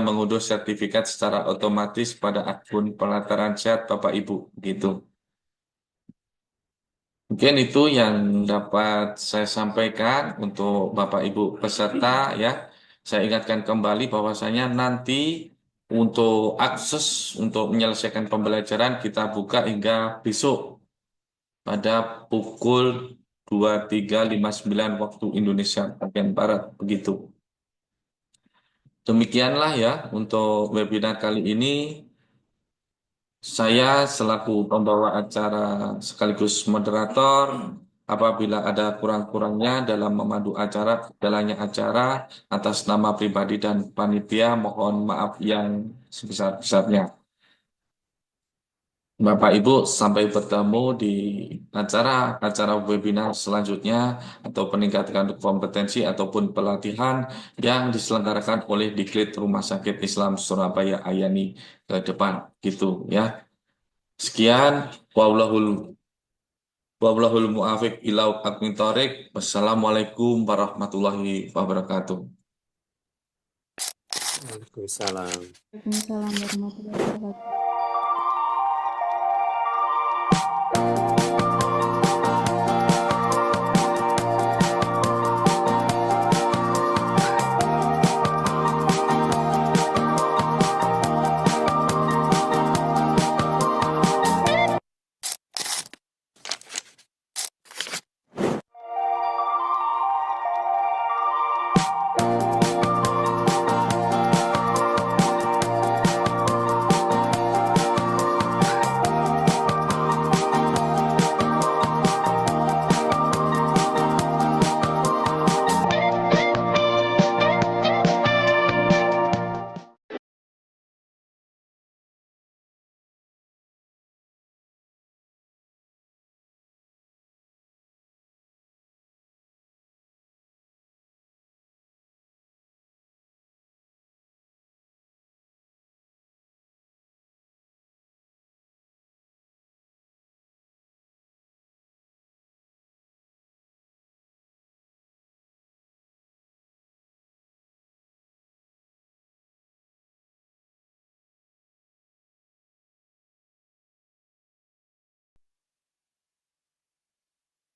mengunduh sertifikat secara otomatis pada akun Pelataran Sehat Bapak Ibu. Gitu. Mungkin itu yang dapat saya sampaikan untuk Bapak Ibu peserta ya. Saya ingatkan kembali bahwasanya nanti untuk akses untuk menyelesaikan pembelajaran kita buka hingga besok pada pukul 23.59 waktu Indonesia bagian Barat begitu. Demikianlah ya untuk webinar kali ini. Saya selaku pembawa acara sekaligus moderator, apabila ada kurang-kurangnya dalam memandu acara, jalannya acara, atas nama pribadi dan panitia, mohon maaf yang sebesar-besarnya. Bapak Ibu, sampai bertemu di acara webinar selanjutnya atau peningkatan kompetensi ataupun pelatihan yang diselenggarakan oleh Diklit Rumah Sakit Islam Surabaya Ayani ke depan gitu ya. Sekian, wallahul muwaffiq ila aqwamit thoriq. Wassalamualaikum warahmatullahi wabarakatuh. Waalaikumsalam. Waalaikumsalam warahmatullahi wabarakatuh.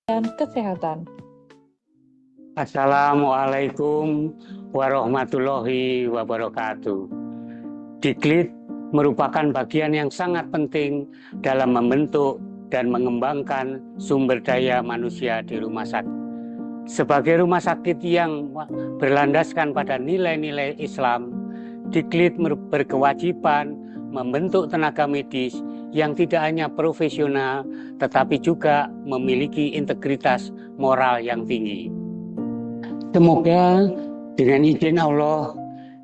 Kesehatan. Assalamualaikum warahmatullahi wabarakatuh. Diklit merupakan bagian yang sangat penting dalam membentuk dan mengembangkan sumber daya manusia di rumah sakit. Sebagai rumah sakit yang berlandaskan pada nilai-nilai Islam, Diklit berkewajiban membentuk tenaga medis yang tidak hanya profesional, tetapi juga memiliki integritas moral yang tinggi. Semoga dengan izin Allah,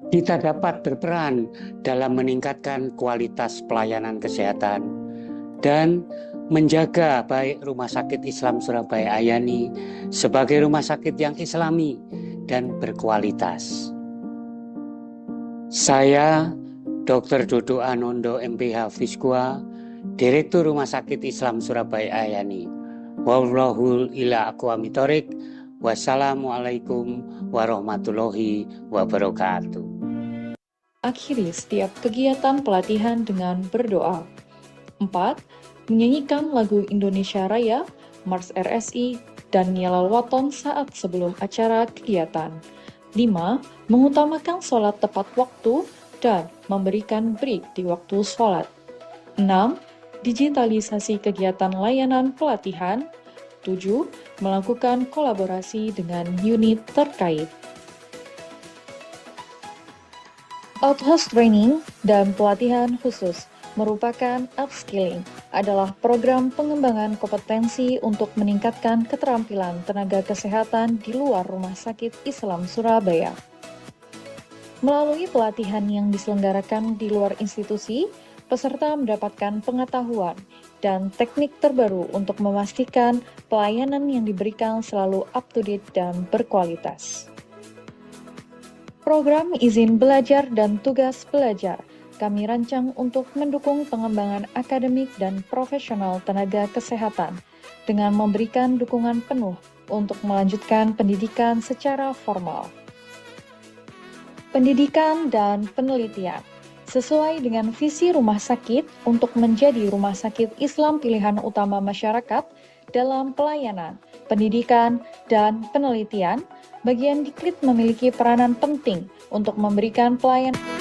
kita dapat berperan dalam meningkatkan kualitas pelayanan kesehatan dan menjaga baik Rumah Sakit Islam Surabaya Ayani sebagai rumah sakit yang islami dan berkualitas. Saya, Dr. Dodo Anondo MPH Fiskua, Direktur Rumah Sakit Islam Surabaya Ayani. Wallahul ila aqwamit thoriq. Wassalamualaikum warahmatullahi wabarakatuh. Akhiri setiap kegiatan pelatihan dengan berdoa. 4. Menyanyikan lagu Indonesia Raya, Mars RSI, dan Nyalal Waton saat sebelum acara kegiatan. 5. Mengutamakan sholat tepat waktu dan memberikan break di waktu sholat. 6. Digitalisasi kegiatan layanan pelatihan. 7. Melakukan kolaborasi dengan unit terkait. Outhouse Training dan pelatihan khusus merupakan upskilling, adalah program pengembangan kompetensi untuk meningkatkan keterampilan tenaga kesehatan di luar Rumah Sakit Islam Surabaya. Melalui pelatihan yang diselenggarakan di luar institusi, peserta mendapatkan pengetahuan dan teknik terbaru untuk memastikan pelayanan yang diberikan selalu up-to-date dan berkualitas. Program izin belajar dan tugas belajar kami rancang untuk mendukung pengembangan akademik dan profesional tenaga kesehatan dengan memberikan dukungan penuh untuk melanjutkan pendidikan secara formal. Pendidikan dan penelitian sesuai dengan visi rumah sakit untuk menjadi rumah sakit Islam pilihan utama masyarakat dalam pelayanan, pendidikan, dan penelitian, bagian Diklit memiliki peranan penting untuk memberikan pelayanan